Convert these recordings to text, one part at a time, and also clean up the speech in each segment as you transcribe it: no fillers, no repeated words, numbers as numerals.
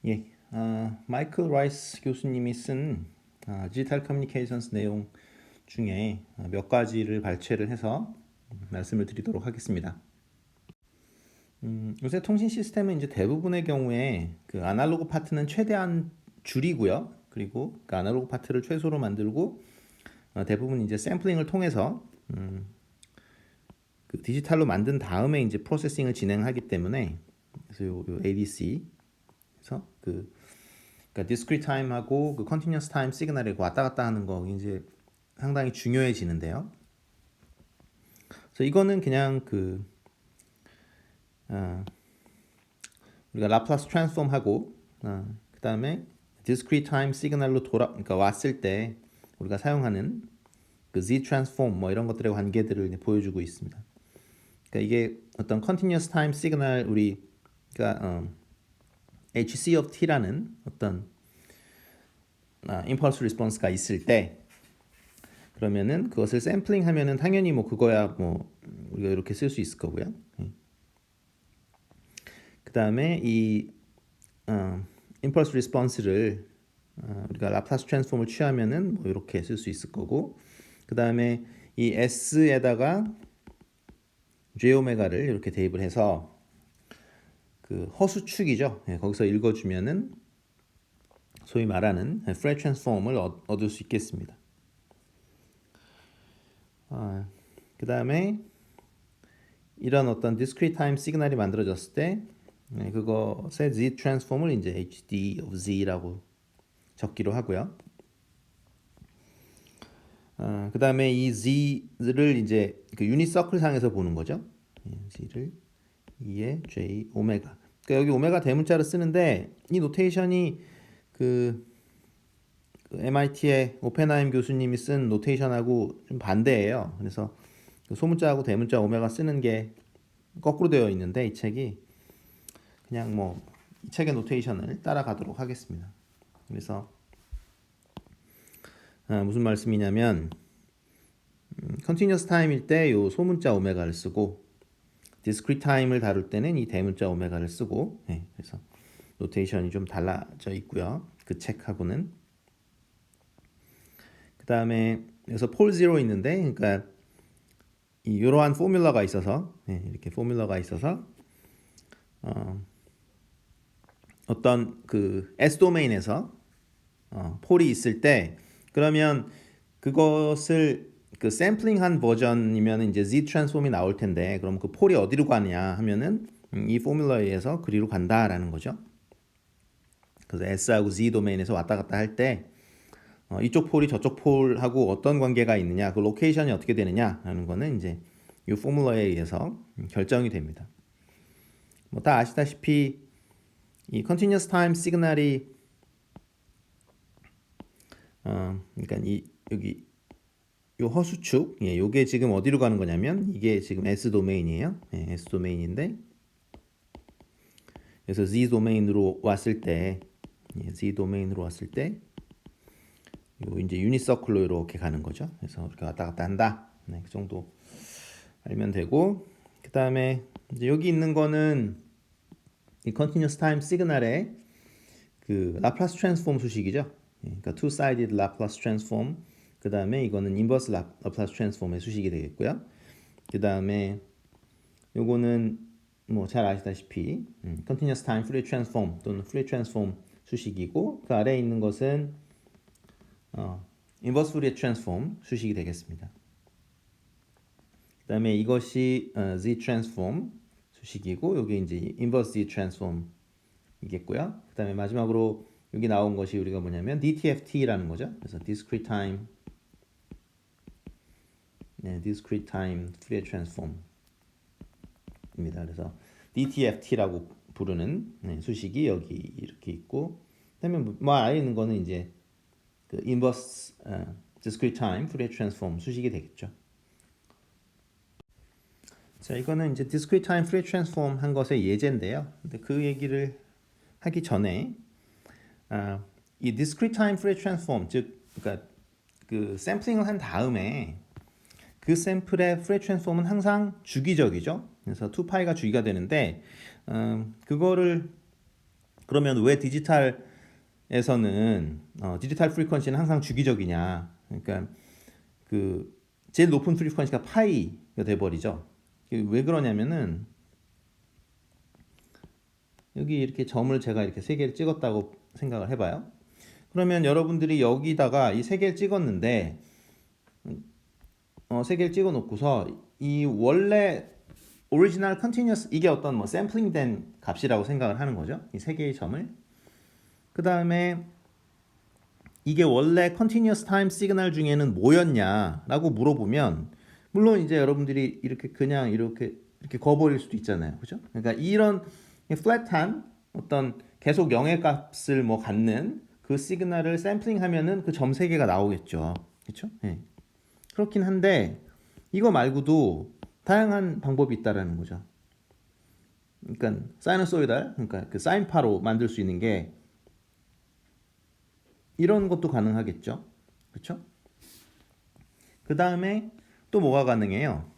예, 마이클 라이스 교수님이 쓴 디지털 커뮤니케이션스 내용 중에 몇 가지를 발췌를 해서 말씀을 드리도록 하겠습니다. 요새 통신 시스템은 이제 대부분의 경우에 그 아날로그 파트는 최대한 줄이고요. 그리고 그 아날로그 파트를 최소로 만들고 대부분 이제 샘플링을 통해서 그 디지털로 만든 다음에 이제 프로세싱을 진행하기 때문에 그래서 요 ADC 그래서 그러니까 discrete time하고 그 continuous time 시그널이 왔다 갔다 하는 거 이제 상당히 중요해지는데요. 그래서 이거는 그냥 우리가 라플라스 트랜스폼하고 그 다음에 discrete time 시그널로 그러니까 왔을 때 우리가 사용하는 그 z 트랜스폼 뭐 이런 것들의 관계들을 보여주고 있습니다. 그러니까 이게 어떤 continuous time 시그널 우리가 HC of T라는 어떤 impulse response가 있을 때 그러면은 그것을 샘플링 하면은 당연히 뭐 그거야 뭐 우리가 이렇게 쓸 수 있을 거고요. 그 다음에 이 impulse response를 우리가 라플라스 트랜스폼을 취하면은 뭐 이렇게 쓸 수 있을 거고 그 다음에 이 S에다가 J 오메가를 이렇게 대입을 해서 그 허수축이죠. 거기서 읽어주면은 소위 말하는 프레 트랜스폼을 얻을 수 있겠습니다. 그 다음에 이런 어떤 discrete time 시그널이 만들어졌을 때 그것의 z 트랜스폼을 이제 HD of z라고 적기로 하고요. 그 다음에 이 z를 이제 그 유닛 서클 상에서 보는 거죠. z를 2의 j 오메가. 그러니까 여기 오메가 대문자를 쓰는데 이 노테이션이 그 MIT의 오펜하임 교수님이 쓴 노테이션하고 좀 반대예요. 그래서 그 소문자하고 대문자 오메가 쓰는 게 거꾸로 되어 있는데 이 책이 그냥 뭐 이 책의 노테이션을 따라가도록 하겠습니다. 그래서 무슨 말씀이냐면 continuous time일 때 요 소문자 오메가를 쓰고 discrete time을 다룰 때는 이 대문자 오메가를 쓰고 그래서 노테이션이 좀 달라져 있고요. 그 책하고는 그 다음에 여기서 폴 제로 있는데 그러니까 이러한 포뮬러가 있어서 이렇게 포뮬러가 있어서 어떤 그 S 도메인에서 폴이 있을 때 그러면 그것을 그 샘플링한 버전이면 이제 Z 트랜스폼이 나올 텐데 그럼 그 폴이 어디로 가냐 하면은 이 포뮬러에 의해서 그리로 간다라는 거죠. 그래서 S하고 Z 도메인에서 왔다 갔다 할 때 이쪽 폴이 저쪽 폴하고 어떤 관계가 있느냐, 그 로케이션이 어떻게 되느냐라는 거는 이제 이 포뮬러에 의해서 결정이 됩니다. 뭐 다 아시다시피 이 continuous time 시그널이 그러니까 여기 요 허수축, 요게 지금 어디로 가는 거냐면 이게 지금 S 도메인이에요. S 도메인인데 그래서 Z 도메인으로 왔을 때, Z 도메인으로 왔을 때, 요 이제 유닛 서클로 이렇게 가는 거죠. 그래서 이렇게 왔다 갔다 한다. 그 정도 알면 되고, 그 다음에 이제 여기 있는 거는 이 continuous time 시그널의 그 라플라스 트랜스폼 수식이죠. 그러니까 two-sided Laplace transform. 그 다음에 이거는 inverse Laplace transform의 수식이 되겠고요. 그 다음에 요거는 뭐 잘 아시다시피 continuous time Fourier transform 또는 Fourier transform 수식이고 그 아래에 있는 것은 inverse Fourier transform 수식이 되겠습니다. 그 다음에 이것이 Z transform 수식이고 여기 이제 inverse Z transform 이겠고요. 그 다음에 마지막으로 여기 나온 것이 우리가 뭐냐면 DTFT라는 거죠. 그래서 discrete time Fourier transform입니다. 그래서 DTFT라고 부르는 수식이 여기 이렇게 있고, 그다음에 뭐 아래 있는 거는 이제 그 inverse discrete time Fourier transform 수식이 되겠죠. 자, 이거는 이제 discrete time Fourier transform 한 것의 예제인데요. 근데 그 얘기를 하기 전에 이 discrete time Fourier transform 그러니까 그 샘플링을 한 다음에 그 샘플의 Fourier transform은 항상 주기적이죠. 그래서 2파이가 주기가 되는데 그거를 그러면 왜 디지털에서는 디지털 프리퀀시는 항상 주기적이냐? 그러니까 그 제일 높은 프리퀀시가 파이가 돼버리죠. 왜 그러냐면은 여기 이렇게 점을 제가 이렇게 세 개를 찍었다고 생각을 해봐요. 그러면 여러분들이 여기다가 이 세 개를 찍었는데 세 개를 찍어놓고서 이 원래 오리지널 컨티뉴어스 이게 어떤 뭐 샘플링된 값이라고 생각을 하는 거죠. 이 세 개의 점을. 그 다음에 이게 원래 컨티뉴어스 타임 시그널 중에는 뭐였냐라고 물어보면 물론 이제 여러분들이 이렇게 그냥 이렇게 거버릴 수도 있잖아요. 그죠? 그러니까 이런 플랫한 어떤 계속 0의 값을 뭐 갖는 그 시그널을 샘플링 하면은 그 점 세 개가 나오겠죠. 그렇죠? 네. 그렇긴 한데 이거 말고도 다양한 방법이 있다라는 거죠. 그러니까 사이너소이달, 그러니까 그 사인파로 만들 수 있는 게 이런 것도 가능하겠죠. 그렇죠? 그 다음에 또 뭐가 가능해요?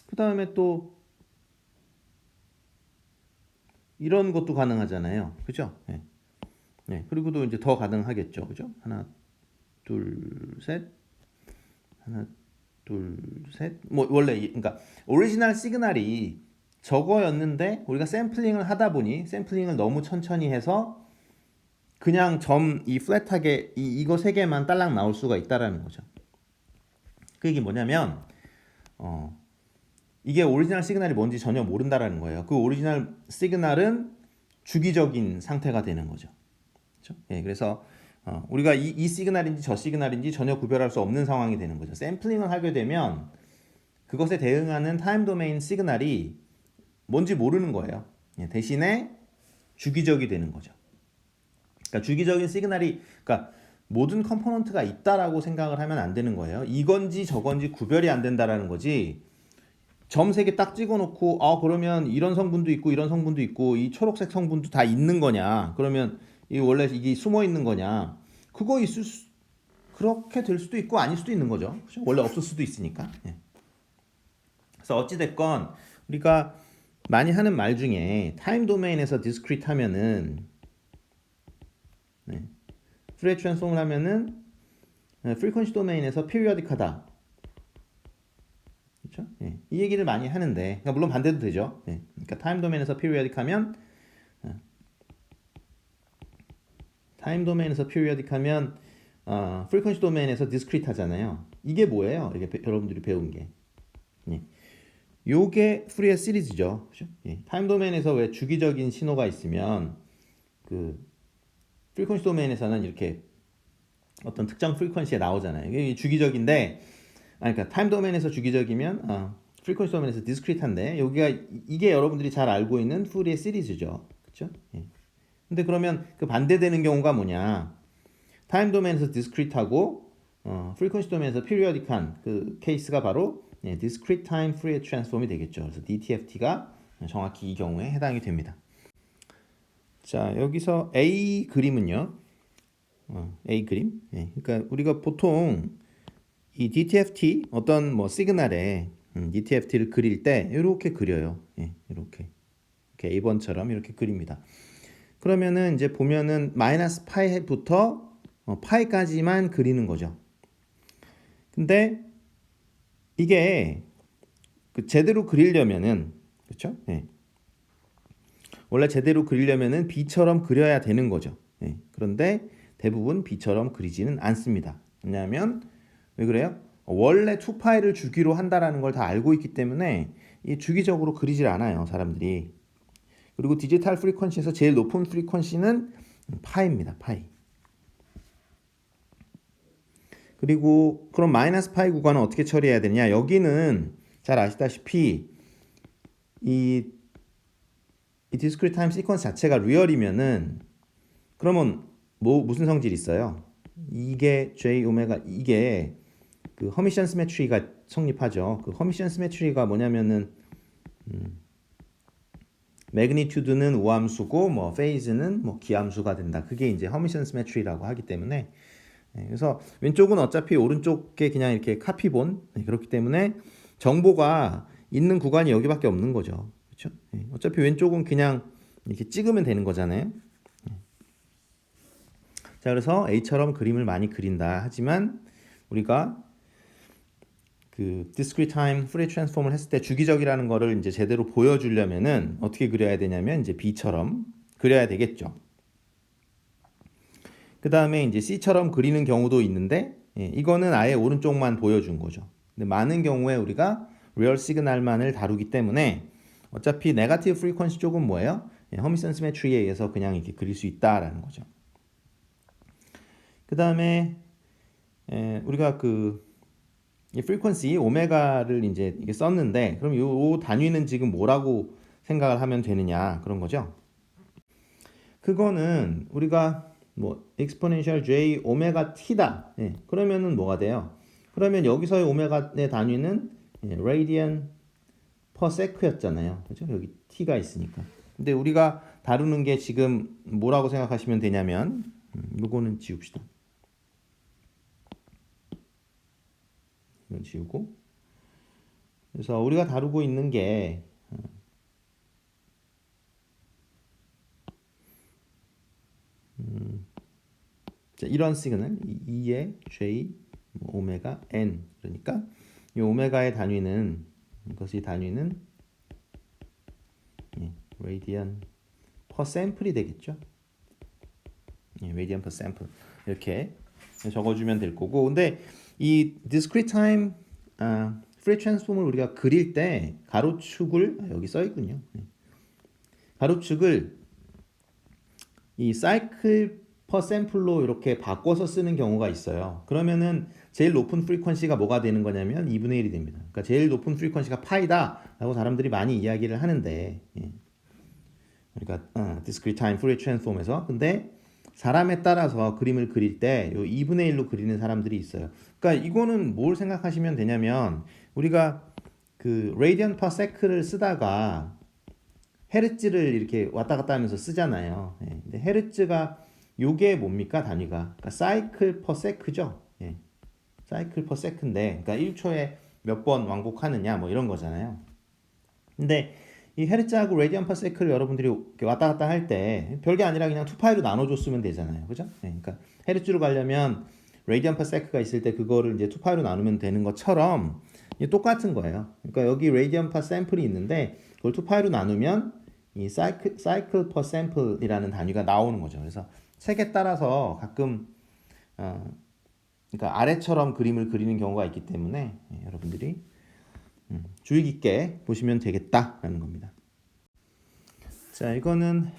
그 다음에 또 이런 것도 가능하잖아요. 그죠? 네. 네. 그리고도 이제 더 가능하겠죠. 그죠? 하나, 둘, 셋. 하나, 둘, 셋. 뭐 원래 그러니까 오리지널 시그널이 저거였는데 우리가 샘플링을 하다 보니 샘플링을 너무 천천히 해서 그냥 점 이 플랫하게 이거 세 개만 딸랑 나올 수가 있다라는 거죠. 그 얘기 뭐냐면 이게 오리지널 시그널이 뭔지 전혀 모른다라는 거예요. 그 오리지널 시그널은 주기적인 상태가 되는 거죠. 그렇죠? 예, 그래서 우리가 이 시그널인지 저 시그널인지 전혀 구별할 수 없는 상황이 되는 거죠. 샘플링을 하게 되면 그것에 대응하는 타임 도메인 시그널이 뭔지 모르는 거예요. 예, 대신에 주기적이 되는 거죠. 그러니까 주기적인 시그널이 그러니까 모든 컴포넌트가 있다라고 생각을 하면 안 되는 거예요. 이건지 저건지 구별이 안 된다라는 거지. 점 세 개 딱 찍어놓고 그러면 이런 성분도 있고 이런 성분도 있고 이 초록색 성분도 다 있는 거냐? 그러면 이 원래 이게 숨어 있는 거냐? 그거 그렇게 될 수도 있고 아닐 수도 있는 거죠. 그렇죠? 원래 없을 수도 있으니까. 예. 그래서 어찌 됐건 우리가 많이 하는 말 중에 타임 도메인에서 디스크리트 하면은 프레 트랜스폼을 하면은 프리퀀시 도메인에서 피리어딕하다. 그렇죠? 예. 이 얘기를 많이 하는데, 그러니까 물론 반대도 되죠. 예. 그러니까 타임 도메인에서 피리어딕하면 프리퀀시 도메인에서 디스크리트 하잖아요. 이게 뭐예요? 이게 여러분들이 배운 게. 예. 요게 푸리어 시리즈죠. 그렇죠? 예. 타임 도메인에서 왜 주기적인 신호가 있으면 그 프리퀀시 도메인에서는 이렇게 어떤 특정 프리퀀시에 나오잖아요. 이게 주기적인데, 그러니까 타임 도메인에서 주기적이면 프리퀀시 도메인에서 디스크리트한데 이게 여러분들이 잘 알고 있는 푸리어 시리즈죠. 그렇죠? 예. 근데 그러면 그 반대되는 경우가 뭐냐? 타임 도메인에서 디스크리트하고 프리퀀시 도메인에서 피리어딕한 그 케이스가 바로 디스크리트 타임 푸리어 트랜스폼이 되겠죠. 그래서 DTFT가 정확히 이 경우에 해당이 됩니다. 자, 여기서 A 그림은요. A 그림. 예, 그러니까 우리가 보통 이 DTFT 어떤 뭐 시그널에 DTFT를 그릴 때 이렇게 그려요. 예, 이렇게 A번처럼 이렇게 그립니다. 그러면은 이제 보면은 마이너스 파이부터 파이까지만 그리는 거죠. 근데 이게 제대로 그리려면은 그렇죠? 예. 원래 제대로 그리려면은 B처럼 그려야 되는 거죠. 예. 그런데 대부분 B처럼 그리지는 않습니다. 왜냐하면 왜 그래요? 원래 2파이를 주기로 한다라는 걸 다 알고 있기 때문에 이 주기적으로 그리질 않아요, 사람들이. 그리고 디지털 프리퀀시에서 제일 높은 프리퀀시는 파이입니다, 파이. 그리고 그럼 마이너스 파이 구간은 어떻게 처리해야 되냐? 여기는 잘 아시다시피 이 디스크리트 타임 시퀀스 자체가 리얼이면은 그러면 무슨 성질이 있어요? 이게 J 오메가 이게 그 허미션 시메트리가 성립하죠. 그 허미션 시메트리가 뭐냐면은 매그니튜드는 우함수고 뭐 페이즈는 뭐 기함수가 된다. 그게 이제 허미션 시메트리라고 하기 때문에 그래서 왼쪽은 어차피 오른쪽에 그냥 이렇게 카피본 그렇기 때문에 정보가 있는 구간이 여기밖에 없는 거죠. 그렇죠? 어차피 왼쪽은 그냥 이렇게 찍으면 되는 거잖아요. 자, 그래서 A처럼 그림을 많이 그린다. 하지만 우리가 그 discrete time Fourier transform을 했을 때 주기적이라는 거를 이제 제대로 보여주려면은 어떻게 그려야 되냐면 이제 B처럼 그려야 되겠죠. 그 다음에 이제 C처럼 그리는 경우도 있는데 이거는 아예 오른쪽만 보여준 거죠. 근데 많은 경우에 우리가 리얼 시그널만을 다루기 때문에 어차피 네거티브 프리퀀시 쪽은 뭐예요? 허미슨 시메트리에 의해서 그냥 이렇게 그릴 수 있다라는 거죠. 그 다음에 우리가 그 프리퀀시 오메가를 이제 이게 썼는데 그럼 이 단위는 지금 뭐라고 생각을 하면 되느냐 그런 거죠. 그거는 우리가 뭐 exponential j 오메가 t다. 그러면은 뭐가 돼요? 그러면 여기서의 오메가의 단위는 radian per sec였잖아요. 그렇죠? 여기 t가 있으니까. 근데 우리가 다루는 게 지금 뭐라고 생각하시면 되냐면 요거는 지웁시다. 이건 지우고. 그래서 우리가 다루고 있는 게 이런 시그널 2의 j 오메가 n 그러니까 이 오메가의 단위는 이것이 단위는 radian per sample이 되겠죠. radian per sample 이렇게 적어주면 될 거고 근데 이 discrete time Fourier transform을 우리가 그릴 때 가로축을 여기 써 있군요. 가로축을 이 cycle per sample로 이렇게 바꿔서 쓰는 경우가 있어요. 그러면은 제일 높은 프리퀀시가 뭐가 되는 거냐면 2분의 1이 됩니다. 그러니까 제일 높은 프리퀀시가 파이다 라고 사람들이 많이 이야기를 하는데 그러니까 discrete time Fourier transform에서 근데 사람에 따라서 그림을 그릴 때 요 2분의 1로 그리는 사람들이 있어요. 그러니까 이거는 뭘 생각하시면 되냐면 우리가 그 radian per sec를 쓰다가 헤르츠를 이렇게 왔다 갔다 하면서 쓰잖아요. 근데 헤르츠가 요게 뭡니까 단위가? 그러니까 사이클 퍼 세크죠. 사이클 퍼 세크인데, 그러니까 1초에 몇 번 왕복하느냐 뭐 이런 거잖아요. 근데 이 헤르츠하고 라디안 퍼 세크를 여러분들이 왔다 갔다 할 때 별게 아니라 그냥 2파이로 나눠줬으면 되잖아요. 그죠? 그러니까 헤르츠로 가려면 라디안 퍼 세크가 있을 때 그거를 이제 2파이로 나누면 되는 것처럼 똑같은 거예요. 그러니까 여기 라디안 퍼 샘플이 있는데 그걸 2파이로 나누면 이 사이클 퍼 샘플이라는 단위가 나오는 거죠. 그래서 색에 따라서 가끔 그러니까 아래처럼 그림을 그리는 경우가 있기 때문에 여러분들이 주의 깊게 보시면 되겠다라는 겁니다. 자, 이거는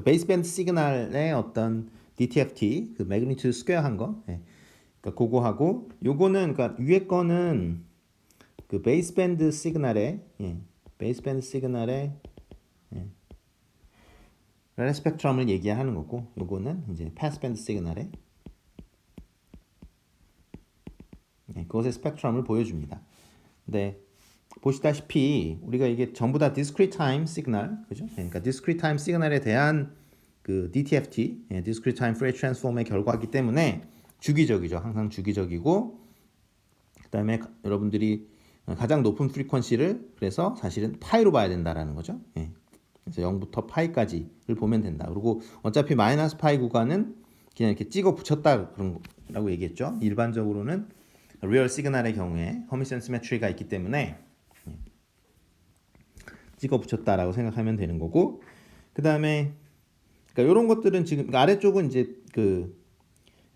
베이스밴드 시그널의 어떤 DTFT 그 매그니튜드 스퀘어 한 거, 그러니까 그거하고 요거는 그러니까 위에 거는 그 베이스밴드 시그널의 레레 스펙트럼을 얘기하는 거고 요거는 이제 패스밴드 시그널의 그것의 스펙트럼을 보여줍니다. 근데 보시다시피 우리가 이게 전부 다 discrete time 시그널, 그죠? 그러니까 discrete time 시그널에 대한 그 DTFT, discrete time Fourier transform의 결과이기 때문에 주기적이죠. 항상 주기적이고 그다음에 여러분들이 가장 높은 프리퀀시를 그래서 사실은 파이로 봐야 된다라는 거죠. 그래서 0부터 파이까지를 보면 된다. 그리고 어차피 마이너스 파이 구간은 그냥 이렇게 찍어 붙였다 그런 거라고 얘기했죠. 일반적으로는 리얼 시그널의 경우에 허미슨 시메트리가 있기 때문에 찍어 붙였다라고 생각하면 되는 거고 그 다음에 그러니까 이런 것들은 지금 그러니까 아래쪽은 이제 그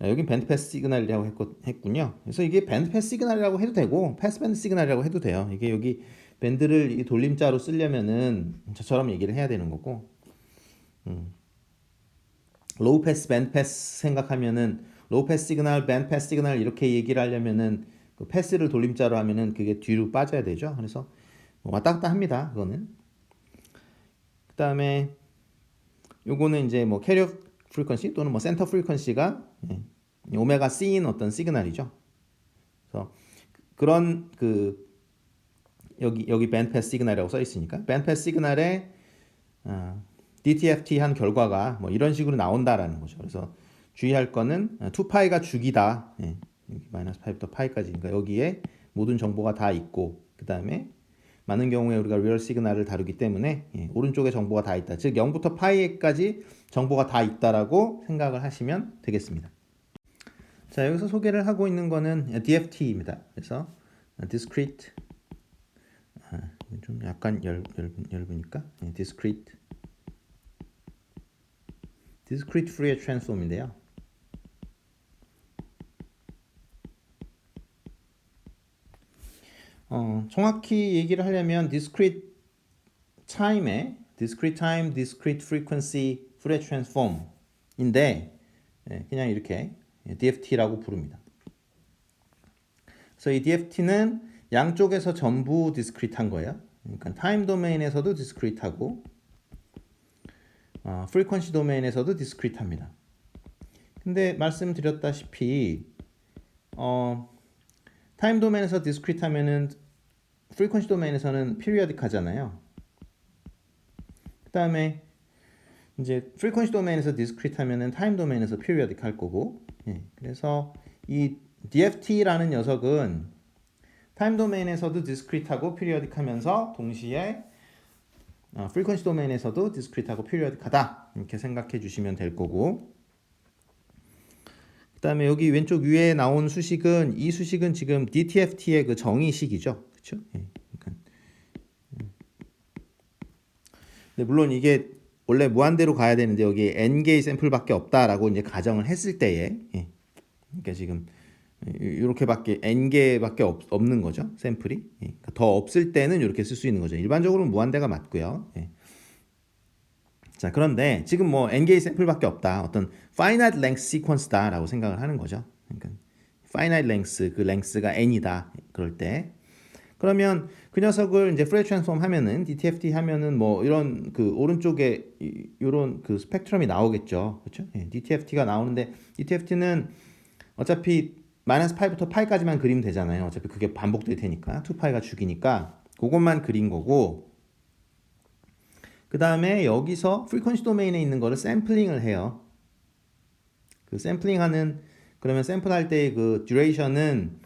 여긴 밴드 패스 시그널이라고 했군요. 그래서 이게 밴드 패스 시그널이라고 해도 되고 패스 밴드 시그널이라고 해도 돼요. 이게 여기 밴드를 이 돌림자로 쓰려면은 저처럼 얘기를 해야 되는 거고 로우 패스, 밴드 패스 생각하면은 로우 패스 시그널, 밴드 패스 시그널 이렇게 얘기를 하려면은 그 패스를 돌림자로 하면은 그게 뒤로 빠져야 되죠. 그래서 왔다 갔다 합니다. 그거는. 그다음에 요거는 이제 뭐 캐리어 프리퀀시 또는 뭐 센터 프리퀀시가 오메가 C인 어떤 시그널이죠. 그래서 그런 그 여기 밴드 패스 시그널이라고 써 있으니까 밴드 패스 시그널에 DTFT 한 결과가 뭐 이런 식으로 나온다라는 거죠. 그래서 주의할 거는 2파이가 주기다. 여기 마이너스 파이부터 파이까지. 그러니까 여기에 모든 정보가 다 있고 그 다음에 많은 경우에 우리가 리얼 시그널을 다루기 때문에 오른쪽에 정보가 다 있다. 즉 0부터 파이까지 정보가 다 있다라고 생각을 하시면 되겠습니다. 자, 여기서 소개를 하고 있는 거는 DFT입니다. 그래서 discrete 좀 약간 얇으니까 discrete Fourier transform인데요. 정확히 얘기를 하려면 discrete time, discrete frequency Fourier transform인데 그냥 이렇게 DFT라고 부릅니다. 그래서 이 DFT는 양쪽에서 전부 discrete한 거예요. 그러니까 타임 도메인에서도 discrete하고 frequency 도메인에서도 discrete합니다. 근데 말씀드렸다시피 타임 도메인에서 discrete 하면은 frequency 도메인에서는 periodic 하잖아요. 그다음에 이제 frequency 도메인에서 discrete 하면은 타임 도메인에서 periodic 할 거고. 그래서 이 DFT라는 녀석은 타임 도메인에서도 discrete하고 periodic 하면서 동시에 frequency 도메인에서도 discrete하고 periodic하다. 이렇게 생각해 주시면 될 거고. 그다음에 여기 왼쪽 위에 나온 수식은 이 수식은 지금 DTFT의 그 정의식이죠. 그렇죠? 근데 물론 이게 원래 무한대로 가야 되는데 여기 n개의 샘플밖에 없다라고 이제 가정을 했을 때에 그러니까 지금 이렇게밖에 n개밖에 없는 거죠. 샘플이. 그러니까 더 없을 때는 이렇게 쓸 수 있는 거죠. 일반적으로는 무한대가 맞고요. 자, 그런데 지금 뭐 n개의 샘플밖에 없다. 어떤 finite length sequence다라고 생각을 하는 거죠. 그러니까 finite length, 그 length가 n이다. 그럴 때. 그러면 그 녀석을 이제 Fourier transform 하면은 DTFT 하면은 뭐 이런 그 오른쪽에 이런 그 스펙트럼이 나오겠죠. 그렇죠? DTFT가 나오는데 DTFT는 어차피 -파이부터 파이까지만 그리면 되잖아요. 어차피 그게 반복될 테니까 2파이가 죽이니까 그것만 그린 거고 그 다음에 여기서 프리퀀시 도메인에 있는 거를 샘플링을 해요. 그 샘플링하는 그러면 샘플할 때의 그 듀레이션은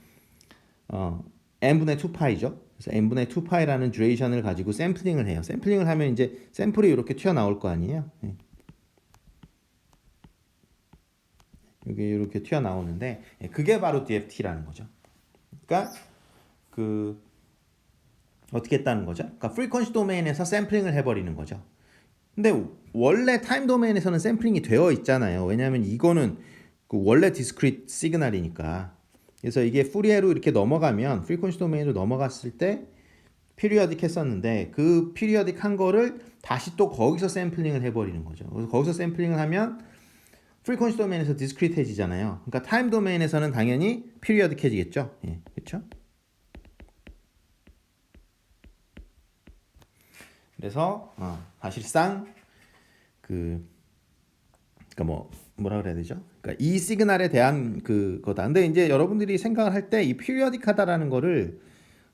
n분의 2파이죠. 그래서 n분의 2파이라는 듀레이션을 가지고 샘플링을 해요. 샘플링을 하면 이제 샘플이 이렇게 튀어나올 거 아니에요. 이게 이렇게 튀어나오는데 그게 바로 DFT라는 거죠. 그러니까 그 어떻게 했다는 거죠? 그러니까 프리퀀시 도메인에서 샘플링을 해버리는 거죠. 근데 원래 타임 도메인에서는 샘플링이 되어 있잖아요. 왜냐하면 이거는 그 원래 디스크리트 시그널이니까. 그래서 이게 푸리에로 이렇게 넘어가면 프리퀀시 도메인으로 넘어갔을 때 피리어딕 했었는데 그 피리어딕 한 거를 다시 또 거기서 샘플링을 해버리는 거죠. 그래서 거기서 샘플링을 하면 프리퀀시 도메인에서 디스크리트해지잖아요. 그러니까 타임 도메인에서는 당연히 피리어딕해지겠죠. 그렇죠? 그래서 사실상 그러니까 뭐라 그래야 되죠? 그러니까 이 시그널에 대한 그거다. 근데 이제 여러분들이 생각을 할 때 이 피리어딕하다라는 거를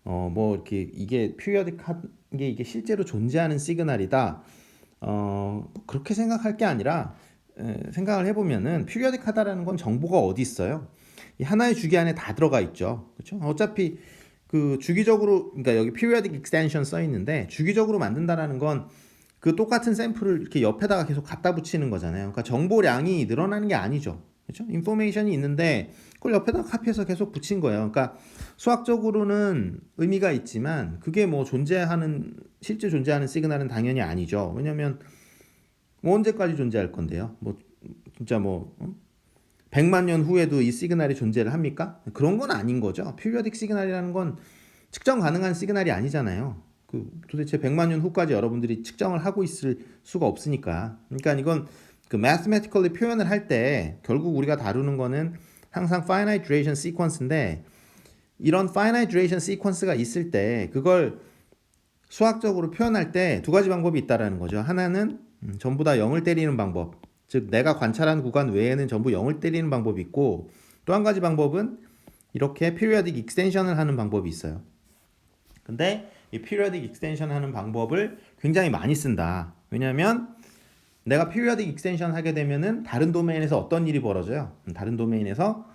뭐 이렇게 이게 피리어딕한 게 이게 실제로 존재하는 시그널이다. 그렇게 생각할 게 아니라 생각을 해보면은 피리어딕하다라는 건 정보가 어디 있어요? 이 하나의 주기 안에 다 들어가 있죠. 그렇죠? 어차피 그 주기적으로 그러니까 여기 periodic extension 써 있는데 주기적으로 만든다라는 건 그 똑같은 샘플을 이렇게 옆에다가 계속 갖다 붙이는 거잖아요. 그러니까 정보량이 늘어나는 게 아니죠. 그렇죠? 인포메이션이 있는데 그걸 옆에다가 카피해서 계속 붙인 거예요. 그러니까 수학적으로는 의미가 있지만 그게 뭐 실제 존재하는 시그널은 당연히 아니죠. 왜냐면 뭐 언제까지 존재할 건데요. 뭐 진짜 100만 년 후에도 이 시그널이 존재를 합니까? 그런 건 아닌 거죠. 피리어딕 시그널이라는 건 측정 가능한 시그널이 아니잖아요. 도대체 100만 년 후까지 여러분들이 측정을 하고 있을 수가 없으니까. 그러니까 이건 그 mathematically 표현을 할 때 결국 우리가 다루는 거는 항상 finite duration sequence인데 이런 finite duration sequence가 있을 때 그걸 수학적으로 표현할 때 두 가지 방법이 있다라는 거죠. 하나는 전부 다 0을 때리는 방법. 즉 내가 관찰한 구간 외에는 전부 0을 때리는 방법이 있고 또 한 가지 방법은 이렇게 periodic extension을 하는 방법이 있어요. 근데 이 periodic extension 하는 방법을 굉장히 많이 쓴다. 왜냐하면 내가 periodic extension 하게 되면은 다른 도메인에서 어떤 일이 벌어져요? 다른 도메인에서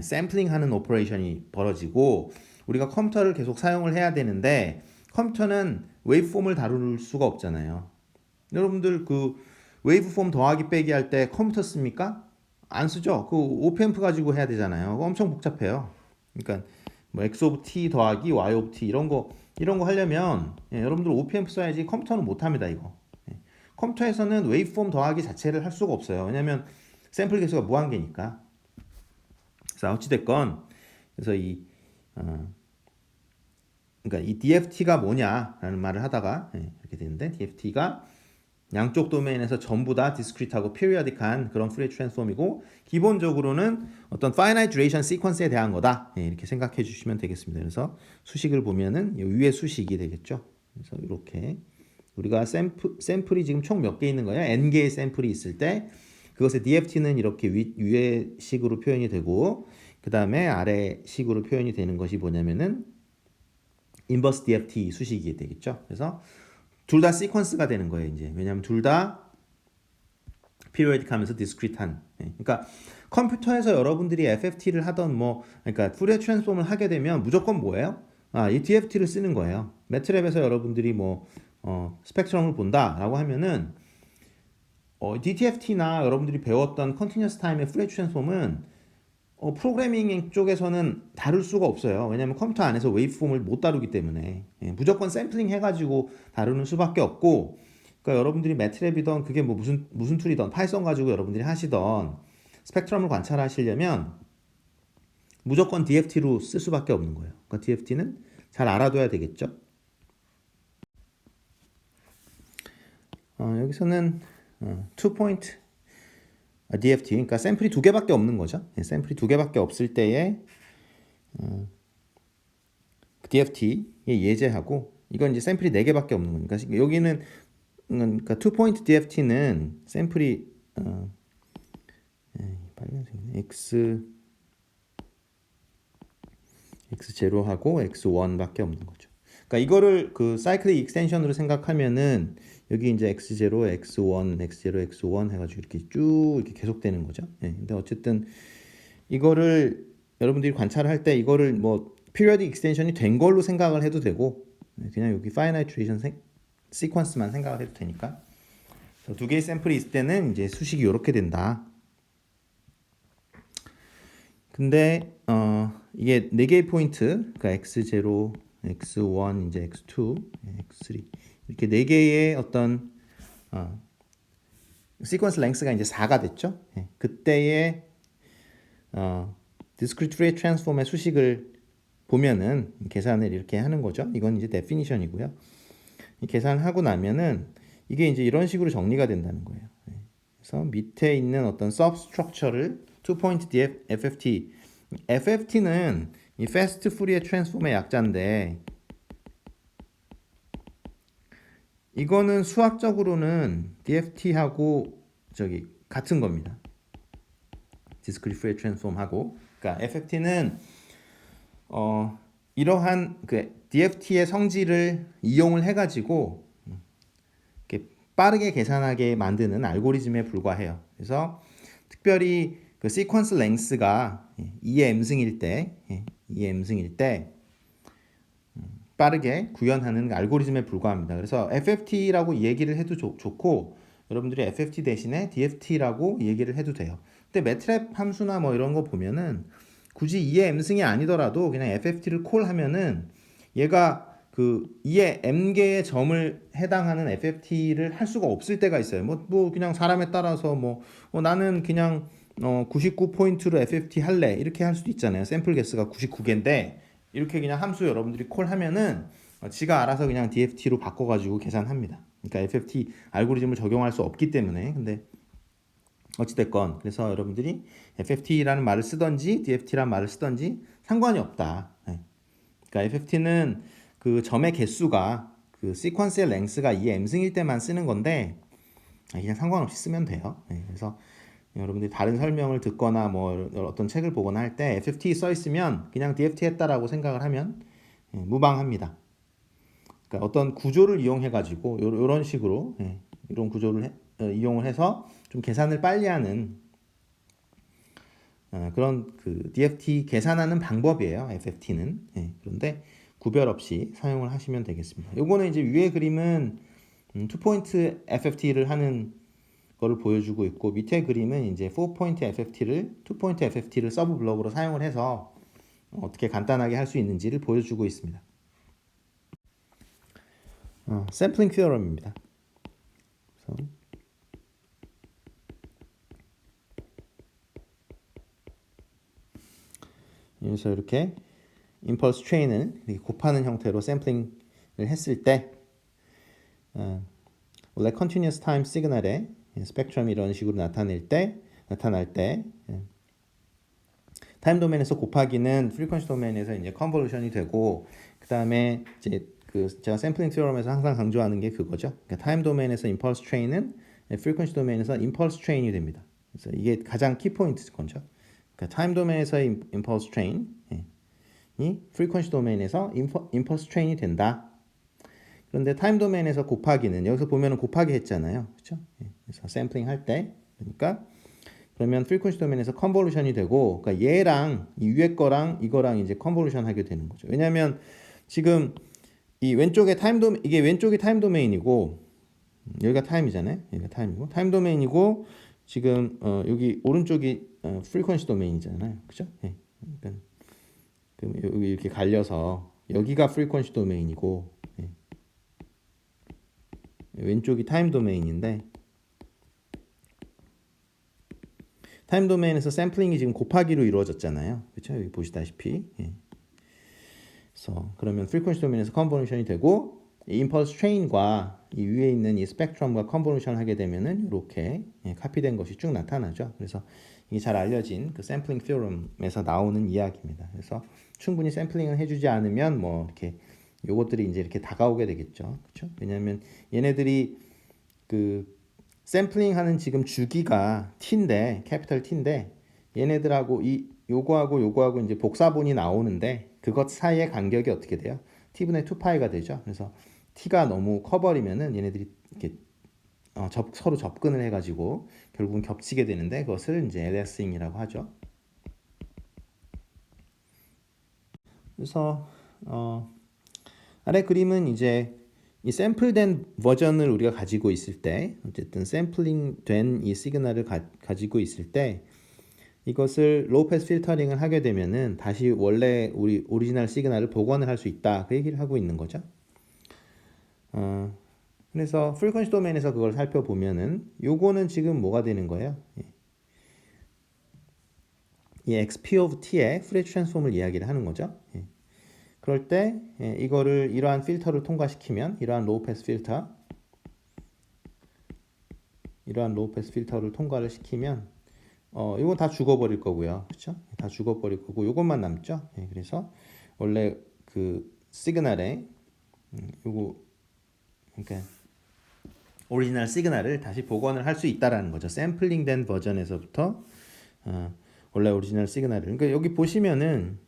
샘플링 하는 오퍼레이션이 벌어지고 우리가 컴퓨터를 계속 사용을 해야 되는데 컴퓨터는 웨이브폼을 다룰 수가 없잖아요. 여러분들 그 웨이브폼 더하기 빼기 할 때 컴퓨터 씁니까? 안 쓰죠. 그 오프앰프 가지고 해야 되잖아요. 그거 엄청 복잡해요. 그러니까 뭐 x 오브 t 더하기 y 오브 t 이런 거 하려면 여러분들 오프앰프 써야지. 컴퓨터는 못 합니다, 이거. 컴퓨터에서는 웨이브폼 더하기 자체를 할 수가 없어요. 왜냐면 샘플 개수가 무한계니까. 그래서 어찌됐건 그래서 그러니까 이 DFT가 뭐냐라는 말을 하다가 이렇게 되는데, DFT가 양쪽 도메인에서 전부 다 디스크리트하고 피리어딕한 그런 푸리어 트랜스폼이고, 기본적으로는 어떤 finite duration sequence에 대한 거다, 이렇게 생각해 주시면 되겠습니다. 그래서 수식을 보면은 이 위에 수식이 되겠죠. 그래서 이렇게 우리가 샘플이 지금 총 몇 개 있는 거예요? n 개의 샘플이 있을 때 그것의 DFT는 이렇게 위에 식으로 표현이 되고, 그 다음에 아래 식으로 표현이 되는 것이 뭐냐면은 인버스 DFT 수식이 되겠죠. 그래서 둘 다 시퀀스가 되는 거예요, 이제. 왜냐하면 둘 다 피리어딕하면서 디스크리트한. 그러니까 컴퓨터에서 여러분들이 FFT를 하던 그러니까 푸리어 트랜스폼을 하게 되면 무조건 뭐예요? 이 DFT를 쓰는 거예요. 매트랩에서 여러분들이 스펙트럼을 본다라고 하면은 DTFT나 여러분들이 배웠던 컨티뉴어스 타임의 푸리어 트랜스폼은 프로그래밍 쪽에서는 다룰 수가 없어요. 왜냐하면 컴퓨터 안에서 웨이브폼을 못 다루기 때문에 무조건 샘플링 해가지고 다루는 수밖에 없고, 그러니까 여러분들이 매트랩이던 그게 무슨 툴이던 파이썬 가지고 여러분들이 하시던 스펙트럼을 관찰하시려면 무조건 DFT로 쓸 수밖에 없는 거예요. 그러니까 DFT는 잘 알아둬야 되겠죠. 여기서는 two point DFT, 그러니까 샘플이 두 개밖에 없는 거죠. 샘플이 두 개밖에 없을 때에 DFT의 예제하고, 이건 이제 샘플이 네 개밖에 없는 거니까, 여기는 그러니까 two point DFT는 샘플이 빨간색이네. x0하고 x1밖에 없는 거죠. 그러니까 이거를 그 사이클릭 익스텐션으로 생각하면은 여기 이제 x0, x1, x0, x1 해가지고 이렇게 쭉 이렇게 계속되는 거죠. 근데 어쨌든 이거를 여러분들이 관찰할 때 이거를 periodic extension이 된 걸로 생각을 해도 되고, 그냥 여기 finite duration sequence만 생각을 해도 되니까. 두 개의 샘플이 있을 때는 이제 수식이 이렇게 된다. 근데 이게 네 개의 포인트, 그러니까 x0, x1, 이제 x2, x3 이렇게 네 개의 어떤 시퀀스 랭스가 이제 4가 됐죠. 그때의 discrete Fourier transform의 수식을 보면은 계산을 이렇게 하는 거죠. 이건 이제 definition이고요. 이 계산을 하고 나면은 이게 이제 이런 식으로 정리가 된다는 거예요. 그래서 밑에 있는 어떤 substructure를 two point FFT, FFT는 이 fast Fourier transform의 약자인데, 이거는 수학적으로는 DFT하고 같은 겁니다. discrete Fourier transform하고. 그러니까 FFT는 이러한 그 DFT의 성질을 이용을 해가지고 이렇게 빠르게 계산하게 만드는 알고리즘에 불과해요. 그래서 특별히 그 시퀀스 랭스가 2의 m승일 때 빠르게 구현하는 알고리즘에 불과합니다. 그래서 FFT라고 얘기를 해도 좋고, 여러분들이 FFT 대신에 DFT라고 얘기를 해도 돼요. 근데 매트랩 함수나 이런 거 보면은 굳이 2의 m승이 아니더라도 그냥 FFT를 콜하면은 얘가 그 2의 m개의 점을 해당하는 FFT를 할 수가 없을 때가 있어요. 그냥 사람에 따라서 나는 그냥 99포인트로 FFT 할래, 이렇게 할 수도 있잖아요. 샘플 개수가 99개인데 이렇게 그냥 함수 여러분들이 콜하면은 지가 알아서 그냥 DFT로 바꿔가지고 계산합니다. 그러니까 FFT 알고리즘을 적용할 수 없기 때문에. 근데 어찌됐건 그래서 여러분들이 FFT라는 말을 쓰던지 DFT라는 말을 쓰던지 상관이 없다. 그러니까 FFT는 그 점의 개수가 그 시퀀스의 랭스가 2의 m승일 때만 쓰는 건데 그냥 상관없이 쓰면 돼요. 그래서 여러분들이 다른 설명을 듣거나 어떤 책을 보거나 할 때 FFT 써 있으면 그냥 DFT 했다라고 생각을 하면 무방합니다. 그러니까 어떤 구조를 이용해 가지고 이런 식으로 이런 구조를 이용을 해서 좀 계산을 빨리 하는 그런 그 DFT 계산하는 방법이에요. FFT는. 그런데 구별 없이 사용을 하시면 되겠습니다. 요거는 이제 위의 그림은 투포인트 FFT를 하는 거를 보여주고 있고, 밑에 그림은 이제 4포인트 FFT를 2포인트 FFT를 서브 블럭으로 사용을 해서 어떻게 간단하게 할 수 있는지를 보여주고 있습니다. 샘플링 튀어럼입니다. 그래서 이렇게 임펄스 트레인을 이렇게 곱하는 형태로 샘플링을 했을 때 원래 컨티뉴어스 타임 시그널의 스펙트럼이 이런 식으로 나타날 때 타임 도메인에서 곱하기는 프리퀀시 도메인에서 이제 컨볼루션이 되고, 그 다음에 이제 그 제가 샘플링 티어럼에서 항상 강조하는 게 그거죠. 그러니까 타임 도메인에서 임펄스 트레인은 프리퀀시 도메인에서 임펄스 트레인이 됩니다. 그래서 이게 가장 키 포인트인 거죠. 그러니까 타임 도메인에서의 임펄스 트레인이 프리퀀시 도메인에서 임펄스 트레인이 된다. 그런데 타임 도메인에서 곱하기는 여기서 보면은 곱하기 했잖아요. 그렇죠? 그래서 샘플링 할 때 그러니까 그러면 프리퀀시 도메인에서 컨볼루션이 되고, 그러니까 얘랑 이 위에 거랑 이거랑 이제 컨볼루션 하게 되는 거죠. 왜냐하면 지금 이 왼쪽에 이게 왼쪽이 타임 도메인이고 여기가 타임이잖아요. 여기가 타임이고 타임 도메인이고, 지금 여기 오른쪽이 프리퀀시 도메인이잖아요. 그렇죠? 예. 그러니까 여기 이렇게 갈려서 여기가 프리퀀시 도메인이고, 예. 왼쪽이 타임 도메인인데, 타임 도메인에서 샘플링이 지금 곱하기로 이루어졌잖아요. 그렇죠? 여기 보시다시피. 예. 그래서 그러면 프리퀀시 도메인에서 컨볼루션이 되고, 이 임펄스 트레인과 이 위에 있는 이 스펙트럼과 컨볼루션을 하게 되면은 이렇게 카피된 것이 쭉 나타나죠. 그래서 이게 잘 알려진 그 샘플링 티어럼에서 나오는 이야기입니다. 그래서 충분히 샘플링을 해주지 않으면 뭐 이렇게 요것들이 이제 이렇게 다가오게 되겠죠. 그렇죠? 왜냐하면 얘네들이 그 샘플링하는 지금 주기가 t인데, 캐피털 t인데, 얘네들하고 요거하고 이제 복사본이 나오는데 그것 사이의 간격이 어떻게 돼요? t분의 2파이가 되죠. 그래서 t가 너무 커버리면은 얘네들이 이렇게 서로 접근을 해가지고 결국은 겹치게 되는데, 그것을 이제 엘리아싱이라고 하죠. 그래서 아래 그림은 이제 이 샘플된 버전을 우리가 가지고 있을 때, 어쨌든 샘플링 된 이 시그널을 가지고 있을 때 이것을 로우 패스 필터링을 하게 되면은 다시 원래 우리 오리지널 시그널을 복원을 할 수 있다, 그 얘기를 하고 있는 거죠. 그래서 프리퀀시 도메인에서 그걸 살펴보면은 요거는 지금 뭐가 되는 거예요? 이 XP of T의 프레 트랜스폼을 이야기를 하는 거죠. 그럴 때 이거를 이러한 필터를 통과시키면, 이러한 로우 패스 필터를 통과를 시키면 이건 다 죽어버릴 거고요. 그렇죠? 다 죽어버릴 거고 이것만 남죠. 그래서 원래 그 시그널에 요거, 그러니까 오리지널 시그널을 다시 복원을 할 수 있다라는 거죠. 샘플링된 버전에서부터 원래 오리지널 시그널을. 그러니까 여기 보시면은,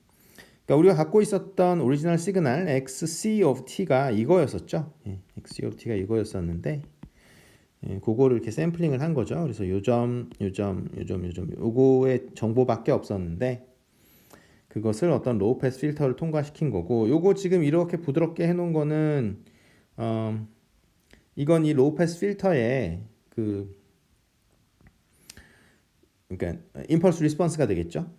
그러니까 우리가 갖고 있었던 오리지널 시그널 XC of T가 이거였었죠. XC of T가 이거였었는데, 그거를 이렇게 샘플링을 한 거죠. 그래서 요거의 정보밖에 없었는데 그것을 어떤 로우 패스 필터를 통과시킨 거고, 요거 지금 이렇게 부드럽게 해놓은 거는 이건 이 로우 패스 필터의 그러니까 임펄스 리스폰스가 되겠죠.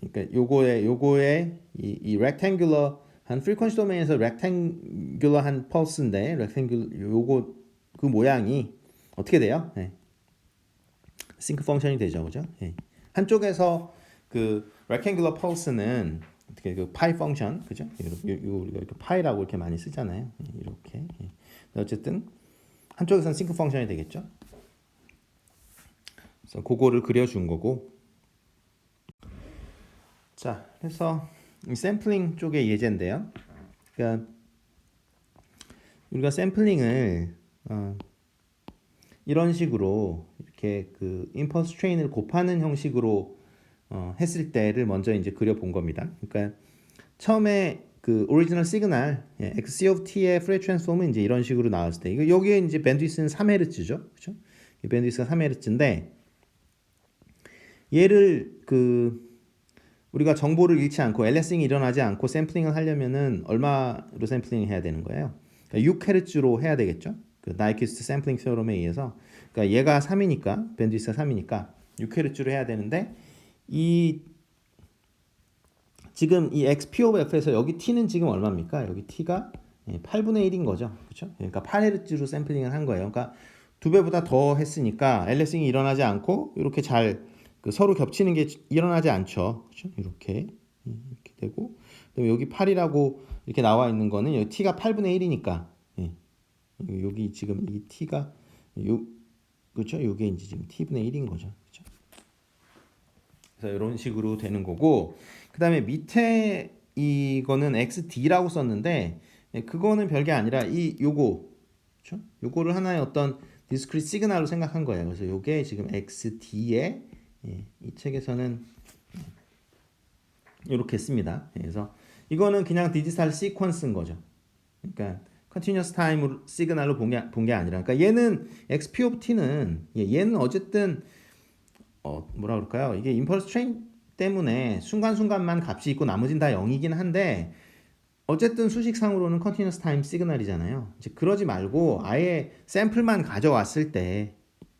그러니까 요거의 이 렉탱귤러 한 프리퀀시 도메인에서 렉탱귤러한 펄스인데, 요거 그 모양이 어떻게 돼요? 싱크 펑션이 되죠, 그죠? 한쪽에서 그 렉탱귤러 펄스는 어떻게 그 파이 펑션, 그죠? 우리가 이렇게 파이라고 이렇게 많이 쓰잖아요. 이렇게. 어쨌든 한쪽에서는 싱크 펑션이 되겠죠. 그래서 그거를 그려준 거고. 자, 그래서 이 샘플링 쪽의 예제인데요. 그러니까 우리가 샘플링을 이런 식으로 이렇게 그 임펄스 트레인을 곱하는 형식으로 했을 때를 먼저 이제 그려본 겁니다. 그러니까 처음에 그 오리지널 시그널 XC of T의 프레 트랜스폼은 이제 이런 식으로 나왔을 때, 이거 여기에 이제 밴드위스는 3Hz죠, 그렇죠? 밴드위스가 3Hz인데 얘를 그 우리가 정보를 잃지 않고 엘레싱이 일어나지 않고 샘플링을 하려면은 얼마로 샘플링을 해야 되는 거예요? 그러니까 6Hz로 해야 되겠죠? 그 나이퀴스트 샘플링 테오럼에 의해서. 그러니까 얘가 3이니까 밴드위스가 3이니까 6Hz로 해야 되는데 이 지금 이 XP of F에서 여기 T는 지금 얼마입니까? 여기 T가 8분의 1인 거죠. 그렇죠? 그러니까 8Hz로 샘플링을 한 거예요. 그러니까 2배보다 더 했으니까 엘레싱이 일어나지 않고 이렇게 잘 그 서로 겹치는 게 일어나지 않죠. 그렇죠? 이렇게 되고 그다음에 여기 8이라고 이렇게 나와 있는 거는 여기 T가 8분의 1이니까 여기 지금 이 T가 요 그렇죠? 이게 이제 지금 T분의 1인 거죠. 그렇죠? 그래서 이런 식으로 되는 거고 그다음에 밑에 이거는 XD라고 썼는데 그거는 별게 아니라 이 요거 그렇죠? 요거를 하나의 어떤 디스크리트 시그널로 생각한 거예요. 그래서 요게 지금 XD에 이 책에서는 이렇게 씁니다. 그래서 이거는 그냥 디지털 시퀀스인 거죠. 그러니까 컨티뉴어스 타임 시그널로 본 게 아니라 그러니까 얘는 XP of T는 얘는 어쨌든 뭐라 그럴까요? 이게 임펄스 트레인 때문에 순간순간만 값이 있고 나머진 다 0이긴 한데 어쨌든 수식상으로는 컨티뉴어스 타임 시그널이잖아요. 이제 그러지 말고 아예 샘플만 가져왔을 때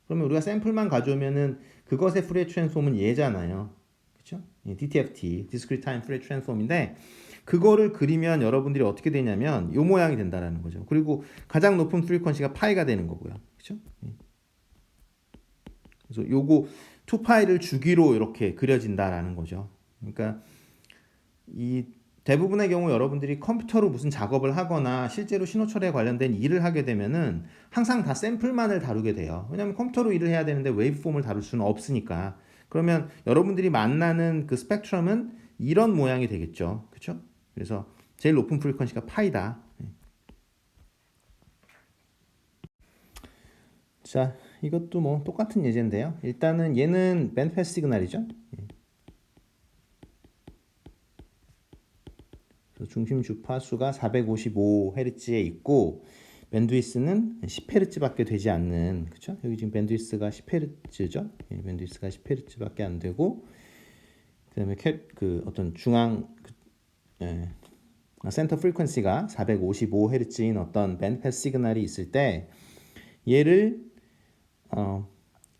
그러면 우리가 샘플만 가져오면은 그것의 프레 트랜스폼은 얘잖아요. 그렇죠? DTFT, Discrete Time Fourier Transform인데 그거를 그리면 여러분들이 어떻게 되냐면 요 모양이 된다라는 거죠. 그리고 가장 높은 프리퀀시가 파이가 되는 거고요. 그렇죠? 그래서 요거 2파이를 주기로 이렇게 그려진다라는 거죠. 그러니까 이 대부분의 경우 여러분들이 컴퓨터로 무슨 작업을 하거나 실제로 신호처리에 관련된 일을 하게 되면은 항상 다 샘플만을 다루게 돼요. 왜냐하면 컴퓨터로 일을 해야 되는데 웨이브폼을 다룰 수는 없으니까. 그러면 여러분들이 만나는 그 스펙트럼은 이런 모양이 되겠죠. 그렇죠? 그래서 제일 높은 프리퀀시가 파이다. 자, 이것도 뭐 똑같은 예제인데요. 일단은 얘는 밴드패스 시그널이죠. 중심 주파수가 455Hz에 있고 밴드위스는 10Hz밖에 되지 않는 그렇죠? 여기 지금 밴드위스가 10Hz죠. 밴드위스가 10Hz밖에 안 되고 그다음에 그 어떤 중앙 센터 프리퀀시가 455Hz인 어떤 밴드패스 시그널이 있을 때 얘를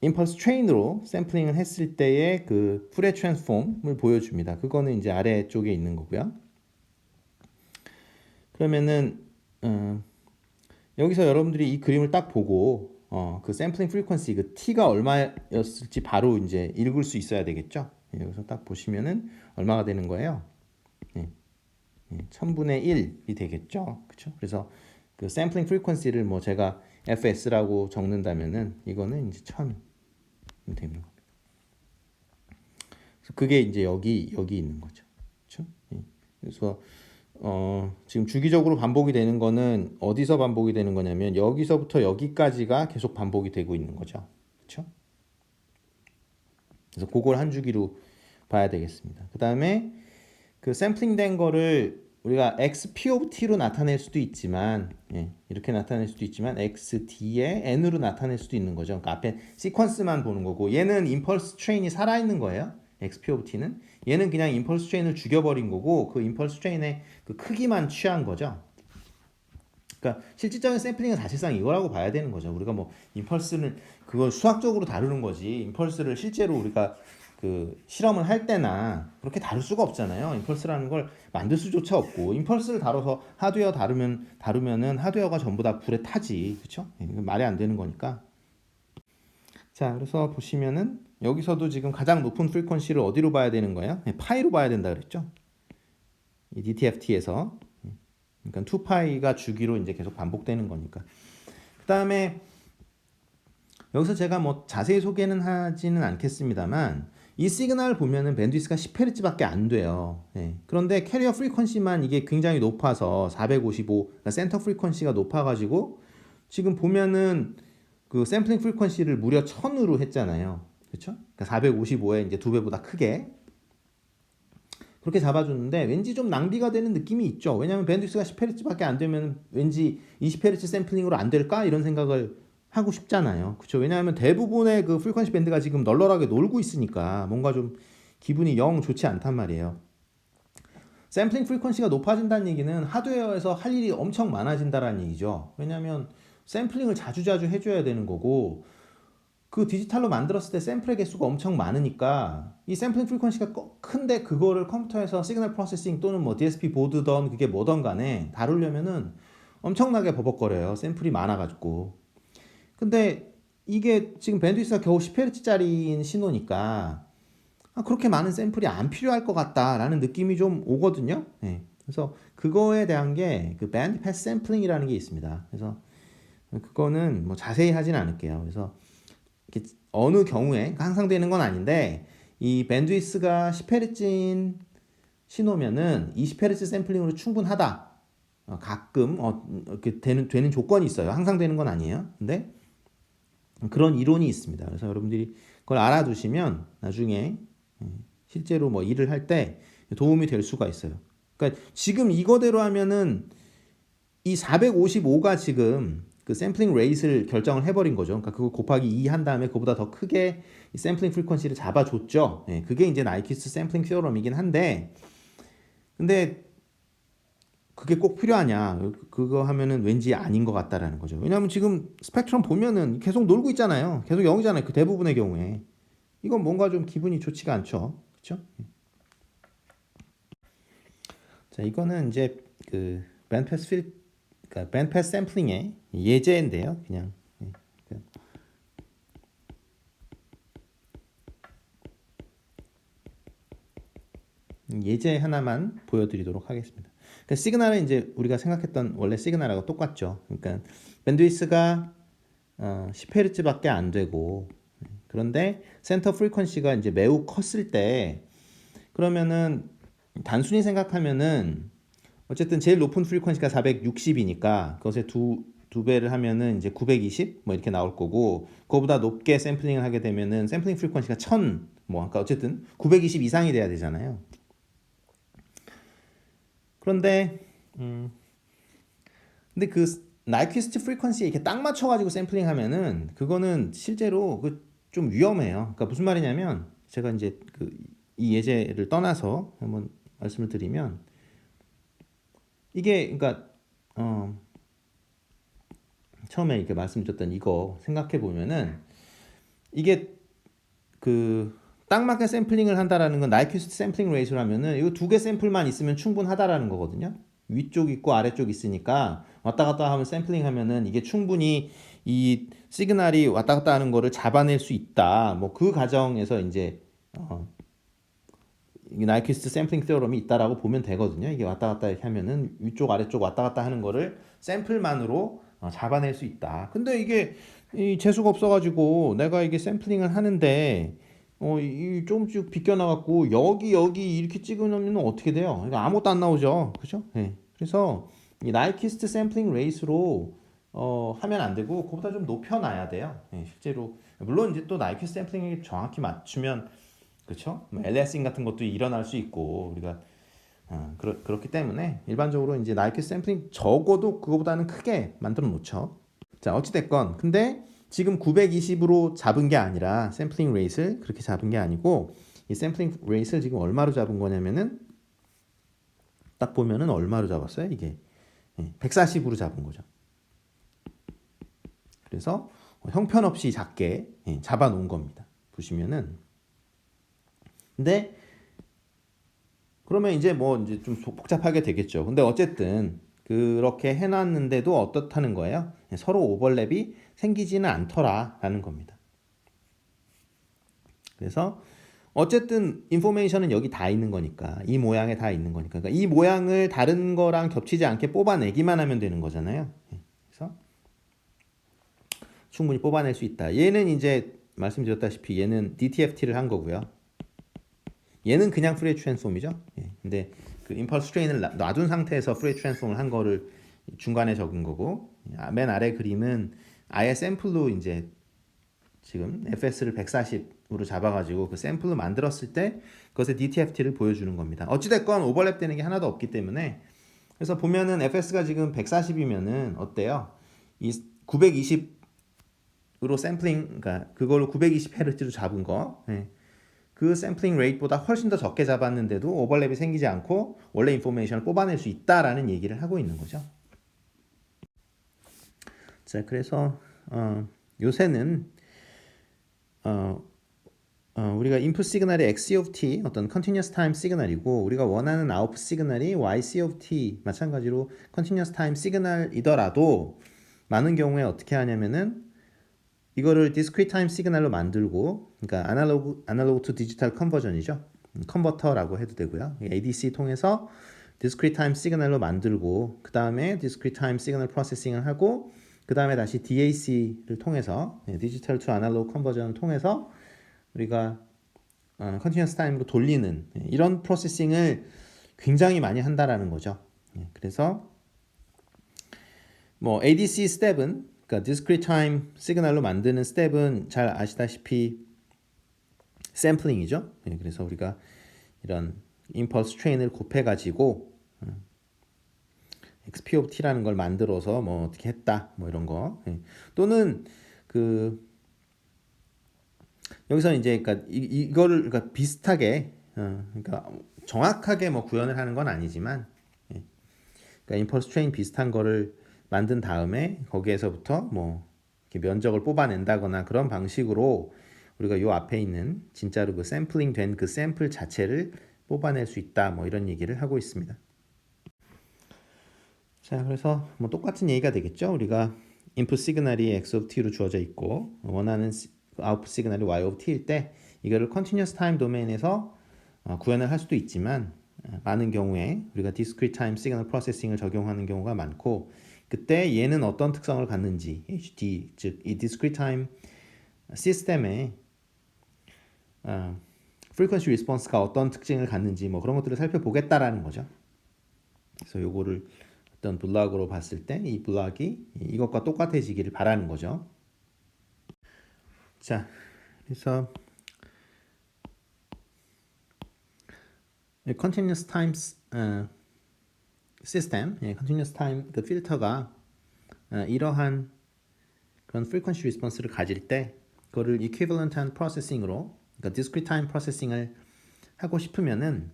임펄스 트레인으로 샘플링을 했을 때의 그 푸레 트랜스폼을 보여줍니다. 그거는 이제 아래쪽에 있는 거고요. 그러면은 여기서 여러분들이 이 그림을 딱 보고 그 샘플링 프리퀀시 그 t가 얼마였을지 바로 이제 읽을 수 있어야 되겠죠. 여기서 딱 보시면은 얼마가 되는 거예요? 1000분의 1이 되겠죠. 그렇죠? 그래서 그 샘플링 프리퀀시를 뭐 제가 fs라고 적는다면은 이거는 이제 1000 되는 겁니다. 그래서 그게 이제 여기 있는 거죠. 그렇죠? 그래서 지금 주기적으로 반복이 되는 거는 어디서 반복이 되는 거냐면 여기서부터 여기까지가 계속 반복이 되고 있는 거죠. 그렇죠? 그래서 그걸 한 주기로 봐야 되겠습니다. 그 다음에 그 샘플링 된 거를 우리가 XP of T로 나타낼 수도 있지만 이렇게 나타낼 수도 있지만 XD에 N으로 나타낼 수도 있는 거죠. 그러니까 앞에 시퀀스만 보는 거고 얘는 임펄스 트레인이 살아있는 거예요. XP of T는 얘는 그냥 임펄스 트레인을 죽여버린 거고 그 임펄스 트레인의 그 크기만 취한 거죠. 그러니까 실질적인 샘플링은 사실상 이거라고 봐야 되는 거죠. 우리가 뭐 임펄스는 그걸 수학적으로 다루는 거지 임펄스를 실제로 우리가 그 실험을 할 때나 그렇게 다룰 수가 없잖아요. 임펄스라는 걸 만들 수조차 없고 임펄스를 다뤄서 하드웨어 다루면은 하드웨어가 전부 다 불에 타지, 그렇죠? 말이 안 되는 거니까. 자, 그래서 보시면은 여기서도 지금 가장 높은 프리퀀시를 어디로 봐야 되는 거예요? 파이로 봐야 된다 그랬죠? 이 DTFT에서 그러니까 2파이가 주기로 이제 계속 반복되는 거니까. 그 다음에 여기서 제가 뭐 자세히 소개는 하지는 않겠습니다만 이 시그널 보면은 밴드위스가 10Hz밖에 안 돼요. 그런데 캐리어 프리퀀시만 이게 굉장히 높아서 455, 그러니까 센터 프리퀀시가 높아가지고 지금 보면은 그 샘플링 프리퀀시를 무려 1000으로 했잖아요. 그렇죠? 그러니까 455에 이제 2배보다 크게 그렇게 잡아줬는데 왠지 좀 낭비가 되는 느낌이 있죠. 왜냐하면 밴드위스가 10Hz밖에 안 되면 왠지 20Hz 샘플링으로 안 될까 이런 생각을 하고 싶잖아요. 그렇죠? 왜냐하면 대부분의 그 프리퀀시 밴드가 지금 널널하게 놀고 있으니까 뭔가 좀 기분이 영 좋지 않단 말이에요. 샘플링 프리퀀시가 높아진다는 얘기는 하드웨어에서 할 일이 엄청 많아진다는 얘기죠. 왜냐하면 샘플링을 자주자주 해줘야 되는 거고 그 디지털로 만들었을 때 샘플의 개수가 엄청 많으니까 이 샘플링 프리퀀시가 큰데 그거를 컴퓨터에서 시그널 프로세싱 또는 뭐 DSP 보드던 그게 뭐던 간에 다루려면은 엄청나게 버벅거려요. 샘플이 많아가지고. 근데 이게 지금 밴드위스가 겨우 10Hz짜리인 신호니까 그렇게 많은 샘플이 안 필요할 것 같다라는 느낌이 좀 오거든요. 네. 그래서 그거에 대한 게 그 밴드 패스 샘플링이라는 게 있습니다. 그래서 그거는 뭐 자세히 하진 않을게요. 그래서 어느 경우에 항상 되는 건 아닌데 이 밴드위스가 10Hz인 신호면은 20Hz 샘플링으로 충분하다. 가끔 이렇게 되는 조건이 있어요. 항상 되는 건 아니에요. 근데 그런 이론이 있습니다. 그래서 여러분들이 그걸 알아두시면 나중에 실제로 뭐 일을 할 때 도움이 될 수가 있어요. 그러니까 지금 이거대로 하면은 이 455가 지금 그 샘플링 레이트를 결정을 해버린 거죠. 그러니까 그거 곱하기 2 한 다음에 그보다 더 크게 이 샘플링 프리퀀시를 잡아줬죠. 네, 그게 이제 나이퀴스트 샘플링 시어럼이긴 한데, 근데 그게 꼭 필요하냐? 그거 하면은 왠지 아닌 것 같다라는 거죠. 왜냐하면 지금 스펙트럼 보면은 계속 놀고 있잖아요. 계속 0이잖아요. 그 대부분의 경우에. 이건 뭔가 좀 기분이 좋지가 않죠. 그렇죠? 자, 이거는 이제 그 밴드패스 그러니까 밴드패스 샘플링의 예제인데요. 그냥 예제 하나만 보여드리도록 하겠습니다. 그러니까 시그널은 이제 우리가 생각했던 원래 시그널하고 똑같죠. 그러니까 밴드위스가 10Hz밖에 안 되고 그런데 센터 프리퀀시가 이제 매우 컸을 때 그러면은 단순히 생각하면은 어쨌든 제일 높은 프리퀀시가 460이니까 그것에 두 배를 하면은 이제 920 뭐 이렇게 나올 거고 그거보다 높게 샘플링을 하게 되면은 샘플링 프리퀀시가 1000 뭐 아까 어쨌든 920 이상이 돼야 되잖아요. 그런데 근데 그 나이퀴스트 프리퀀시에 이렇게 딱 맞춰가지고 샘플링 하면은 그거는 실제로 좀 위험해요. 그러니까 무슨 말이냐면 제가 이제 이 예제를 떠나서 한번 말씀을 드리면 이게 그러니까 처음에 이렇게 말씀드렸던 이거 생각해 보면은 이게 딱 맞게 샘플링을 한다라는 건 나이퀴스트 샘플링 레이트라면은 이거 두 개 샘플만 있으면 충분하다라는 거거든요. 위쪽 있고 아래쪽 있으니까 왔다 갔다 하면 샘플링 하면은 이게 충분히 이 시그널이 왔다 갔다 하는 거를 잡아낼 수 있다. 뭐 그 가정에서 이제 나이퀴스트 샘플링 테오럼이 있다라고 보면 되거든요. 이게 왔다 갔다 이렇게 하면은 위쪽 아래쪽 왔다 갔다 하는 거를 샘플만으로 잡아낼 수 있다. 근데 이게 재수가 없어가지고 내가 이게 샘플링을 하는데 이 조금씩 비껴나갖고 여기 이렇게 찍으면 어떻게 돼요? 그러니까 아무것도 안 나오죠, 그죠? 네. 그래서 이 나이퀴스트 샘플링 레이스로 하면 안 되고 그보다 좀 높여놔야 돼요. 네, 실제로 물론 이제 또 나이퀴스트 샘플링에 정확히 맞추면 그렇죠? LSing 같은 것도 일어날 수 있고 우리가 그렇기 때문에 일반적으로 이제 나이퀴스트 샘플링 적어도 그거보다는 크게 만들어 놓죠. 자, 어찌 됐건 근데 지금 920으로 잡은 게 아니라 샘플링 레이트를 그렇게 잡은 게 아니고 이 샘플링 레이트를 지금 얼마로 잡은 거냐면은 딱 보면은 얼마로 잡았어요? 이게 140으로 잡은 거죠. 그래서 형편없이 작게 잡아 놓은 겁니다. 보시면은 근데 그러면 이제 뭐 이제 좀 복잡하게 되겠죠. 근데 어쨌든 그렇게 해놨는데도 어떻다는 거예요? 서로 오버랩이 생기지는 않더라라는 겁니다. 그래서 어쨌든 인포메이션은 여기 다 있는 거니까 이 모양에 다 있는 거니까 그러니까 이 모양을 다른 거랑 겹치지 않게 뽑아내기만 하면 되는 거잖아요. 그래서 충분히 뽑아낼 수 있다. 얘는 이제 말씀드렸다시피 얘는 DTFT를 한 거고요. 얘는 그냥 프레이 트랜스폼이죠. 근데 그 임펄스 트레인을 놔둔 상태에서 프레이 트랜스폼을 한 거를 중간에 적은 거고 맨 아래 그림은 아예 샘플로 이제 지금 FS를 140으로 잡아가지고 그 샘플로 만들었을 때 그것의 DTFT를 보여주는 겁니다. 어찌됐건 오버랩 되는 게 하나도 없기 때문에 그래서 보면은 FS가 지금 140이면은 어때요? 이 920으로 샘플링 그러니까 그걸로 920Hz로 잡은 거 그 샘플링 레이트보다 훨씬 더 적게 잡았는데도 오버랩이 생기지 않고 원래 인포메이션을 뽑아낼 수 있다라는 얘기를 하고 있는 거죠. 자, 그래서 요새는 우리가 input 시그널이 x of t 어떤 continuous time 시그널이고 우리가 원하는 output 시그널이 y of t 마찬가지로 continuous time 시그널이더라도 많은 경우에 어떻게 하냐면은 이거를 discrete time 시그널로 만들고 그러니까 analog to digital conversion이죠. 컨버터라고 해도 되고요. ADC 통해서 discrete time 시그널로 만들고 그 다음에 discrete time 시그널 프로세싱을 하고 그 다음에 다시 DAC를 통해서 디지털 투 아날로그 컨버전을 통해서 우리가 컨티뉴어스 타임으로 돌리는 이런 프로세싱을 굉장히 많이 한다라는 거죠. 그래서 뭐 ADC 스텝은 그러니까 discrete time 시그널로 만드는 스텝은 잘 아시다시피 샘플링이죠. 그래서 우리가 이런 임펄스 트레인을 곱해가지고 XP of T라는 걸 만들어서 뭐 어떻게 했다 뭐 이런 거 또는 그 여기서 이제 그러니까 이거를 그러니까 비슷하게 그러니까 정확하게 뭐 구현을 하는 건 아니지만 그러니까 임펄스 트레인 비슷한 거를 만든 다음에 거기에서부터 뭐 이렇게 면적을 뽑아낸다거나 그런 방식으로 우리가 요 앞에 있는 진짜로 그 샘플링 된 그 샘플 자체를 뽑아낼 수 있다 뭐 이런 얘기를 하고 있습니다. 자, 그래서 뭐 똑같은 얘기가 되겠죠. 우리가 input 시그널이 x of t로 주어져 있고 원하는 output 시그널이 y of t일 때 이거를 continuous time 도메인에서 구현을 할 수도 있지만 많은 경우에 우리가 discrete time 시그널 프로세싱을 적용하는 경우가 많고 그때 얘는 어떤 특성을 갖는지 HD 즉 이 discrete time 시스템의 frequency response가 어떤 특징을 갖는지 뭐 그런 것들을 살펴보겠다라는 거죠. 그래서 요거를 어떤 블록으로 봤을 때 이 블록이 이것과 똑같아지기를 바라는 거죠. 자, 그래서 continuous time 시스템, continuous time 그 필터가 이러한 그런 frequency response를 가질 때 그거를 equivalent한 프로세싱으로 그러니까 discrete time 프로세싱을 하고 싶으면은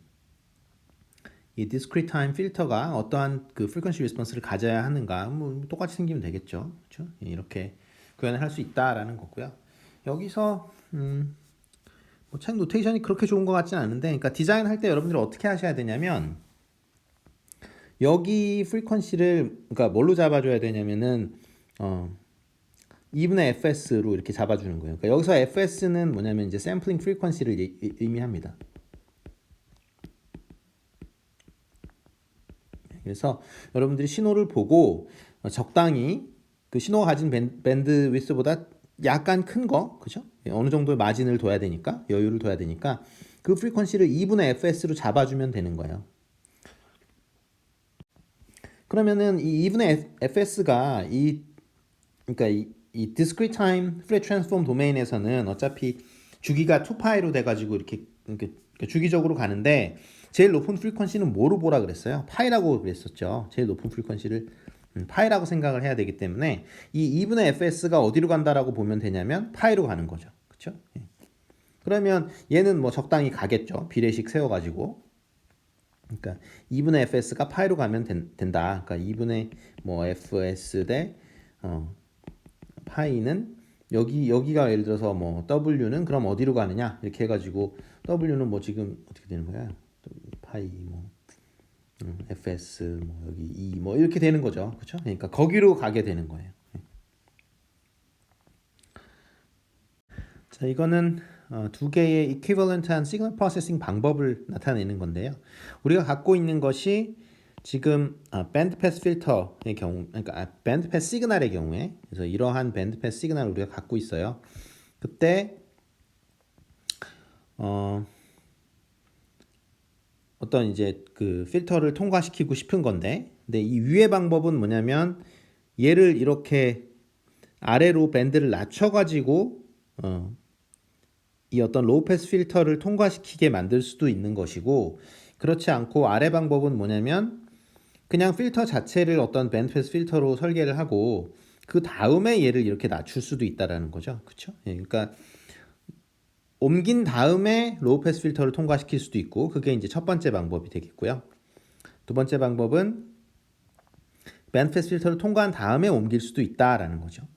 이 discrete time 필터가 어떠한 그 frequency response를 가져야 하는가 뭐 똑같이 생기면 되겠죠. 그렇죠? 이렇게 구현을 할 수 있다라는 거고요. 여기서 뭐 책 노테이션이 그렇게 좋은 것 같지는 않은데 그러니까 디자인할 때 여러분들이 어떻게 하셔야 되냐면 여기 프리퀀시를 그러니까 뭘로 잡아줘야 되냐면은 2분의 fs로 이렇게 잡아주는 거예요. 그러니까 여기서 fs는 뭐냐면 이제 샘플링 프리퀀시를 의미합니다. 그래서 여러분들이 신호를 보고 적당히 그 신호가 가진 밴드 위스보다 약간 큰 거, 그죠? 어느 정도의 마진을 둬야 되니까, 여유를 둬야 되니까 그 프리퀀시를 2분의 fs로 잡아주면 되는 거예요. 그러면은 이 2분의 fs가 그러니까 이 discrete time Fourier transform 도메인에서는 어차피 주기가 2파이로 돼가지고 이렇게 주기적으로 가는데 제일 높은 프리퀀시는 뭐로 보라 그랬어요? 파이라고 그랬었죠. 제일 높은 프리퀀시를 파이라고 생각을 해야 되기 때문에 이 2분의 fs가 어디로 간다라고 보면 되냐면 파이로 가는 거죠. 그렇죠? 그러면 얘는 뭐 적당히 가겠죠. 비례식 세워가지고. 그러니까 2분의 fs가 파이로 가면 된다. 그러니까 2분의 뭐 fs 대 파이는 여기가 예를 들어서 뭐 w는 그럼 어디로 가느냐 이렇게 해가지고 w는 뭐 지금 어떻게 되는 거야? 파이 뭐 fs 뭐 여기 2 뭐 이렇게 되는 거죠. 그렇죠? 그러니까 거기로 가게 되는 거예요. 자, 이거는 두 개의 equivalent한 시그널 프로세싱 방법을 나타내는 건데요. 우리가 갖고 있는 것이 지금 밴드 패스 필터의 경우, 그러니까 밴드 패스 시그널의 경우에, 그래서 이러한 밴드 패스 시그널을 우리가 갖고 있어요. 그때 어떤 이제 그 필터를 통과시키고 싶은 건데, 근데 이 위의 방법은 뭐냐면 얘를 이렇게 아래로 밴드를 낮춰가지고 이 어떤 로우 패스 필터를 통과시키게 만들 수도 있는 것이고, 그렇지 않고 아래 방법은 뭐냐면 그냥 필터 자체를 어떤 밴드 패스 필터로 설계를 하고 그 다음에 얘를 이렇게 낮출 수도 있다라는 거죠. 그렇죠? 그러니까 옮긴 다음에 로우 패스 필터를 통과시킬 수도 있고 그게 이제 첫 번째 방법이 되겠고요. 두 번째 방법은 밴드 패스 필터를 통과한 다음에 옮길 수도 있다라는 거죠.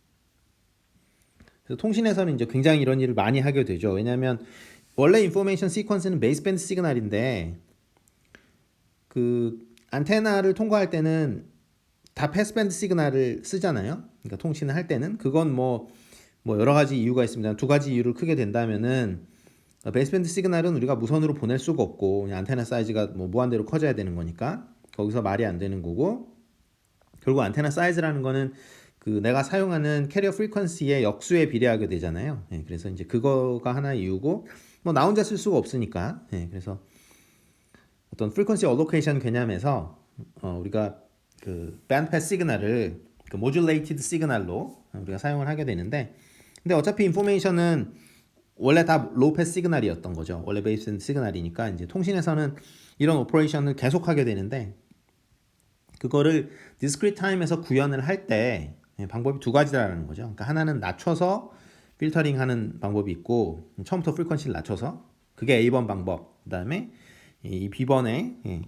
그래서 통신에서는 이제 굉장히 이런 일을 많이 하게 되죠. 왜냐하면 원래 인포메이션 시퀀스는 베이스밴드 시그널인데 그 안테나를 통과할 때는 다 패스밴드 시그널을 쓰잖아요. 그러니까 통신을 할 때는 그건 뭐 여러 가지 이유가 있습니다. 두 가지 이유를 크게 된다면은 베이스밴드 시그널은 우리가 무선으로 보낼 수가 없고 그냥 안테나 사이즈가 뭐 무한대로 커져야 되는 거니까 거기서 말이 안 되는 거고 결국 안테나 사이즈라는 거는 그 내가 사용하는 캐리어 프리퀀시의 역수에 비례하게 되잖아요. 예, 그래서 이제 그거가 하나의 이유고 뭐 나 혼자 쓸 수가 없으니까 예, 그래서 어떤 프리퀀시 어로케이션 개념에서 우리가 그 밴드 패스 시그널을 그 모듈레이티드 시그널로 우리가 사용을 하게 되는데 근데 어차피 인포메이션은 원래 다 로우 패스 시그널이었던 거죠. 원래 베이스밴드 시그널이니까 이제 통신에서는 이런 오퍼레이션을 계속하게 되는데 그거를 디스크리트 타임에서 구현을 할 때 방법이 두 가지라는 거죠. 그러니까 하나는 낮춰서 필터링하는 방법이 있고 처음부터 프리퀀시를 낮춰서 그게 A번 방법. 그다음에 이 B번에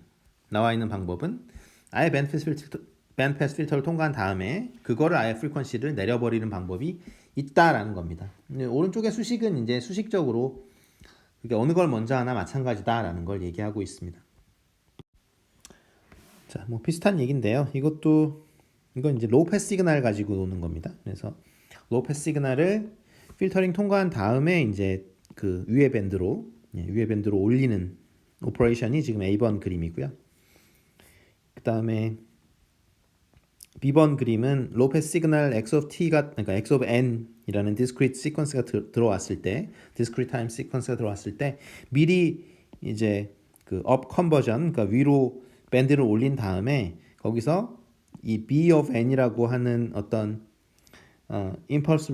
나와 있는 방법은 아예 밴드 패스 필터를 통과한 다음에 그거를 아예 프리퀀시를 내려버리는 방법이 있다라는 겁니다. 오른쪽의 수식은 이제 수식적으로 그게 어느 걸 먼저 하나 마찬가지다라는 걸 얘기하고 있습니다. 자, 뭐 비슷한 얘기인데요. 이건 이제 로우 패스 시그널 가지고 노는 겁니다. 그래서 로우 패스 시그널을 필터링 통과한 다음에 이제 그 위에 밴드로 올리는 오퍼레이션이 지금 A번 그림이고요. 그 다음에 B번 그림은 로우 패스 시그널 X of T가 그러니까 X of N이라는 디스크리트 시퀀스가 들어왔을 때, 디스크리트 타임 시퀀스가 들어왔을 때 미리 이제 그 업 컨버전, 그러니까 위로 밴드를 올린 다음에 거기서 이 B of N이라고 하는 어떤 임펄스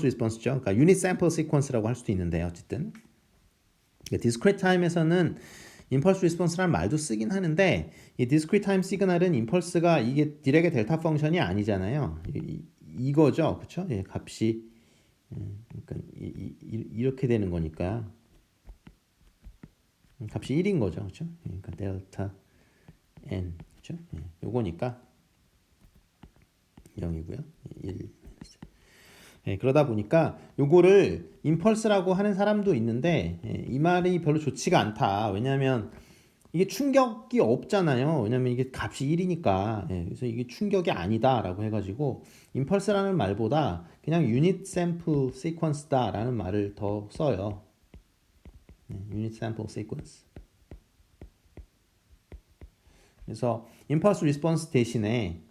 리스폰스죠. 그러니까 유닛 샘플 시퀀스라고 할 수도 있는데 어쨌든 디스크리트 타임에서는 임펄스 리스폰스라는 말도 쓰긴 하는데 이 디스크리트 타임 시그널은 임펄스가 이게 디렉의 델타 펑션이 아니잖아요. 이거죠, 그렇죠? 예, 값이 그러니까 이렇게 되는 거니까 값이 1인 거죠, 그렇죠? 그러니까 델타 n, 그렇죠? 예, 요거니까 0이고요, 1. 예, 그러다 보니까 요거를 임펄스라고 하는 사람도 있는데 이 말이 별로 좋지가 않다. 왜냐하면 이게 충격이 없잖아요. 왜냐하면 이게 값이 1이니까. 그래서 이게 충격이 아니다라고 해가지고 임펄스라는 말보다 그냥 유닛 샘플 시퀀스다라는 말을 더 써요. 유닛 샘플 시퀀스. 그래서 임펄스 리스폰스 대신에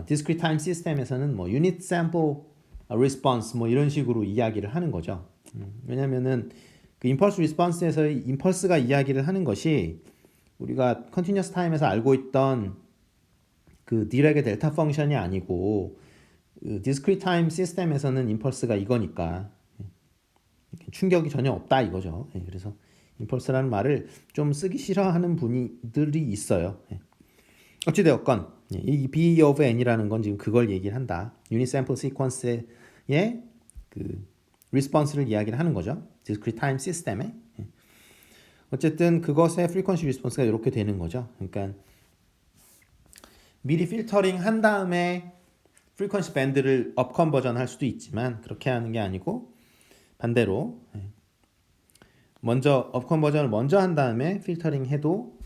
디스크리트 타임 시스템에서는 뭐 유닛 샘플 리스폰스 뭐 이런 식으로 이야기를 하는 거죠. 왜냐면은 그 임펄스 리스폰스에서 임펄스가 이야기를 하는 것이 우리가 컨티뉴어스 타임에서 알고 있던 그 디렉의 델타 펑션이 아니고 그 디스크리트 타임 시스템에서는 임펄스가 이거니까 충격이 전혀 없다 이거죠. 그래서 임펄스라는 말을 좀 쓰기 싫어하는 분들이 있어요. 어찌되었건 이 B of N이라는 건 지금 그걸 얘기를 한다. 유닛 샘플 시퀀스의 그 리스폰스를 이야기를 하는 거죠. 디스크리트 타임 시스템에. 어쨌든 그것의 프리퀀시 리스폰스가 이렇게 되는 거죠. 그러니까 미리 필터링 한 다음에 프리퀀시 밴드를 업 컨버전 할 수도 있지만 그렇게 하는 게 아니고 반대로 먼저 업 컨버전을 먼저 한 다음에 필터링 해도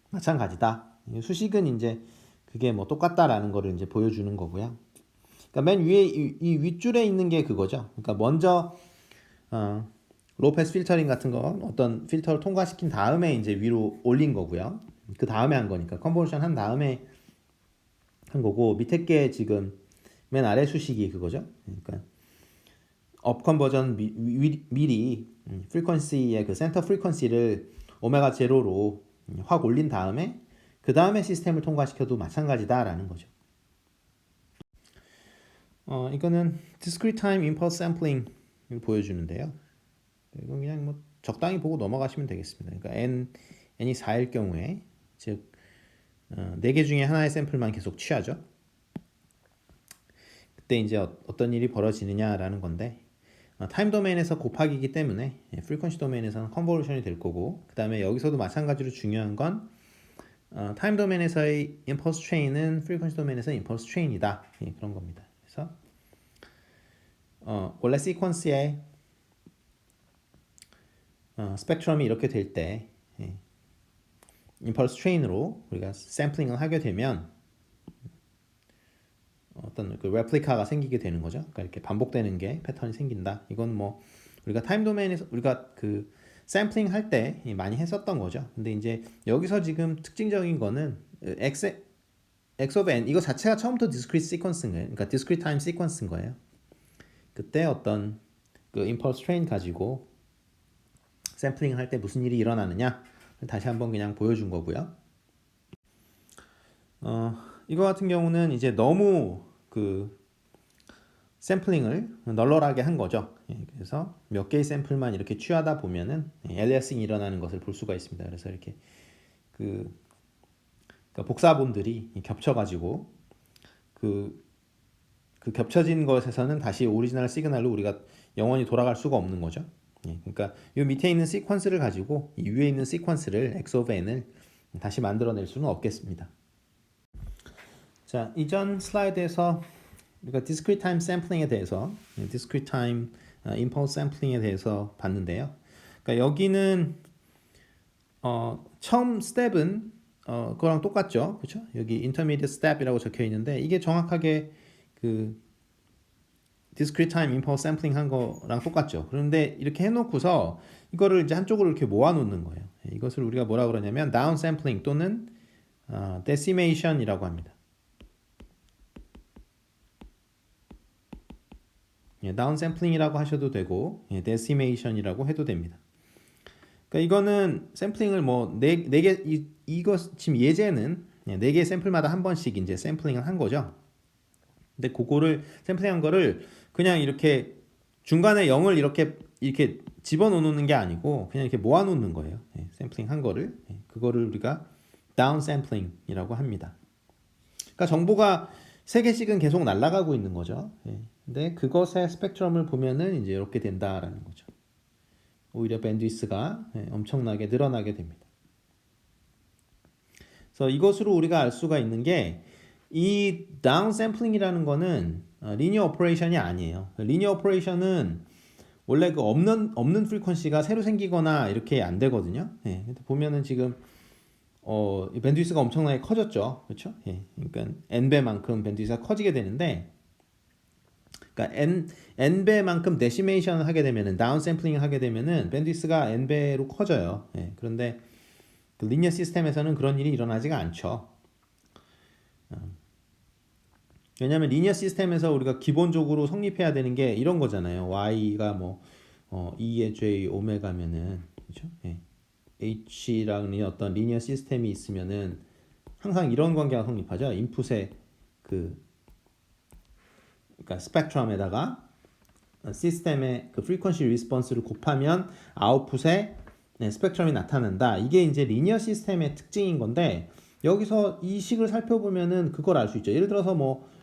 마찬가지다. 수식은 이제 그게 뭐 똑같다라는 거를 이제 보여주는 거고요. 그러니까 맨 위에 이 윗줄에 있는 게 그거죠. 그러니까 먼저 로우 패스 필터링 같은 거 어떤 필터를 통과시킨 다음에 이제 위로 올린 거고요. 그 다음에 한 거니까 컨버전 한 다음에 한 거고 밑에 게 지금 맨 아래 수식이 그거죠. 그러니까 업 컨버전 미리 프리퀀시의 그 센터 프리퀀시를 오메가 제로로 확 올린 다음에 그 다음에 시스템을 통과시켜도 마찬가지다라는 거죠. 이거는 discrete time impulse sampling 을 보여주는데요. 이건 그냥 뭐 적당히 보고 넘어가시면 되겠습니다. 그러니까 n이 4일 경우에 즉 4개 중에 하나의 샘플만 계속 취하죠. 그때 이제 어떤 일이 벌어지느냐라는 건데 타임 도메인에서 곱하기이기 때문에 프리퀀시 도메인에서는 컨볼루션이 될 거고, 그 다음에 여기서도 마찬가지로 중요한 건 타임 도메인에서의 임펄스 트레인은 프리퀀시 도메인에서의 임펄스 트레인이다. 그런 겁니다. 그래서 원래 시퀀스의 스펙트럼이 이렇게 될 때 임펄스 트레인으로 우리가 샘플링을 하게 되면 어떤 그 레플리카가 생기게 되는 거죠. 그러니까 이렇게 반복되는 게 패턴이 생긴다. 이건 뭐 우리가 타임 도메인에서 우리가 그 샘플링 할 때 많이 했었던 거죠. 근데 이제 여기서 지금 특징적인 거는 x of n 이거 자체가 처음부터 discrete sequence인 거예요. 그러니까 discrete time sequence인 거예요. 그때 어떤 그 impulse train 가지고 샘플링을 할 때 무슨 일이 일어나느냐 다시 한번 그냥 보여준 거고요. 이거 같은 경우는 이제 너무 그 샘플링을 널널하게 한 거죠. 그래서 몇 개의 샘플만 이렇게 취하다 보면은 엘리아싱이 일어나는 것을 볼 수가 있습니다. 그래서 이렇게 그 복사본들이 겹쳐가지고 그 겹쳐진 것에서는 다시 오리지널 시그널로 우리가 영원히 돌아갈 수가 없는 거죠. 그러니까 이 밑에 있는 시퀀스를 가지고 이 위에 있는 시퀀스를 x of n을 다시 만들어낼 수는 없겠습니다. 자, 이전 슬라이드에서 우리가 discrete time sampling에 대해서 discrete time impulse sampling에 대해서 봤는데요. 그러니까 여기는 처음 스텝은 그거랑 똑같죠, 그렇죠? 여기 intermediate step이라고 적혀 있는데 이게 정확하게 그 discrete time impulse sampling 한 거랑 똑같죠. 그런데 이렇게 해놓고서 이거를 이제 한쪽으로 이렇게 모아놓는 거예요. 이것을 우리가 뭐라 그러냐면 down sampling 또는 decimation이라고 합니다. 다운 샘플링이라고 하셔도 되고 데시메이션이라고 해도 됩니다. 그러니까 이거는 샘플링을 뭐 네 개 이거 지금 예제는 4개 샘플마다 한 번씩 이제 샘플링을 한 거죠. 근데 그거를 샘플링한 거를 그냥 이렇게 중간에 0을 이렇게 집어넣는 게 아니고 그냥 이렇게 모아놓는 거예요. 샘플링 한 거를 그거를 우리가 다운 샘플링이라고 합니다. 그러니까 정보가 3개씩은 계속 날아가고 있는 거죠. 근데 그것의 스펙트럼을 보면은 이제 이렇게 된다라는 거죠. 오히려 밴드위스가 엄청나게 늘어나게 됩니다. 그래서 이것으로 우리가 알 수가 있는 게 이 다운 샘플링이라는 거는 리니어 오퍼레이션이 아니에요. 리니어 오퍼레이션은 원래 그 없는 프리퀀시가 새로 생기거나 이렇게 안 되거든요. 보면은 지금 밴드위스가 엄청나게 커졌죠. 그렇죠? 그러니까 n배만큼 밴드위스가 커지게 되는데 그러니까 n배만큼 데시메이션을 하게 되면은 다운 샘플링을 하게 되면은 밴드위스가 n배로 커져요. 그런데 그 리니어 시스템에서는 그런 일이 일어나지가 않죠. 왜냐하면 리니어 시스템에서 우리가 기본적으로 성립해야 되는 게 이런 거잖아요. y가 뭐 2의 j 오메가면은 그렇죠? h라는 어떤 리니어 시스템이 있으면은 항상 이런 관계가 성립하죠. 인풋의 그러니까 스펙트럼에다가 시스템의 그 프리퀀시 리스폰스를 곱하면 아웃풋에 스펙트럼이 나타난다. 이게 이제 리니어 시스템의 특징인 건데 여기서 이 식을 살펴보면은 그걸 알 수 있죠. 예를 들어서 뭐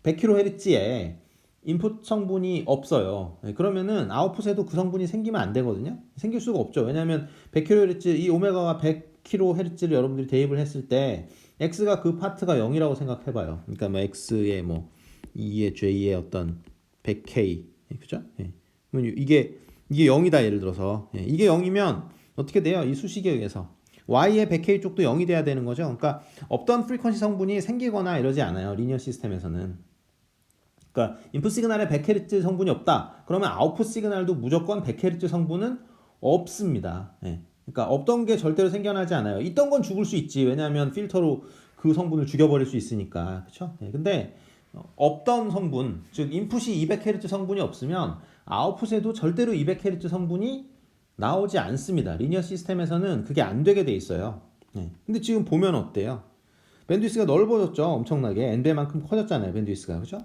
100kHz에 인풋 성분이 없어요. 그러면은 아웃풋에도 그 성분이 생기면 안 되거든요. 생길 수가 없죠. 왜냐하면 100kHz 이 오메가가 100kHz를 여러분들이 대입을 했을 때 x가 그 파트가 0이라고 생각해봐요. 그러니까 뭐 x의 뭐 2의 j의 어떤 100k 그죠? 이게 0이다 예를 들어서 이게 0이면 어떻게 돼요? 이 수식에 의해서 y의 100k 쪽도 0이 돼야 되는 거죠. 그러니까 없던 프리퀀시 성분이 생기거나 이러지 않아요. 리니어 시스템에서는. 그러니까 인풋 시그널에 100Hz 성분이 없다. 그러면 아웃풋 시그널도 무조건 100Hz 성분은 없습니다. 그러니까 없던 게 절대로 생겨나지 않아요. 있던 건 죽을 수 있지. 왜냐하면 필터로 그 성분을 죽여버릴 수 있으니까. 그렇죠? 근데 없던 성분, 즉 인풋이 200Hz 성분이 없으면 아웃풋에도 절대로 200Hz 성분이 나오지 않습니다. 리니어 시스템에서는 그게 안 되게 돼 있어요. 근데 지금 보면 어때요? 밴드위스가 넓어졌죠. 엄청나게. n배만큼 커졌잖아요. 밴드위스가. 그렇죠?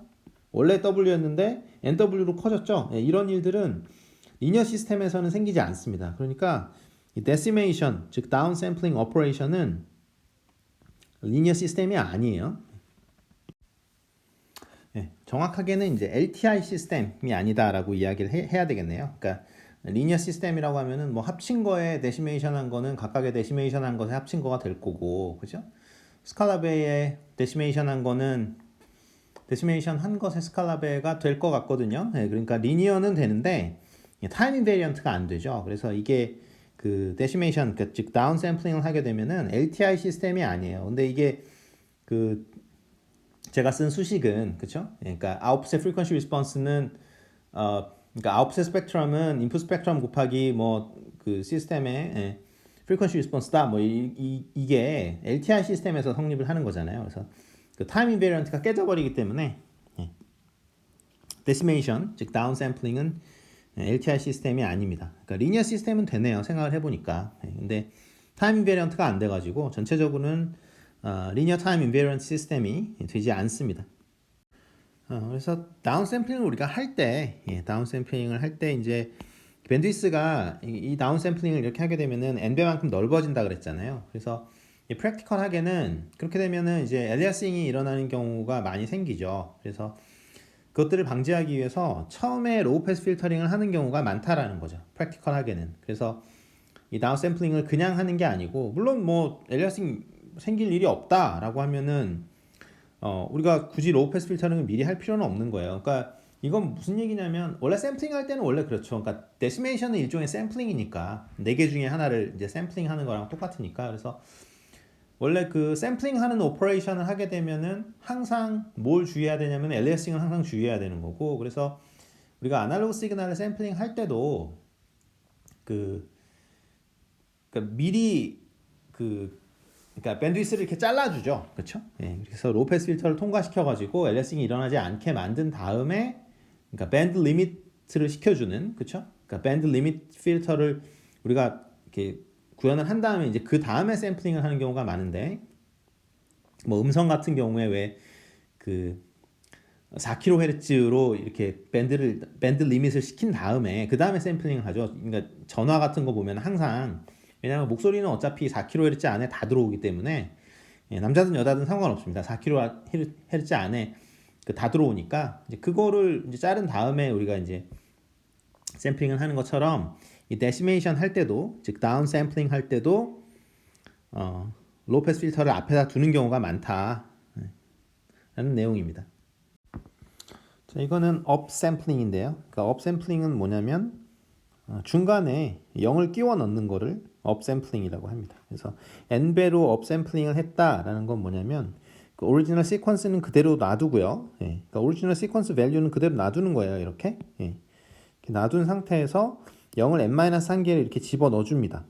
원래 W였는데 NW로 커졌죠. 이런 일들은 리니어 시스템에서는 생기지 않습니다. 그러니까 이 데시메이션, 즉 다운 샘플링 오퍼레이션은 리니어 시스템이 아니에요. 정확하게는 이제 LTI 시스템이 아니다라고 이야기를 해야 되겠네요. 그러니까 리니어 시스템이라고 하면은 뭐 합친 거에 데시메이션 한 거는 각각의 데시메이션 한 것에 합친 거가 될 거고, 그죠? 스칼라베에 데시메이션 한 거는 데시메이션 한 것의 스칼라베가 될 것 같거든요. 그러니까 리니어는 되는데 타임 인베리언트가 안 되죠. 그래서 이게 그 데시메이션, 즉 다운 샘플링을 하게 되면은 LTI 시스템이 아니에요. 근데 이게 그 제가 쓴 수식은, 그쵸? 그러니까 아웃풋의 프리퀀시 리스폰스는 그러니까 아웃풋의 스펙트럼은 인풋 스펙트럼 곱하기 뭐 그 시스템의 프리퀀시 리스폰스다. 뭐 이게 LTI 시스템에서 성립을 하는 거잖아요. 그래서 그 타임 인베리언트가 깨져버리기 때문에 데시메이션, 즉 다운 샘플링은 LTI 시스템이 아닙니다. 그러니까 리니어 시스템은 되네요. 생각을 해보니까. 근데 타임 인베리언트가 안 돼가지고 전체적으로는 리니어 타임 인베리언트 시스템이 되지 않습니다. 그래서 다운 샘플링을 우리가 할 때, 다운 샘플링을 할 때 이제 밴드위스가 이 다운 샘플링을 이렇게 하게 되면은 n배만큼 넓어진다 그랬잖아요. 그래서 프랙티컬하게는 그렇게 되면은 이제 엘리아싱이 일어나는 경우가 많이 생기죠. 그래서 그것들을 방지하기 위해서 처음에 로우 패스 필터링을 하는 경우가 많다라는 거죠. 프랙티컬하게는. 그래서 이 다운 샘플링을 그냥 하는 게 아니고, 물론 뭐 엘리아싱 생길 일이 없다라고 하면은 우리가 굳이 로우 패스 필터링을 미리 할 필요는 없는 거예요. 그러니까 이건 무슨 얘기냐면, 원래 샘플링 할 때는 원래 그렇죠. 그러니까 데시메이션은 일종의 샘플링이니까 4개 중에 하나를 이제 샘플링 하는 거랑 똑같으니까. 그래서 원래 그 샘플링 하는 오퍼레이션을 하게 되면은 항상 뭘 주의해야 되냐면 엘리아싱을 항상 주의해야 되는 거고, 그래서 우리가 아날로그 시그널을 샘플링 할 때도 그러니까 미리 그러니까 밴드위스를 이렇게 잘라주죠, 그렇죠? 그래서 로우 패스 필터를 통과시켜가지고 엘리아싱이 일어나지 않게 만든 다음에, 그러니까 밴드 리미트를 시켜주는, 그렇죠? 그러니까 밴드 리미트 필터를 우리가 이렇게 구현을 한 다음에 이제 그 다음에 샘플링을 하는 경우가 많은데, 뭐 음성 같은 경우에 왜 그 4kHz로 이렇게 밴드 리밋을 시킨 다음에 그 다음에 샘플링을 하죠. 그러니까 전화 같은 거 보면 항상, 왜냐하면 목소리는 어차피 4kHz 안에 다 들어오기 때문에 남자든 여자든 상관없습니다. 4kHz 안에 다 들어오니까 이제 그거를 이제 자른 다음에 우리가 이제 샘플링을 하는 것처럼 이 데시메이션 할 때도, 즉 다운 샘플링 할 때도 로우 패스 필터를 앞에다 두는 경우가 많다 라는 내용입니다. 자, 이거는 업 샘플링인데요. 그러니까 업 샘플링은 뭐냐면 중간에 0을 끼워 넣는 거를 업 샘플링이라고 합니다. 그래서 n배로 업 샘플링을 했다라는 건 뭐냐면, 그 오리지널 시퀀스는 그대로 놔두고요. 그러니까 오리지널 시퀀스 밸류는 그대로 놔두는 거예요. 이렇게. 이렇게 놔둔 상태에서 0을 n-1개를 이렇게 집어 넣어줍니다.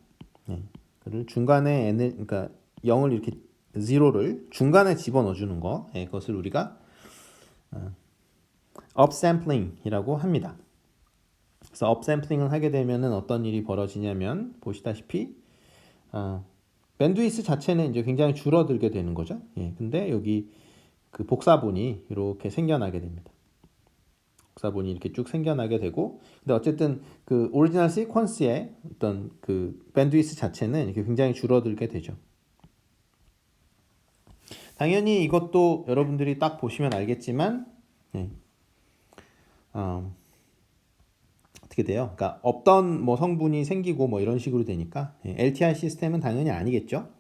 그를 중간에 n을, 그러니까 0을 이렇게 0를 중간에 집어 넣어주는 거, 그것을 우리가 업샘플링이라고 합니다. 그래서 업샘플링을 하게 되면은 어떤 일이 벌어지냐면, 보시다시피 밴드위스 자체는 이제 굉장히 줄어들게 되는 거죠. 근데 여기 그 복사본이 이렇게 생겨나게 됩니다. 복사본이 이렇게 쭉 생겨나게 되고, 근데 어쨌든 그 오리지널 시퀀스의 어떤 그 밴드위스 자체는 이렇게 굉장히 줄어들게 되죠. 당연히 이것도 여러분들이 딱 보시면 알겠지만, 어떻게 돼요? 그러니까 없던 뭐 성분이 생기고 뭐 이런 식으로 되니까 LTI 시스템은 당연히 아니겠죠.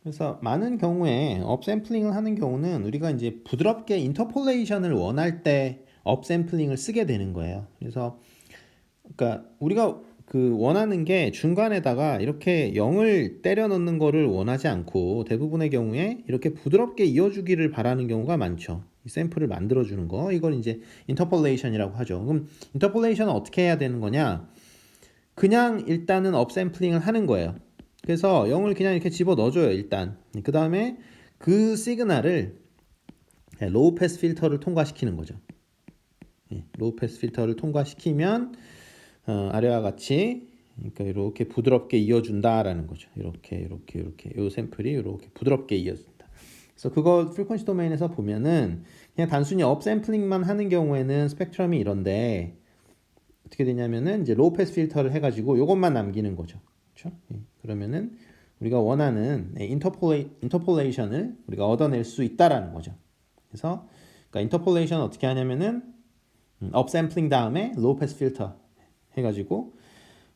그래서 많은 경우에 업샘플링을 하는 경우는 우리가 이제 부드럽게 인터폴레이션을 원할 때 업샘플링을 쓰게 되는 거예요. 그래서 그러니까 우리가 그 원하는 게 중간에다가 이렇게 0을 때려 넣는 거를 원하지 않고, 대부분의 경우에 이렇게 부드럽게 이어주기를 바라는 경우가 많죠. 이 샘플을 만들어 주는 거, 이걸 이제 인터폴레이션이라고 하죠. 그럼 인터폴레이션은 어떻게 해야 되는 거냐? 그냥 일단은 업샘플링을 하는 거예요. 그래서 0을 그냥 이렇게 집어 넣어줘요, 일단. 그 다음에 그 시그널을 로우 패스 필터를 통과시키는 거죠. 로우 패스 필터를 통과시키면 아래와 같이, 그러니까 이렇게 부드럽게 이어준다라는 거죠. 이렇게 이 샘플이 이렇게 부드럽게 이어진다. 그래서 그거 프리퀀시 도메인에서 보면은 그냥 단순히 업샘플링만 하는 경우에는 스펙트럼이 이런데, 어떻게 되냐면은 이제 로우 패스 필터를 해가지고 이것만 남기는 거죠. 그렇죠? 그러면은 우리가 원하는 인터폴레이션을 우리가 얻어낼 수 있다라는 거죠. 그래서 그러니까 인터폴레이션 어떻게 하냐면은 업샘플링 다음에 로우 패스 필터 해가지고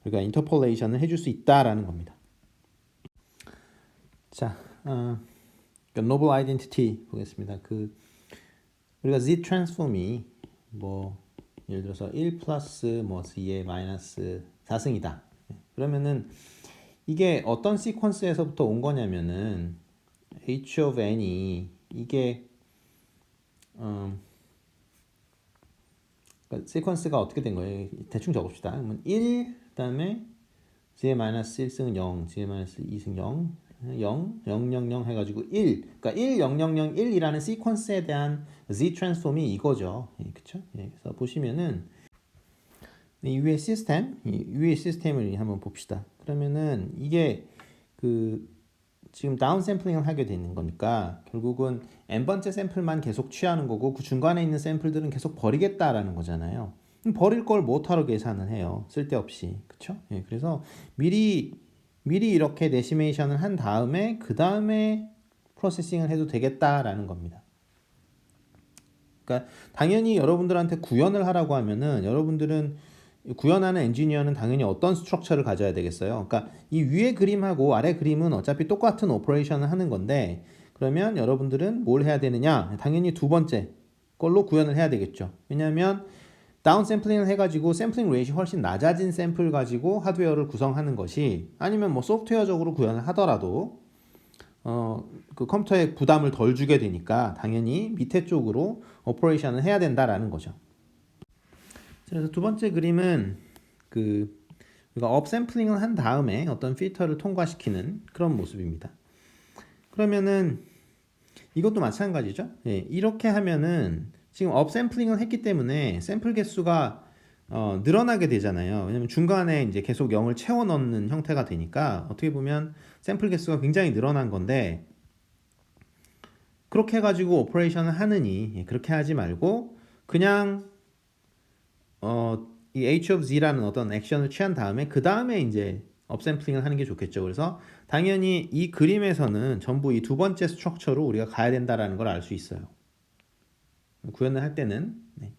우리가 인터폴레이션을 해줄 수 있다라는 겁니다. 자, 그러니까 노블 아이덴티티 보겠습니다. 우리가 z 트랜스폼이 뭐 예를 들어서 1 플러스 뭐 z의 마이너스 4승이다. 그러면은 이게 어떤 시퀀스에서부터 온 거냐면은 h of n이 이게 그러니까 시퀀스가 어떻게 된 거예요? 대충 적읍시다. 그러면 1 그다음에 z의 마이너스 1승은 0, z의 마이너스 2승 0, 0, 0, 0, 0 해가지고 1. 그러니까 1, 0, 0, 0, 1이라는 시퀀스에 대한 z 트랜스폼이 이거죠. 예, 그렇죠? 예, 그래서 보시면은 이 위의 시스템을 한번 봅시다. 그러면은 이게 지금 다운 샘플링을 하게 되는 거니까 결국은 n번째 샘플만 계속 취하는 거고 그 중간에 있는 샘플들은 계속 버리겠다라는 거잖아요. 버릴 걸 못하러 계산을 해요. 쓸데없이. 그쵸? 예, 그래서 미리 이렇게 데시메이션을 한 다음에 그 다음에 프로세싱을 해도 되겠다라는 겁니다. 그러니까 당연히 여러분들한테 구현을 하라고 하면은 여러분들은 구현하는 엔지니어는 당연히 어떤 스트럭처를 가져야 되겠어요. 그러니까 이 위에 그림하고 아래 그림은 어차피 똑같은 오퍼레이션을 하는 건데 그러면 여러분들은 뭘 해야 되느냐? 당연히 두 번째 걸로 구현을 해야 되겠죠. 왜냐하면 다운 샘플링을 해가지고 샘플링 레이시 훨씬 낮아진 샘플 가지고 하드웨어를 구성하는 것이 아니면 뭐 소프트웨어적으로 구현을 하더라도 그 컴퓨터에 부담을 덜 주게 되니까 당연히 밑에 쪽으로 오퍼레이션을 해야 된다라는 거죠. 그래서 두 번째 그림은 우리가 업샘플링을 한 다음에 어떤 필터를 통과시키는 그런 모습입니다. 그러면은 이것도 마찬가지죠. 예, 이렇게 하면은 지금 업샘플링을 했기 때문에 샘플 개수가 늘어나게 되잖아요. 왜냐면 중간에 이제 계속 0을 채워 넣는 형태가 되니까 어떻게 보면 샘플 개수가 굉장히 늘어난 건데 그렇게 해가지고 오퍼레이션을 하느니 그렇게 하지 말고 그냥 이 h of z라는 어떤 액션을 취한 다음에 그 다음에 이제 업샘플링을 하는 게 좋겠죠. 그래서 당연히 이 그림에서는 전부 이 두 번째 스트럭처로 우리가 가야 된다라는 걸 알 수 있어요. 구현을 할 때는 네.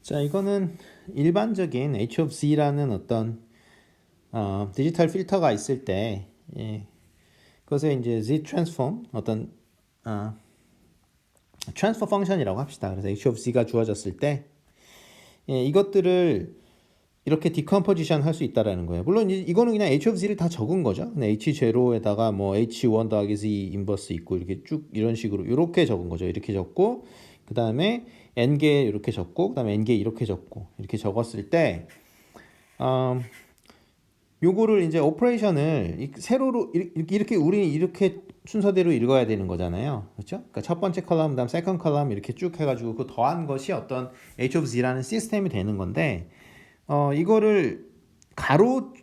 자, 이거는 일반적인 h of z라는 어떤 디지털 필터가 있을 때 그것에 이제 z 트랜스폼 어떤 트랜스퍼 펑션이라고 합시다. 그래서 h of z가 주어졌을 때 이것들을 이렇게 디컴포지션 할 수 있다라는 거예요. 물론 이거는 그냥 h of z를 다 적은 거죠. h0에다가 뭐 h1 더하기 z 인버스 있고 이렇게 쭉 이런 식으로 이렇게 적은 거죠. 이렇게 적고 그 다음에 n개 이렇게 적고 그 다음에 n개 이렇게 적고 이렇게 적었을 때 요거를 이제 오퍼레이션을 세로로 이렇게 우리는 이렇게 순서대로 읽어야 되는 거잖아요. 그렇죠? 그러니까 첫 번째 컬럼, 그다음 세컨 컬럼 이렇게 쭉 해가지고 그 더한 것이 어떤 h of z라는 시스템이 되는 건데 이거를 가로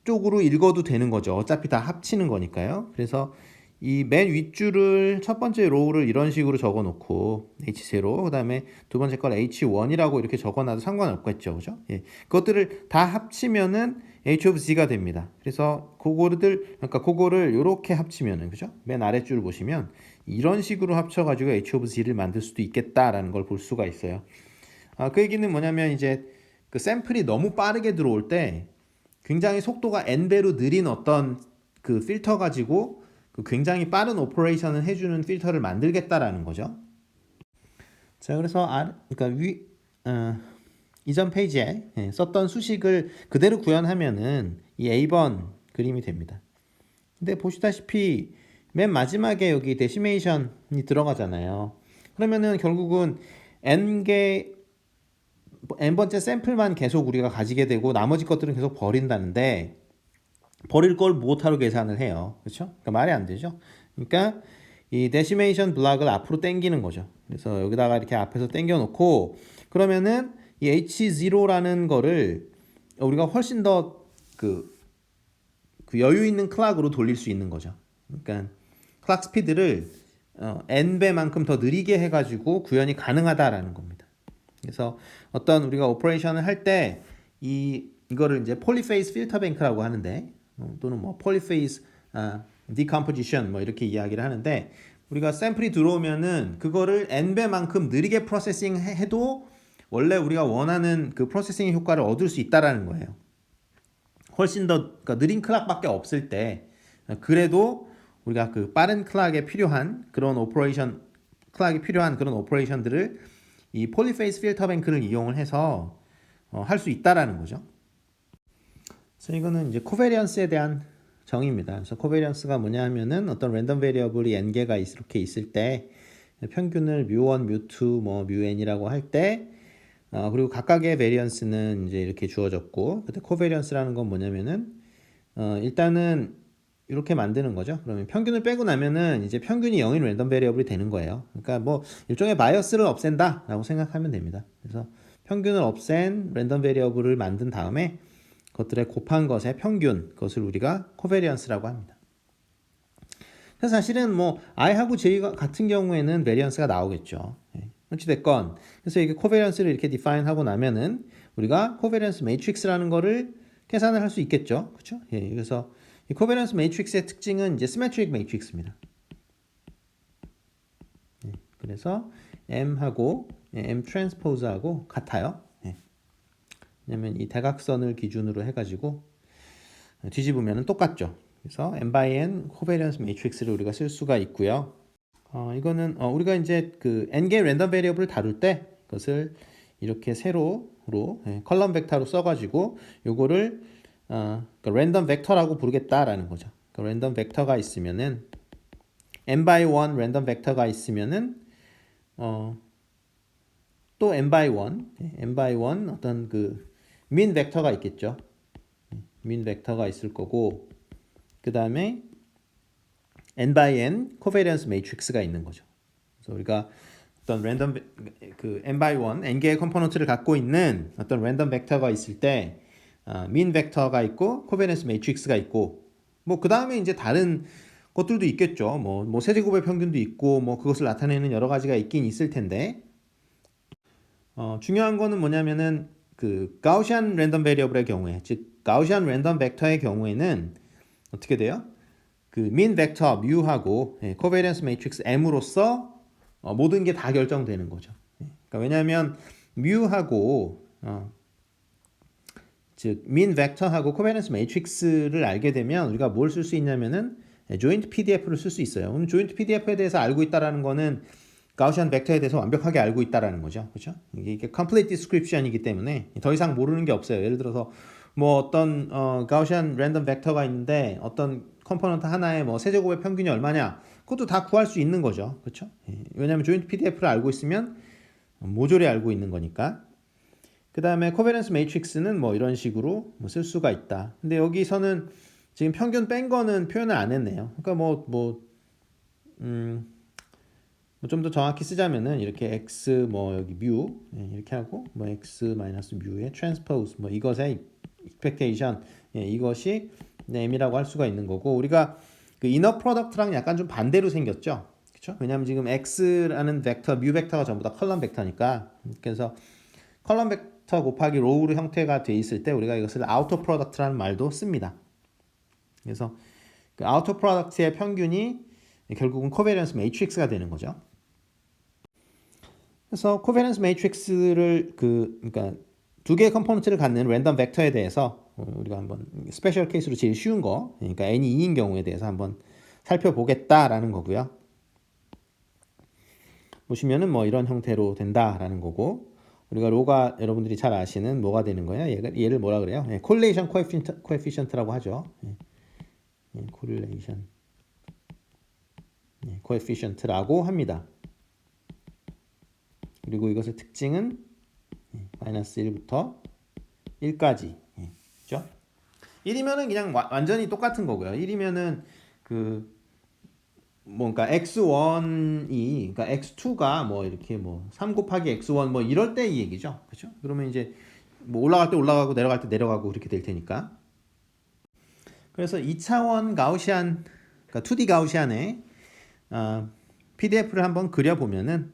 쪽으로 읽어도 되는 거죠. 어차피 다 합치는 거니까요. 그래서 이 맨 윗줄을 첫 번째 로우를 이런 식으로 적어놓고 h0, 그 다음에 두 번째 걸 h1이라고 이렇게 적어놔도 상관없겠죠, 그죠? 예, 그것들을 다 합치면은 h of z가 됩니다. 그래서 그거를 이렇게 합치면은, 그죠? 맨 아랫줄 보시면 이런 식으로 합쳐가지고 h of z를 만들 수도 있겠다라는 걸 볼 수가 있어요. 그 얘기는 뭐냐면 이제 그 샘플이 너무 빠르게 들어올 때 굉장히 속도가 n배로 느린 어떤 그 필터 가지고 굉장히 빠른 오퍼레이션을 해주는 필터를 만들겠다라는 거죠. 자, 그래서 그러니까 이전 페이지에 썼던 수식을 그대로 구현하면은 이 A번 그림이 됩니다. 근데 보시다시피 맨 마지막에 여기 데시메이션이 들어가잖아요. 그러면은 결국은 n번째 샘플만 계속 우리가 가지게 되고 나머지 것들은 계속 버린다는데 버릴 걸 못하러 계산을 해요. 그렇죠? 그러니까 말이 안 되죠. 그러니까 이 데시메이션 블락을 앞으로 당기는 거죠. 그래서 여기다가 이렇게 앞에서 당겨 놓고 그러면은 이 H0라는 거를 우리가 훨씬 더 그 여유 있는 클락으로 돌릴 수 있는 거죠. 그러니까 클락 스피드를 n배만큼 더 느리게 해가지고 구현이 가능하다라는 겁니다. 그래서 어떤 우리가 오퍼레이션을 할 때 이거를 이제 폴리페이스 필터 뱅크라고 하는데 또는 뭐 폴리페이스 디컴포지션 뭐 이렇게 이야기를 하는데 우리가 샘플이 들어오면은 그거를 n배만큼 느리게 프로세싱 해도 원래 우리가 원하는 그 프로세싱 효과를 얻을 수 있다라는 거예요. 훨씬 더 그러니까 느린 클락밖에 없을 때 그래도 우리가 그 빠른 클락에 필요한 그런 오퍼레이션 클락이 필요한 그런 오퍼레이션들을 이 폴리페이스 필터 뱅크를 이용을 해서 할 수 있다라는 거죠. 그래서 이거는 이제 코베리언스에 대한 정의입니다. 그래서 코베리언스가 뭐냐 하면은 어떤 랜덤 베리어블이 n개가 이렇게 있을 때 평균을 뮤1, 뮤2, 뭐 뮤n이라고 할 때 그리고 각각의 베리언스는 이제 이렇게 주어졌고 그때 코베리언스라는 건 뭐냐면은 일단은 이렇게 만드는 거죠. 그러면 평균을 빼고 나면은 이제 평균이 0인 랜덤 베리어블이 되는 거예요. 그러니까 뭐 일종의 바이어스를 없앤다라고 생각하면 됩니다. 그래서 평균을 없앤 랜덤 베리어블을 만든 다음에 그것들의 곱한 것의 평균, 그것을 우리가 코베리언스라고 합니다. 그래서 사실은 뭐 i하고 j 같은 경우에는 베리언스가 나오겠죠. 어찌됐건 그래서 이게 코베리언스를 이렇게 디파인하고 나면은 우리가 코베리언스 매트릭스라는 거를 계산을 할 수 있겠죠. 그렇죠? 그래서 이 코베리언스 매트릭스의 특징은 이제 시메트릭 매트릭스입니다. 그래서 m하고 m 트랜스포즈하고 같아요. 왜냐면 이 대각선을 기준으로 해가지고 뒤집으면 똑같죠. 그래서 m by n 코베리언스 매트릭스를 우리가 쓸 수가 있고요. 이거는 우리가 이제 그 n개 랜덤 베리어블을 다룰 때 그것을 이렇게 세로로 컬럼 벡터로 써가지고 요거를 그러니까 랜덤 벡터라고 부르겠다라는 거죠. 그러니까 랜덤 벡터가 있으면은 n by 1 랜덤 벡터가 있으면은 또 n by 1 어떤 그 민 벡터가 있겠죠. 민 벡터가 있을 거고 그 다음에 n by n 코베리언스 매트릭스가 있는 거죠. 그래서 우리가 어떤 랜덤 그 n by 1 n 개의 컴포넌트를 갖고 있는 어떤 랜덤 벡터가 있을 때 민 벡터가 있고 코베리언스 매트릭스가 있고 뭐 그 다음에 이제 다른 것들도 있겠죠. 뭐 세제곱의 평균도 있고 뭐 그것을 나타내는 여러 가지가 있긴 있을 텐데 중요한 거는 뭐냐면은 그 가우시안 랜덤 베리어블의 경우에 즉 가우시안 랜덤 벡터의 경우에는 어떻게 돼요? 그 민 벡터 뮤하고 코베리언스 매트릭스 m으로써 모든 게 다 결정되는 거죠. 그러니까 왜냐하면 뮤하고 즉 민 벡터하고 코베리언스 매트릭스를 알게 되면 우리가 뭘 쓸 수 있냐면은 조인트 PDF를 쓸 수 있어요. 오늘 조인트 PDF에 대해서 알고 있다라는 거는 가우시안 벡터에 대해서 완벽하게 알고 있다라는 거죠. 그렇죠? 이게 complete description이기 때문에 더 이상 모르는 게 없어요. 예를 들어서 뭐 어떤 가우시안 랜덤 벡터가 있는데 어떤 컴포넌트 하나에 뭐 세제곱의 평균이 얼마냐? 그것도 다 구할 수 있는 거죠. 그렇죠? 왜냐하면 조인트 PDF를 알고 있으면 모조리 알고 있는 거니까. 그 다음에 코베리언스 매트릭스는 뭐 이런 식으로 쓸 수가 있다. 근데 여기서는 지금 평균 뺀 거는 표현을 안 했네요. 그러니까 좀 더 정확히 쓰자면은 이렇게 x 뭐 여기 뮤 이렇게 하고 뭐 x 마이너스 뮤의 트랜스포즈 뭐 이것의 expectation 이것이 m이라고 할 수가 있는 거고 우리가 그 이너 프로덕트랑 약간 좀 반대로 생겼죠. 그렇죠? 왜냐하면 지금 x라는 벡터 뮤 벡터가 전부 다 컬럼 벡터니까 그래서 컬럼 벡터 곱하기 로우 형태가 돼 있을 때 우리가 이것을 아우터 프로덕트라는 말도 씁니다. 그래서 그 아우터 프로덕트의 평균이 결국은 코베리언스 매트릭스가 되는 거죠. 그래서 코베리언스 매트릭스를 그러니까 두 개의 컴포넌트를 갖는 랜덤 벡터에 대해서 우리가 한번 스페셜 케이스로 제일 쉬운 거, 그러니까 n이 2인 경우에 대해서 한번 살펴보겠다라는 거고요. 보시면은 뭐 이런 형태로 된다라는 거고 우리가 로가 여러분들이 잘 아시는 뭐가 되는 거야? 얘를 뭐라 그래요? 콜레이션 코에피션트라고 하죠. 콜레이션 코에피션트라고 합니다. 그리고 이것의 특징은 마이너스 1부터 1까지 그죠? 1이면은 그냥 완전히 똑같은 거고요. 1이면은 그 뭔가 x1이 그러니까 x2가 뭐 이렇게 뭐 3 곱하기 x1 뭐 이럴 때 이 얘기죠. 그렇죠? 그러면 이제 뭐 올라갈 때 올라가고 내려갈 때 내려가고 그렇게 될 테니까. 그래서 2차원 가우시안 그러니까 2D 가우시안의 PDF를 한번 그려 보면은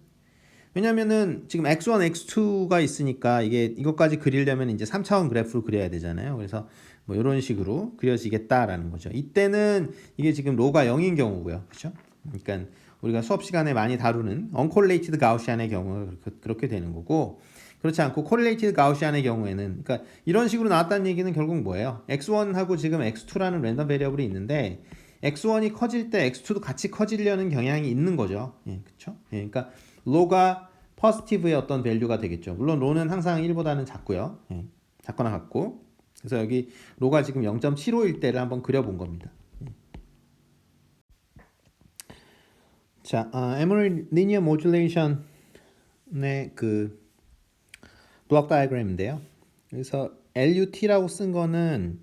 왜냐면은 지금 x1, x2가 있으니까 이것까지 그리려면 이제 3차원 그래프를 그려야 되잖아요. 그래서 뭐 이런 식으로 그려지겠다라는 거죠. 이때는 이게 지금 로가 0인 경우고요. 그렇죠? 그러니까 우리가 수업 시간에 많이 다루는 uncorrelated 가우시안의 경우가 그렇게 되는 거고, 그렇지 않고 correlated 가우시안의 경우에는, 그러니까 이런 식으로 나왔다는 얘기는 결국 뭐예요? x1하고 지금 x2라는 랜덤 베리어블이 있는데 x1이 커질 때 x2도 같이 커지려는 경향이 있는 거죠. 예, 그렇죠? 예, 그러니까 로가 포지티브의 어떤 밸류가 되겠죠. 물론 로는 항상 1보다는 작고요. 예, 작거나 같고. 그래서 여기 로가 지금 0.75일 때를 한번 그려본 겁니다. 자, 에머리 리니어 모듈레이션의 그 블록 다이어그램인데요. 그래서 LUT라고 쓴 거는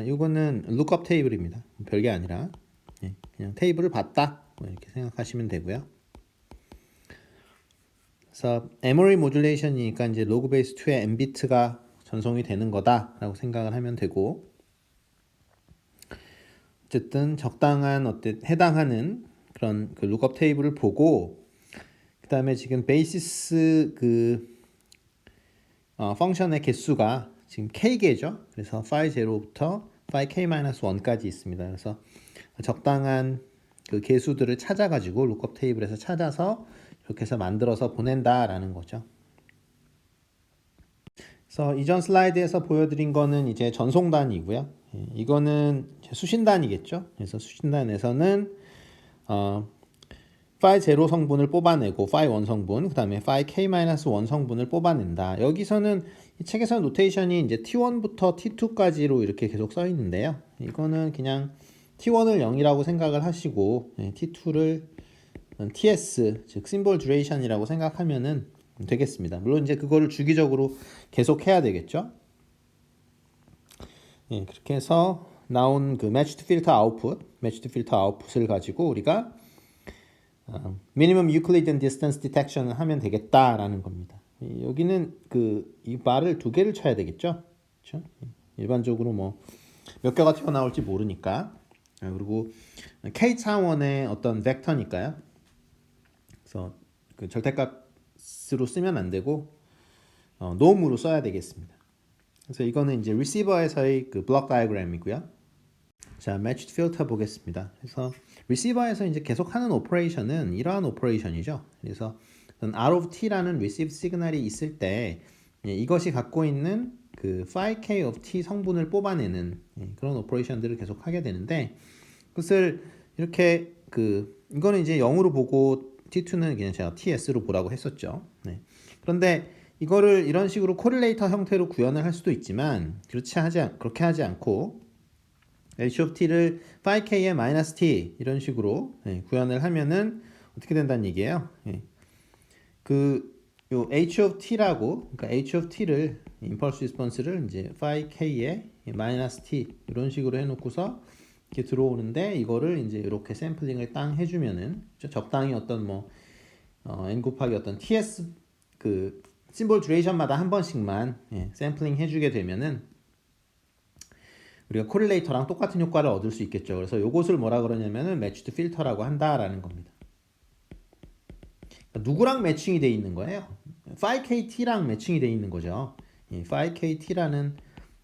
이거는 lookup 테이블입니다. 별게 아니라 그냥 테이블을 봤다 뭐 이렇게 생각하시면 되고요. 그래서 에머리 모듈레이션이니까 이제 로그 베이스 2의 n 비트가 전송이 되는 거다라고 생각을 하면 되고, 어쨌든 적당한 해당하는 그런 그 룩업 테이블을 보고, 그 다음에 지금 베이시스 펑션의 개수가 지금 k개죠. 그래서 phi 0부터 phi k-1까지 있습니다. 그래서 적당한 그 개수들을 찾아가지고 룩업 테이블에서 찾아서 이렇게 해서 만들어서 보낸다라는 거죠. 그래서 이전 슬라이드에서 보여드린 거는 이제 전송단이고요. 이거는 수신단이겠죠. 그래서 수신단에서는 phi 0 성분을 뽑아내고 phi 1 성분, 그 다음에 phi k-1 성분을 뽑아낸다. 여기서는 이 책에서 노테이션이 이제 t1부터 t2까지로 이렇게 계속 써 있는데요. 이거는 그냥 t1을 0이라고 생각을 하시고 t2를 ts, 즉 symbol duration이라고 생각하면은 되겠습니다. 물론 이제 그거를 주기적으로 계속 해야 되겠죠. 예, 그렇게 해서 나온 그 matched filter output을 가지고 우리가 minimum Euclidean distance detection을 하면 되겠다라는 겁니다. 여기는 이 말을 두 개를 쳐야 되겠죠. 그렇죠? 일반적으로 뭐 몇 개가 튀어나올지 모르니까. 그리고 k 차원의 어떤 벡터니까요. 그래서 그 절대값으로 쓰면 안 되고 놈으로 써야 되겠습니다. 그래서 이거는 이제 리시버에서의 그 블록 다이어그램이고요. 자, matched filter 보겠습니다. 그래서 리시버에서 이제 계속 하는 오퍼레이션은 이러한 오퍼레이션이죠. 그래서 out of t라는 receive 시그널이 있을 때 이것이 갖고 있는 그 phi k of t 성분을 뽑아내는 그런 오퍼레이션들을 계속 하게 되는데, 그것을 이렇게 이거는 이제 0으로 보고 t2는 그냥 제가 ts로 보라고 했었죠. 그런데 이거를 이런 식으로 코릴레이터 형태로 구현을 할 수도 있지만 그렇게 하지 않고 h of t를 phi k의 마이너스 t 이런 식으로 구현을 하면은 어떻게 된다는 얘기예요. 요 h of t라고, 그러니까 h of t를 임펄스 리스폰스를 이제 phi k의 마이너스 t 이런 식으로 해놓고서 이렇게 들어오는데, 이거를 이제 이렇게 샘플링을 땅 해주면은 적당히 어떤 뭐 n 곱하기 어떤 ts 그 심볼 듀레이션마다 한 번씩만 샘플링 해주게 되면은 우리가 코릴레이터랑 똑같은 효과를 얻을 수 있겠죠. 그래서 요것을 뭐라 그러냐면은 매치드 필터라고 한다라는 겁니다. 그러니까 누구랑 매칭이 돼 있는 거예요? phi kt랑 매칭이 돼 있는 거죠. phi kt라는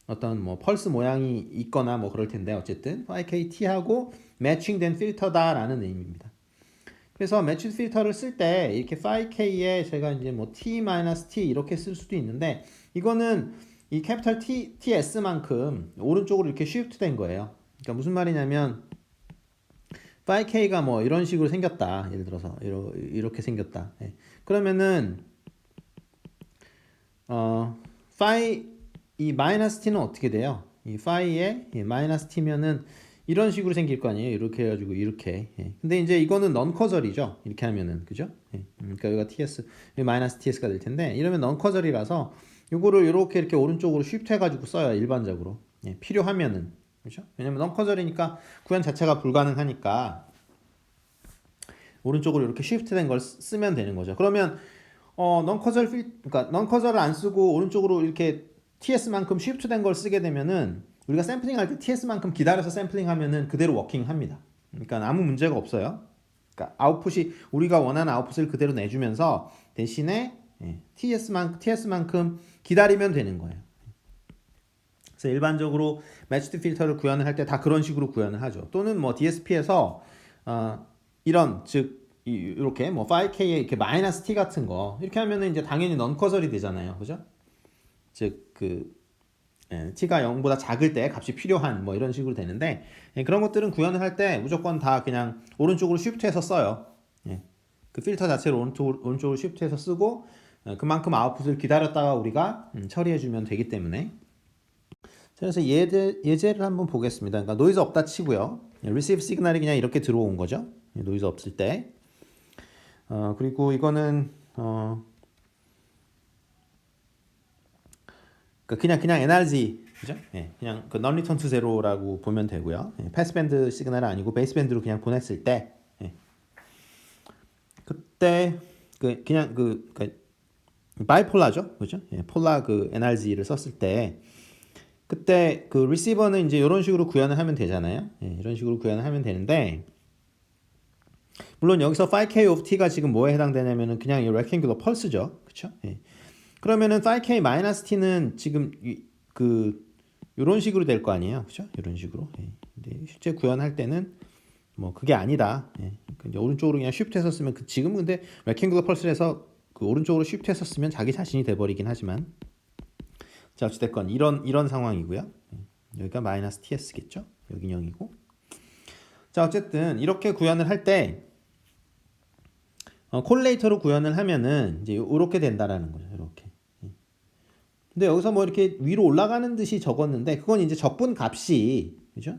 어떤 뭐 펄스 모양이 있거나 뭐 그럴 텐데, 어쨌든 phi kt하고 매칭된 필터다라는 의미입니다. 그래서 매치드 필터를 쓸 때 이렇게 phi k에 제가 이제 뭐 t-t 이렇게 쓸 수도 있는데, 이거는 이 캐피탈 ts만큼 오른쪽으로 이렇게 쉬프트 된 거예요. 그러니까 무슨 말이냐면 phi k가 뭐 이런 식으로 생겼다. 예를 들어서 이렇게 생겼다. 그러면은 phi 이 마이너스 t는 어떻게 돼요? 이 phi의 마이너스 t면은 이런 식으로 생길 거 아니에요. 이렇게 해가지고 이렇게. 근데 이제 이거는 넌 커절이죠. 이렇게 하면은, 그죠? 그러니까 여기가 ts, 마이너스 ts가 될 텐데, 이러면 넌 커절이라서 요거를 이렇게 오른쪽으로 쉬프트 해가지고 써요. 일반적으로. 필요하면은, 그죠? 왜냐면 넌 커절이니까 구현 자체가 불가능하니까 오른쪽으로 이렇게 쉬프트된 걸 쓰면 되는 거죠. 그러면 넌 커절 그러니까 넌 커절을 안 쓰고 오른쪽으로 이렇게 ts만큼 쉬프트된 걸 쓰게 되면은 우리가 샘플링 할 때 ts만큼 기다려서 샘플링 하면은 그대로 워킹 합니다. 그러니까 아무 문제가 없어요. 그러니까 아웃풋이 우리가 원하는 아웃풋을 그대로 내주면서 대신에 ts만큼 기다리면 되는 거예요. 그래서 일반적으로 매치드 필터를 구현을 할 때 다 그런 식으로 구현을 하죠. 또는 뭐 DSP에서 이런, 즉 이렇게 뭐 5K에 이렇게 마이너스 T 같은 거 이렇게 하면은 이제 당연히 넌커설이 되잖아요. 그죠? 즉 t가 0보다 작을 때 값이 필요한 뭐 이런 식으로 되는데 그런 것들은 구현을 할 때 무조건 다 그냥 오른쪽으로 쉬프트해서 써요. 그 필터 자체를 오른쪽으로 쉬프트해서 쓰고 그만큼 아웃풋을 기다렸다가 우리가 처리해주면 되기 때문에 그래서 예제를 한번 보겠습니다. 그러니까 노이즈 없다 치고요. receive 시그널이 그냥 이렇게 들어온 거죠. 노이즈 없을 때. 그리고 이거는 그냥 NRZ 그죠? 그냥 그 non return to zero라고 보면 되고요. 패스밴드 시그널이 아니고 베이스밴드로 그냥 보냈을 때 그때 그냥 바이폴라죠, 그죠? 폴라 NRZ를 썼을 때 그때 그 리시버는 이제 이런 식으로 구현을 하면 되잖아요. 이런 식으로 구현을 하면 되는데 물론 여기서 5K of t가 지금 뭐에 해당되냐면은 그냥 이 rectangular pulse죠, 그렇죠? 그러면은 5K t는 지금 이런 식으로 될 거 아니에요, 그렇죠? 이런 식으로. 근데 실제 구현할 때는 뭐 그게 아니다. 이제 오른쪽으로 그냥 쉬프트해서 쓰면 지금 근데 rectangular pulse에서 그 오른쪽으로 쉬프트해서 쓰면 자기 자신이 돼버리긴 하지만 자 어찌됐건 이런 상황이고요. 여기가 마이너스 TS겠죠? 여기 0이고. 자 어쨌든 이렇게 구현을 할 때 콜레이터로 구현을 하면은 이제 이렇게 된다라는 거죠. 이렇게. 근데 여기서 뭐 이렇게 위로 올라가는 듯이 적었는데 그건 이제 적분 값이 그죠?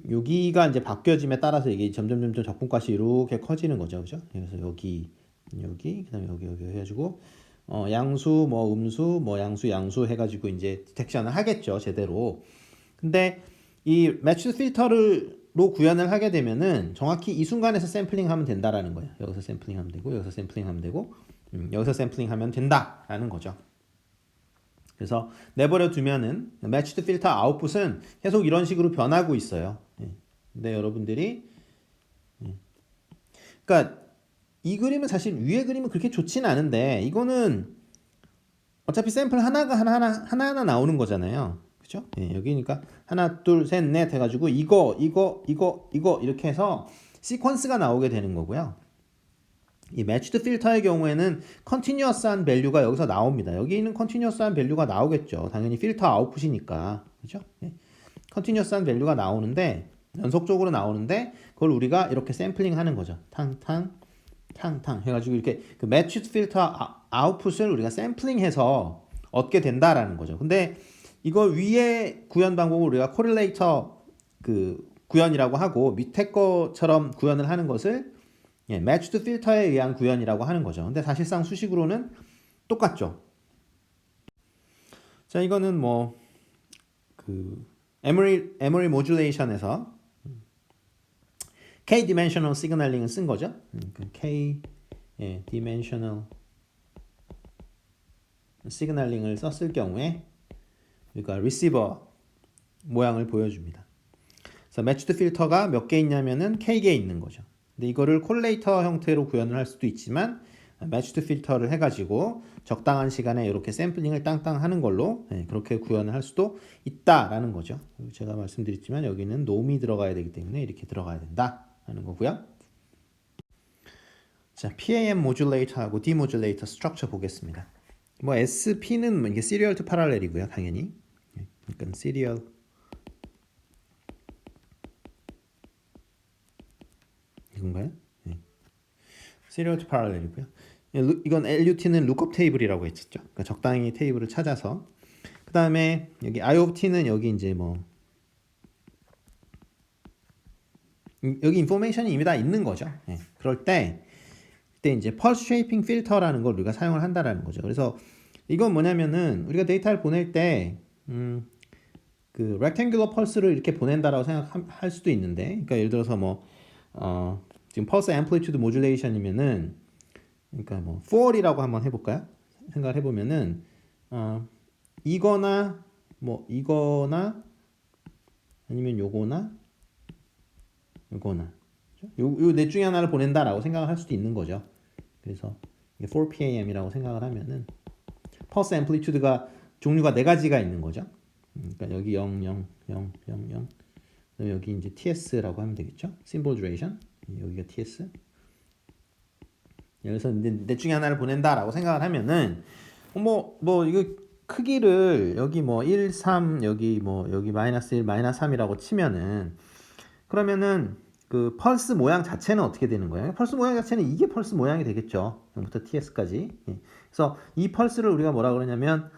여기가 이제 바뀌어짐에 따라서 이게 점점 적분 값이 이렇게 커지는 거죠, 그죠? 그래서 여기 그다음에 여기 해가지고 양수 뭐 음수 뭐 양수 해가지고 이제 디텍션을 하겠죠, 제대로. 근데 이 매치드 필터로 구현을 하게 되면은 정확히 이 순간에서 샘플링하면 된다라는 거예요. 여기서 샘플링하면 되고 여기서 샘플링하면 되고 여기서 샘플링하면 된다라는 거죠. 그래서 내버려 두면은 매치드 필터 아웃풋은 계속 이런 식으로 변하고 있어요. 근데 여러분들이 그러니까 이 그림은 사실 위에 그림은 그렇게 좋지는 않은데 이거는 어차피 샘플 하나하나 나오는 거잖아요. 그죠? 여기니까 하나 둘 셋 넷 해가지고 이거 이렇게 해서 시퀀스가 나오게 되는 거고요. 이 매치드 필터의 경우에는 컨티뉴어스한 밸류가 여기서 나옵니다. 여기 있는 컨티뉴어스한 밸류가 나오겠죠. 당연히 필터 아웃풋이니까. 그죠? 컨티뉴어스한 밸류가 나오는데 연속적으로 나오는데 그걸 우리가 이렇게 샘플링 하는 거죠. 탕탕 해가지고 이렇게 그 매치드 필터 아웃풋을 우리가 샘플링해서 얻게 된다라는 거죠. 근데 이거 위에 구현 방법을 우리가 코릴레이터 구현이라고 하고 밑에 거처럼 구현을 하는 것을 매치드 필터에 의한 구현이라고 하는 거죠. 근데 사실상 수식으로는 똑같죠. 자, 이거는 뭐 에머리 모듈레이션에서 K dimensional signaling을 쓴 거죠. K dimensional signaling을 썼을 경우에 그러니까 리시버 모양을 보여줍니다. 그래서 매치드 필터가 몇 개 있냐면은 K개 있는 거죠. 근데 이거를 콜레이터 형태로 구현을 할 수도 있지만 매치드 필터를 해가지고 적당한 시간에 이렇게 샘플링을 땅땅 하는 걸로 그렇게 구현을 할 수도 있다라는 거죠. 제가 말씀드렸지만 여기는 놈이 들어가야 되기 때문에 이렇게 들어가야 된다 하는 거고요. 자, PAM 모듈레이터하고 디모듈레이터 스트럭처 보겠습니다. 뭐 SP는 이게 시리얼 투 파랄렐이고요, 당연히. 그러니까 시리얼 이건가요? 시리얼 투 파랄렐이고요. 이건 LUT는 룩업 테이블이라고 했었죠. 그러니까 적당히 테이블을 찾아서 그 다음에 여기 I of T는 여기 이제 뭐 여기 인포메이션이 이미 다 있는 거죠. 그럴 때 그때 이제 펄스 쉐이핑 필터라는 걸 우리가 사용을 한다라는 거죠. 그래서 이건 뭐냐면은 우리가 데이터를 보낼 때 그 rectangular pulse를 이렇게 보낸다라고 생각할 수도 있는데, 그러니까 예를 들어서 뭐 지금 pulse amplitude modulation이면은 그러니까 뭐 4이라고 한번 해볼까요? 생각을 해보면은 이거나 뭐 이거나 아니면 요거나 요 넷 중에 하나를 보낸다라고 생각을 할 수도 있는 거죠. 그래서 4PAM이라고 생각을 하면은 pulse amplitude가 종류가 네 가지가 있는 거죠. 그러니까 여기 0, 0, 0, 0, 0. 그다음에 여기 이제 TS라고 하면 되겠죠. symbol duration. 여기가 TS. 여기서 넷 중에 하나를 보낸다라고 생각을 하면은 뭐 이거 크기를 여기 뭐 1, 3 여기 뭐 여기 마이너스 1, 마이너스 3이라고 치면은 그러면은 그 펄스 모양 자체는 어떻게 되는 거예요? 펄스 모양 자체는 이게 펄스 모양이 되겠죠. 0부터 TS까지. 그래서 이 펄스를 우리가 뭐라 그러냐면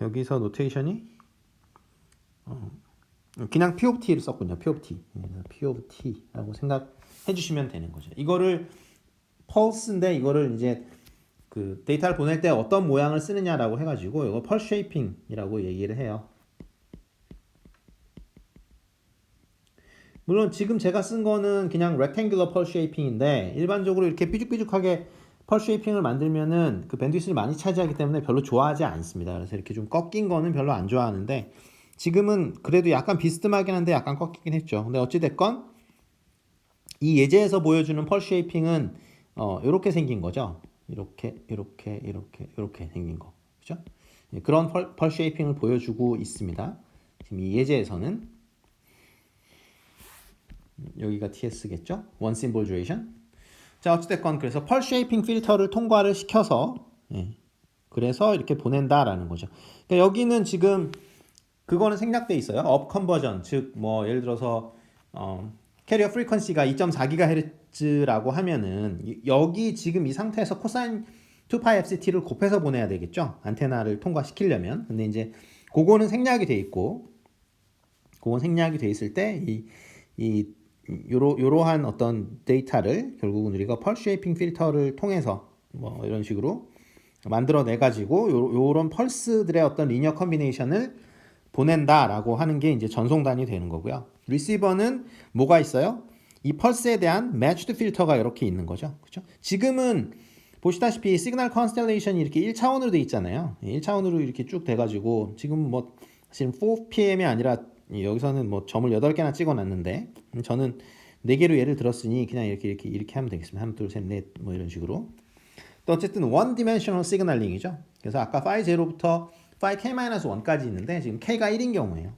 여기서 노테이션이 그냥 P of T를 썼군요. P of T. P of T라고 생각해 주시면 되는 거죠. 이거를 펄스인데 이거를 이제 그 데이터를 보낼 때 어떤 모양을 쓰느냐라고 해가지고 이거 펄스 쉐이핑이라고 얘기를 해요. 물론 지금 제가 쓴 거는 그냥 rectangular pulse shaping인데 일반적으로 이렇게 삐죽삐죽하게 펄스 쉐이핑을 만들면은 그 밴드위스를 많이 차지하기 때문에 별로 좋아하지 않습니다. 그래서 이렇게 좀 꺾인 거는 별로 안 좋아하는데 지금은 그래도 약간 비스듬하긴 한데 약간 꺾이긴 했죠. 근데 어찌됐건 이 예제에서 보여주는 펄스 쉐이핑은 이렇게 생긴 거죠. 이렇게 생긴 거. 그죠? 그런 펄스 쉐이핑을 보여주고 있습니다. 지금 이 예제에서는 여기가 TS겠죠? One Symbol Duration. 자, 어찌됐건 그래서 펄스 쉐이핑 필터를 통과를 시켜서 그래서 이렇게 보낸다라는 거죠. 그러니까 여기는 지금 그거는 생략돼 있어요. 업 컨버전, 즉 뭐 예를 들어서 캐리어 프리퀀시가 2.4GHz라고 하면은 여기 지금 이 상태에서 코사인 2파이 FCT를 곱해서 보내야 되겠죠. 안테나를 통과시키려면. 근데 이제 그거는 생략이 돼 있고, 그건 생략이 돼 있을 때 요러한 어떤 데이터를 결국은 우리가 펄스 쉐이핑 필터를 통해서 뭐 이런 식으로 만들어내 가지고 요런 펄스들의 어떤 리니어 컨비네이션을 보낸다라고 하는 게 이제 전송단이 되는 거고요. 리시버는 뭐가 있어요? 이 펄스에 대한 매치드 필터가 이렇게 있는 거죠. 그렇죠? 지금은 보시다시피 시그널 컨스텔레이션이 이렇게 1차원으로 돼 있잖아요. 1차원으로 이렇게 쭉 돼 가지고 지금 뭐 지금 4PM이 아니라 여기서는 뭐 점을 8개나 찍어 놨는데 저는 4개로 예를 들었으니 그냥 이렇게 하면 되겠습니다. 하나, 둘, 셋, 넷 뭐 이런 식으로. 또 어쨌든 원 디멘셔널 시그널링이죠. 그래서 아까 phi 0부터 phi k-1까지 있는데 지금 k가 1인 경우예요.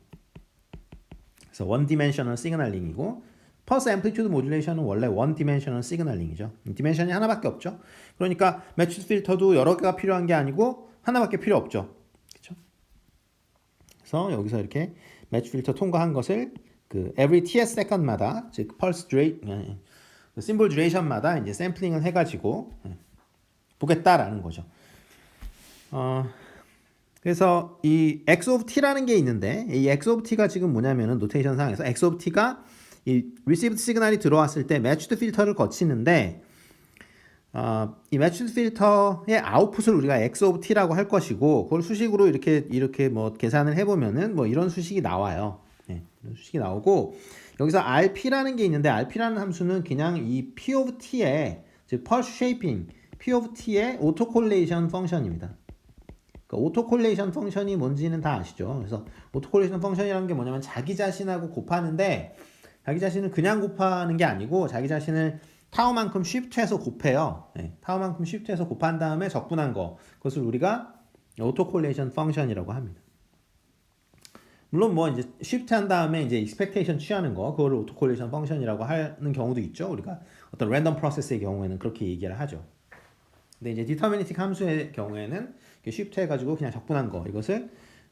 그래서 원 디멘셔널 시그널링이고 펄스 앰플리튜드 모듈레이션은 원래 원 디멘셔널 시그널링이죠. 디멘션이 하나밖에 없죠. 그러니까 매치드 필터도 여러 개가 필요한 게 아니고 하나밖에 필요 없죠. 그렇죠? 그래서 여기서 이렇게 매치 필터 통과한 것을 그 every TS second마다 즉 펄스 심볼 듀레이션마다 이제 샘플링을 해가지고 보겠다라는 거죠. 그래서 이 x of t라는 게 있는데 이 x of t가 지금 뭐냐면은 노테이션 상에서 x of t가 이 received 시그널이 들어왔을 때 matched 필터를 거치는데 이 matched 필터의 아웃풋을 우리가 x of t라고 할 것이고 그걸 수식으로 이렇게 뭐 계산을 해보면은 뭐 이런 수식이 나와요. 이런 수식이 나오고 여기서 rp라는 게 있는데 rp라는 함수는 그냥 이 p of t의 즉 pulse shaping p of t의 오토콜레이션 펑션입니다. 오토콜레이션 펑션이 뭔지는 다 아시죠? 그래서 오토콜레이션 펑션이라는 게 뭐냐면 자기 자신하고 곱하는데 자기 자신을 그냥 곱하는 게 아니고 자기 자신을 타우만큼 쉬프트해서 곱해요. 타우만큼 쉬프트해서 곱한 다음에 적분한 거 그것을 우리가 오토콜레이션 펑션이라고 합니다. 물론 뭐 이제 쉬프트한 다음에 이제 익스펙테이션 취하는 거 그거를 오토콜레이션 펑션이라고 하는 경우도 있죠. 우리가 어떤 랜덤 프로세스의 경우에는 그렇게 얘기를 하죠. 근데 이제 디터미니틱 함수의 경우에는 쉬프트 해가지고 그냥 적분한 거 이것을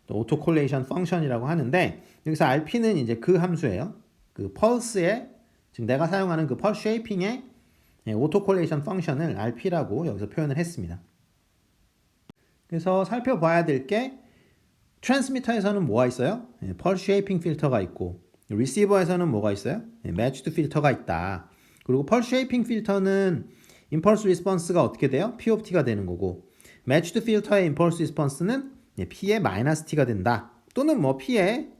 오토콜레이션 펑션이라고 하는데 여기서 RP는 이제 그 함수예요. 그 펄스의 지금 내가 사용하는 그 펄스 쉐이핑의 오토콜레이션 펑션을 RP라고 여기서 표현을 했습니다. 그래서 살펴봐야 될 게 트랜스미터에서는 뭐가 있어요? 펄스 쉐이핑 필터가 있고 리시버에서는 뭐가 있어요? 매치드 필터가 있다. 그리고 펄스 쉐이핑 필터는 임펄스 리스폰스가 어떻게 돼요? P of T가 되는 거고 매치드 필터의 임펄스 리스폰스는 P의 마이너스 T가 된다. 또는 뭐 P의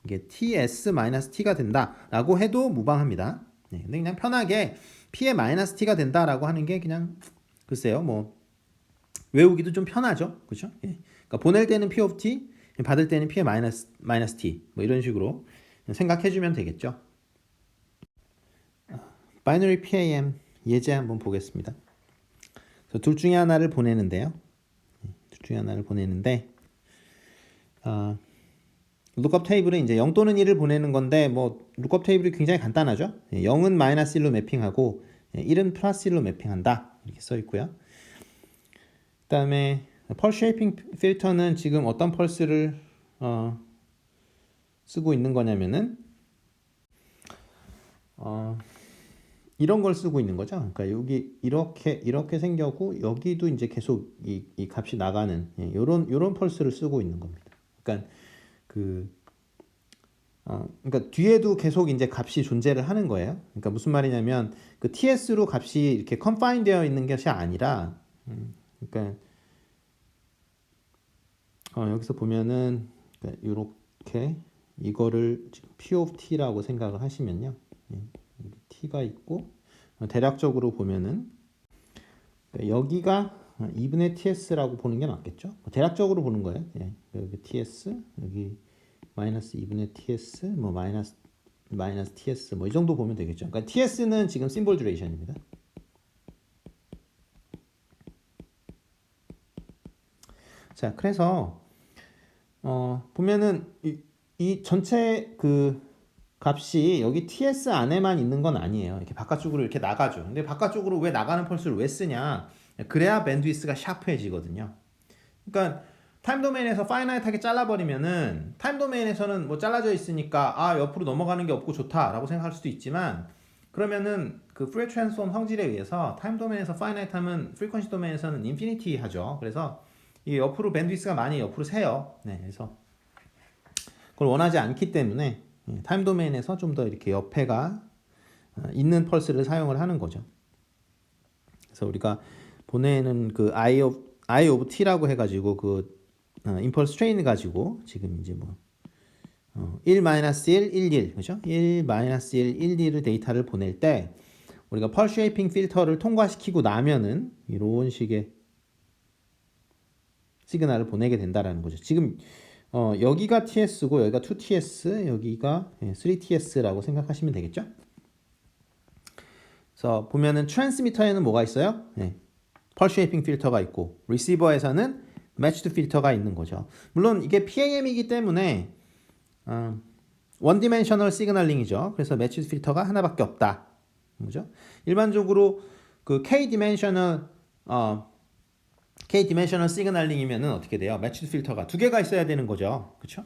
이게 TS 마이너스 T가 된다라고 해도 무방합니다. 근데 그냥 편하게 P의 마이너스 T가 된다라고 하는 게 그냥 글쎄요 뭐 외우기도 좀 편하죠, 그렇죠? 그러니까 보낼 때는 P of T, 받을 때는 P의 마이너스 T 뭐 이런 식으로 생각해주면 되겠죠. 바이너리 PAM 예제 한번 보겠습니다. 둘 중에 하나를 보내는데요. 둘 중에 하나를 보내는데 lookup 테이블은 이제 0 또는 1을 보내는 건데 뭐 lookup 테이블이 굉장히 간단하죠. 0은 마이너스 1로 매핑하고 1은 플러스 1로 매핑한다. 이렇게 써 있고요. 그다음에 펄스 쉐이핑 필터는 지금 어떤 펄스를 쓰고 있는 거냐면은 이런 걸 쓰고 있는 거죠. 그러니까 여기 이렇게 생겼고 여기도 이제 계속 이 값이 나가는 요런 펄스를 쓰고 있는 겁니다. 그러니까 그러니까 뒤에도 계속 이제 값이 존재를 하는 거예요. 그러니까 무슨 말이냐면 그 TS로 값이 이렇게 confine 되어 있는 것이 아니라 그러니까 여기서 보면은 그러니까 이렇게 이거를 지금 P of T라고 생각을 하시면요. T가 있고 대략적으로 보면은 그러니까 여기가 2분의 TS라고 보는 게 맞겠죠? 대략적으로 보는 거예요. 여기 TS, 여기 마이너스 2분의 TS, 뭐 마이너스 TS 뭐 이 정도 보면 되겠죠. 그러니까 TS는 지금 심볼 듀레이션입니다. 자, 그래서 보면은 이 전체 그 값이 여기 TS 안에만 있는 건 아니에요. 이렇게 바깥쪽으로 이렇게 나가죠. 근데 바깥쪽으로 왜 나가는 펄스를 왜 쓰냐? 그래야 밴드위스가 샤프해지거든요. 그러니까 타임 도메인에서 파이나이트하게 잘라버리면은 타임 도메인에서는 뭐 잘라져 있으니까 옆으로 넘어가는 게 없고 좋다라고 생각할 수도 있지만 그러면은 그 프레 트랜스폼 성질에 의해서 타임 도메인에서 파이나이트하면 프리퀀시 도메인에서는 인피니티 하죠. 그래서 이 옆으로 밴드위스가 많이 옆으로 새요. 네, 그래서 그걸 원하지 않기 때문에 타임 도메인에서 좀 더 이렇게 옆에가 있는 펄스를 사용을 하는 거죠. 그래서 우리가 보내는 그 I of T라고 해가지고 그 임펄스 트레인 가지고 지금 이제 뭐 1-1, 11, 그죠? 1-1, 11을 데이터를 보낼 때 우리가 펄스 쉐이핑 필터를 통과시키고 나면은 이런 식의 시그널을 보내게 된다라는 거죠. 지금 여기가 TS고 여기가 2TS, 여기가 3TS라고 생각하시면 되겠죠? 그래서 보면은 트랜스미터에는 뭐가 있어요? 펄스 쉐이핑 필터가 있고 리시버에서는 매치드 필터가 있는 거죠. 물론 이게 PAM이기 때문에 원 디멘셔널 시그널링이죠. 그래서 매치드 필터가 하나밖에 없다. 뭐죠? 일반적으로 그 K 디멘셔널 시그널링이면은 어떻게 돼요? 매치드 필터가 두 개가 있어야 되는 거죠. 그렇죠?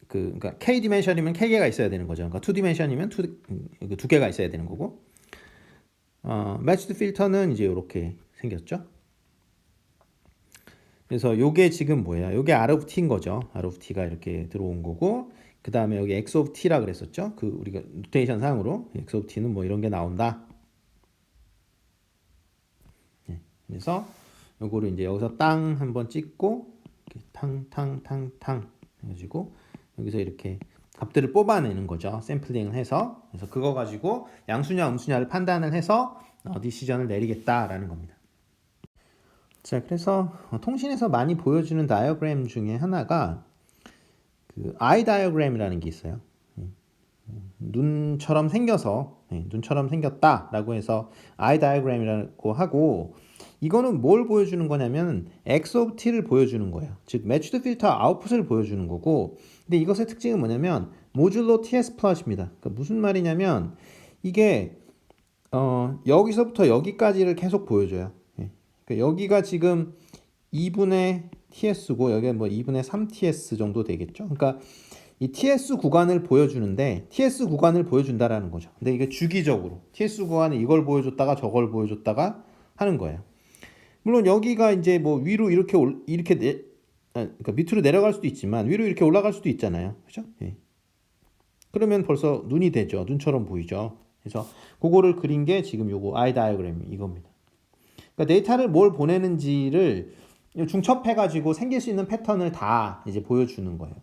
그러니까 K 디멘션이면 K 개가 있어야 되는 거죠. 그러니까 2 디멘션이면 두 개가 있어야 되는 거고. 매치드 필터는 이제 이렇게 생겼죠. 그래서 요게 지금 뭐예요? 요게 R of T인 거죠. R of T가 이렇게 들어온 거고 그 다음에 여기 X of T라 그랬었죠. 그 우리가 노테이션 상으로 X of T는 뭐 이런 게 나온다. 그래서 요거를 이제 여기서 땅 한번 찍고 이렇게 탕 해가지고 여기서 이렇게 값들을 뽑아내는 거죠. 샘플링을 해서 그래서 그거 가지고 양수냐 음수냐를 판단을 해서 디시전을 내리겠다라는 겁니다. 자, 그래서 통신에서 많이 보여주는 다이어그램 중에 하나가 그 아이 다이어그램이라는 게 있어요. 눈처럼 생겼다라고 해서 아이 다이어그램이라고 하고 이거는 뭘 보여주는 거냐면 X of T를 보여주는 거예요. 즉 매치드 필터 아웃풋을 보여주는 거고 근데 이것의 특징은 뭐냐면 모듈로 TS 플러스입니다. 그러니까 무슨 말이냐면 이게 여기서부터 여기까지를 계속 보여줘요. 그러니까 여기가 지금 2분의 TS고 여기가 뭐 2분의 3TS 정도 되겠죠. 그러니까 이 TS 구간을 보여주는데 TS 구간을 보여준다라는 거죠. 근데 이게 주기적으로 TS 구간에 이걸 보여줬다가 저걸 보여줬다가 하는 거예요. 물론 여기가 이제 뭐 위로 그러니까 밑으로 내려갈 수도 있지만 위로 이렇게 올라갈 수도 있잖아요. 그죠? 그러면 벌써 눈이 되죠. 눈처럼 보이죠. 그래서 그거를 그린 게 지금 요거 I 다이어그램 이겁니다. 그러니까 데이터를 뭘 보내는지를 중첩해가지고 생길 수 있는 패턴을 다 이제 보여주는 거예요.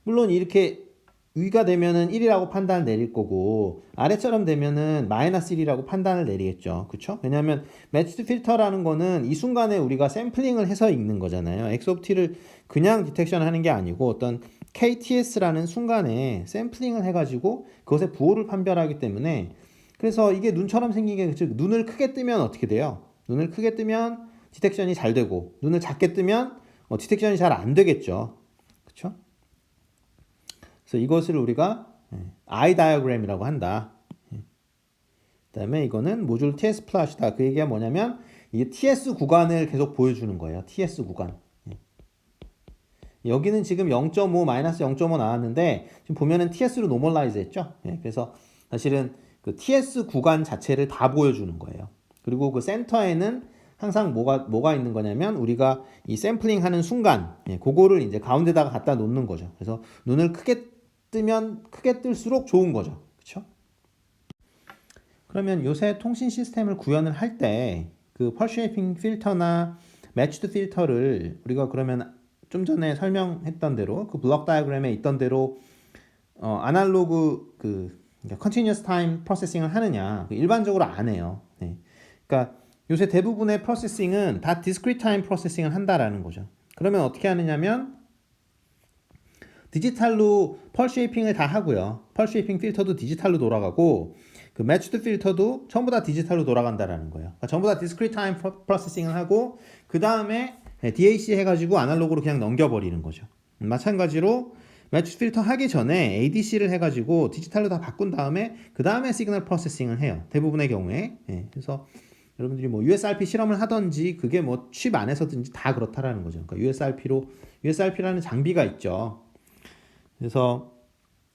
물론 이렇게 위가 되면은 1이라고 판단을 내릴 거고 아래처럼 되면은 마이너스 1이라고 판단을 내리겠죠. 그쵸? 왜냐하면 매치드 필터라는 거는 이 순간에 우리가 샘플링을 해서 읽는 거잖아요. X of T를 그냥 디텍션 하는 게 아니고 어떤 KTS라는 순간에 샘플링을 해가지고 그것의 부호를 판별하기 때문에 그래서 이게 눈처럼 생기게 즉 눈을 크게 뜨면 어떻게 돼요? 눈을 크게 뜨면 디텍션이 잘 되고 눈을 작게 뜨면 디텍션이 잘 안 되겠죠. 그렇죠? 그래서 이것을 우리가 I 다이어그램이라고 한다. 그다음에 이거는 모듈 TS 플롯이다. 그 얘기가 뭐냐면 이게 TS 구간을 계속 보여주는 거예요. TS 구간. 여기는 지금 0.5 마이너스 0.5 나왔는데 지금 보면은 TS로 노멀라이즈 했죠. 그래서 사실은 그 TS 구간 자체를 다 보여주는 거예요. 그리고 그 센터에는 항상 뭐가 있는 거냐면 우리가 이 샘플링 하는 순간 그거를 이제 가운데다가 갖다 놓는 거죠. 그래서 눈을 크게 뜨면 크게 뜰수록 좋은 거죠. 그렇죠? 그러면 요새 통신 시스템을 구현을 할 때 그 펄쉐이핑 필터나 매치드 필터를 우리가 그러면 좀 전에 설명했던 대로 그 블록 다이어그램에 있던 대로 아날로그 continuous time processing을 하느냐 일반적으로 안 해요. 그러니까 요새 대부분의 프로세싱은 다 discrete time processing을 한다라는 거죠. 그러면 어떻게 하느냐면 디지털로 펄 쉐이핑을 다 하고요. 펄 쉐이핑 필터도 디지털로 돌아가고 그 매치드 필터도 전부 다 디지털로 돌아간다라는 거예요. 그러니까 전부 다 discrete time processing을 하고 그 다음에 DAC 해가지고 아날로그로 그냥 넘겨버리는 거죠. 마찬가지로 매치드 필터 하기 전에 ADC를 해가지고 디지털로 다 바꾼 다음에 그 다음에 시그널 프로세싱을 해요. 대부분의 경우에. 그래서 여러분들이 뭐 USRP 실험을 하든지 그게 뭐 칩 안에서든지 다 그렇다라는 거죠. 그러니까 USRP라는 장비가 있죠. 그래서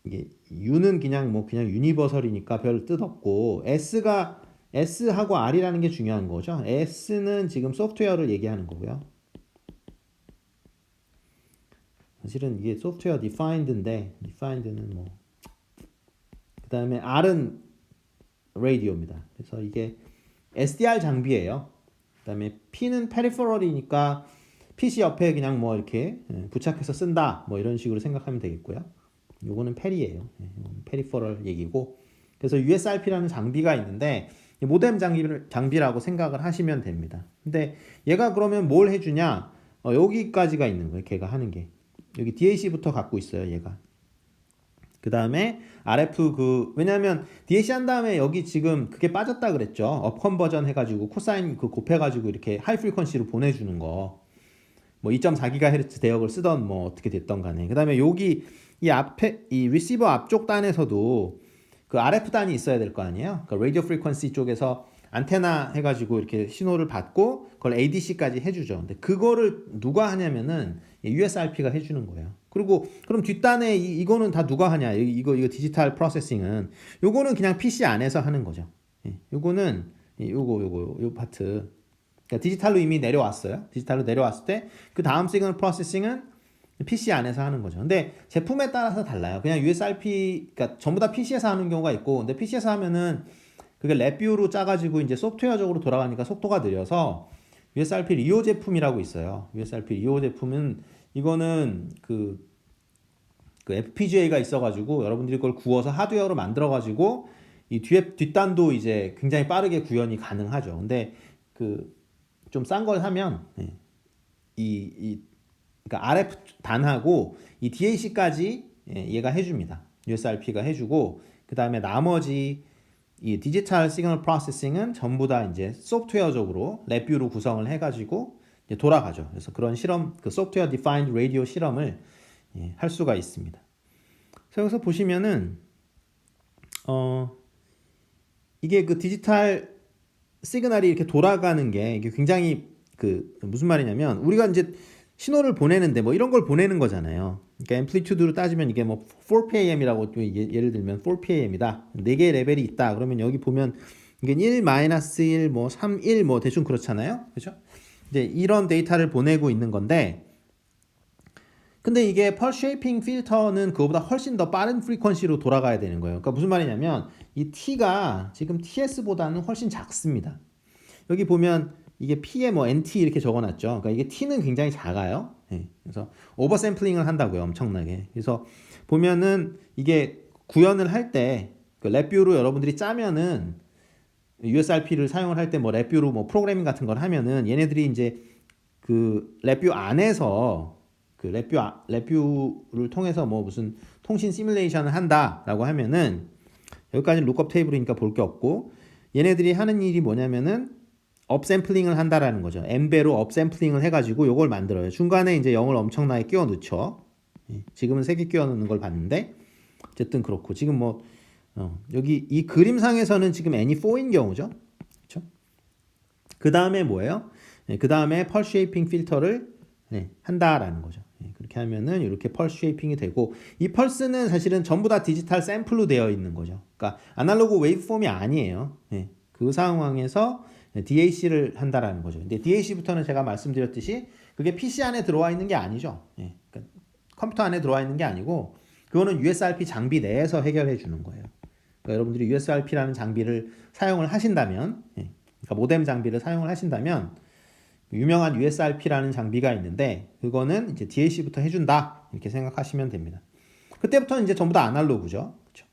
이게 U는 그냥 유니버설이니까 별 뜻 없고 S하고 R이라는 게 중요한 거죠. S는 지금 소프트웨어를 얘기하는 거고요. 사실은 이게 소프트웨어 defined인데 defined는 뭐 그다음에 R은 radio입니다. 그래서 이게 SDR 장비예요. 그다음에 P는 peripheral이니까 PC 옆에 그냥 뭐 이렇게 부착해서 쓴다 뭐 이런 식으로 생각하면 되겠고요. 요거는 페리예요. 페리퍼럴 얘기고. 그래서 USRP라는 장비가 있는데 모뎀 장비라고 생각을 하시면 됩니다. 근데 얘가 그러면 뭘 해주냐? 여기까지가 있는 거예요. 걔가 하는 게. 여기 DAC부터 갖고 있어요. 얘가. 그 다음에 RF 왜냐면 DAC 한 다음에 여기 지금 그게 빠졌다 그랬죠. 업 컨버전 해가지고 코사인 곱해가지고 이렇게 하이 프리퀀시로 보내주는 거. 뭐 2.4GHz 대역을 쓰던 뭐 어떻게 됐던 간에. 그 다음에 여기 이 앞에 이 리시버 앞쪽 단에서도 그 RF 단이 있어야 될 거 아니에요. 그 라디오 프리퀀시 쪽에서 안테나 해가지고 이렇게 신호를 받고 그걸 ADC까지 해주죠. 근데 그거를 누가 하냐면은 USRP가 해주는 거예요. 그리고 그럼 뒷단에 이거는 다 누가 하냐? 이거 디지털 프로세싱은 요거는 그냥 PC 안에서 하는 거죠. 요거는 요 파트. 그러니까 디지털로 이미 내려왔어요. 디지털로 내려왔을 때 그 다음 시그널 프로세싱은 PC 안에서 하는 거죠. 근데 제품에 따라서 달라요. 그냥 USRP, 그러니까 전부 다 PC에서 하는 경우가 있고, 근데 PC에서 하면은 그게 랩뷰로 짜가지고 이제 소프트웨어적으로 돌아가니까 속도가 느려서 USRP 리오 제품이라고 있어요. USRP 리오 제품은 이거는 그 FPGA가 있어가지고 여러분들이 그걸 구워서 하드웨어로 만들어가지고 이 뒷단도 이제 굉장히 빠르게 구현이 가능하죠. 근데 좀 싼 걸 사면 그러니까 RF 단하고 이 DAC까지 얘가 해줍니다. USRP가 해주고 그 다음에 나머지 이 디지털 시그널 프로세싱은 전부 다 이제 소프트웨어적으로 랩뷰로 구성을 해가지고 이제 돌아가죠. 그래서 그런 실험, 그 소프트웨어 디파인드 라디오 실험을 할 수가 있습니다. 그래서 여기서 보시면은 이게 그 디지털 시그널이 이렇게 돌아가는 게 이게 굉장히 무슨 말이냐면 우리가 이제 신호를 보내는데 뭐 이런 걸 보내는 거잖아요. 그러니까 앰플리튜드로 따지면 이게 뭐 4pm이라고 예를 들면 4pm이다. 4개의 레벨이 있다. 그러면 여기 보면 이게 1, -1, 뭐 3, 1 뭐 대충 그렇잖아요. 그렇죠? 이제 이런 데이터를 보내고 있는 건데 근데 이게 펄 쉐이핑 필터는 그거보다 훨씬 더 빠른 프리퀀시로 돌아가야 되는 거예요. 그러니까 무슨 말이냐면 이 T가 지금 TS보다는 훨씬 작습니다. 여기 보면 이게 P에 뭐 NT 이렇게 적어놨죠. 그러니까 이게 T는 굉장히 작아요. 그래서 오버 샘플링을 한다고요. 엄청나게. 그래서 보면은 이게 구현을 할 때 그 랩뷰로 여러분들이 짜면은 USRP를 사용을 할 때 뭐 랩뷰로 뭐 프로그래밍 같은 걸 하면은 얘네들이 이제 그 랩뷰 안에서 그 랩뷰를 통해서 뭐 무슨 통신 시뮬레이션을 한다라고 하면은 여기까지는 룩업 테이블이니까 볼 게 없고 얘네들이 하는 일이 뭐냐면은 업샘플링을 한다라는 거죠. n배로 업샘플링을 해가지고 요걸 만들어요. 중간에 이제 0을 엄청나게 끼워 넣죠. 지금은 3개 끼워 넣는 걸 봤는데 어쨌든 그렇고 지금 뭐 여기 이 그림상에서는 지금 n이 4인 경우죠. 그렇죠? 그 다음에 뭐예요? 그 다음에 펄스 쉐이핑 필터를 한다라는 거죠. 그렇게 하면은 이렇게 펄스 쉐이핑이 되고 이 펄스는 사실은 전부 다 디지털 샘플로 되어 있는 거죠. 그러니까 아날로그 웨이브폼이 아니에요. 그 상황에서 DAC를 한다라는 거죠. 근데 DAC부터는 제가 말씀드렸듯이 그게 PC 안에 들어와 있는 게 아니죠. 그러니까 컴퓨터 안에 들어와 있는 게 아니고 그거는 USRP 장비 내에서 해결해 주는 거예요. 그러니까 여러분들이 USRP라는 장비를 사용을 하신다면, 그러니까 모뎀 장비를 사용을 하신다면 유명한 USRP라는 장비가 있는데 그거는 이제 DAC부터 해준다 이렇게 생각하시면 됩니다. 그때부터는 이제 전부 다 아날로그죠. 그렇죠?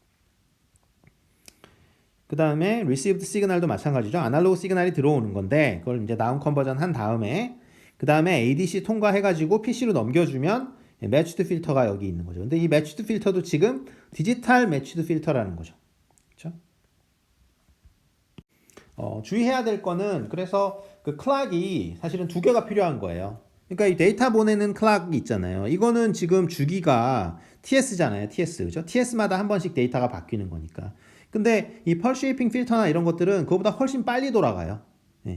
그 다음에 received signal도 마찬가지죠. 아날로그 시그널이 들어오는 건데 그걸 이제 다운 컨버전 한 다음에 그 다음에 ADC 통과해가지고 PC로 넘겨주면 매치드 필터가 여기 있는 거죠. 근데 이 매치드 필터도 지금 디지털 매치드 필터라는 거죠. 그렇죠? 주의해야 될 거는 그래서 그 클락이 사실은 2개가 필요한 거예요. 그러니까 이 데이터 보내는 클락이 있잖아요. 이거는 지금 주기가 TS잖아요. TS. 그죠? TS마다 한 번씩 데이터가 바뀌는 거니까. 근데 이 펄스 쉐이핑 필터나 이런 것들은 그거보다 훨씬 빨리 돌아가요.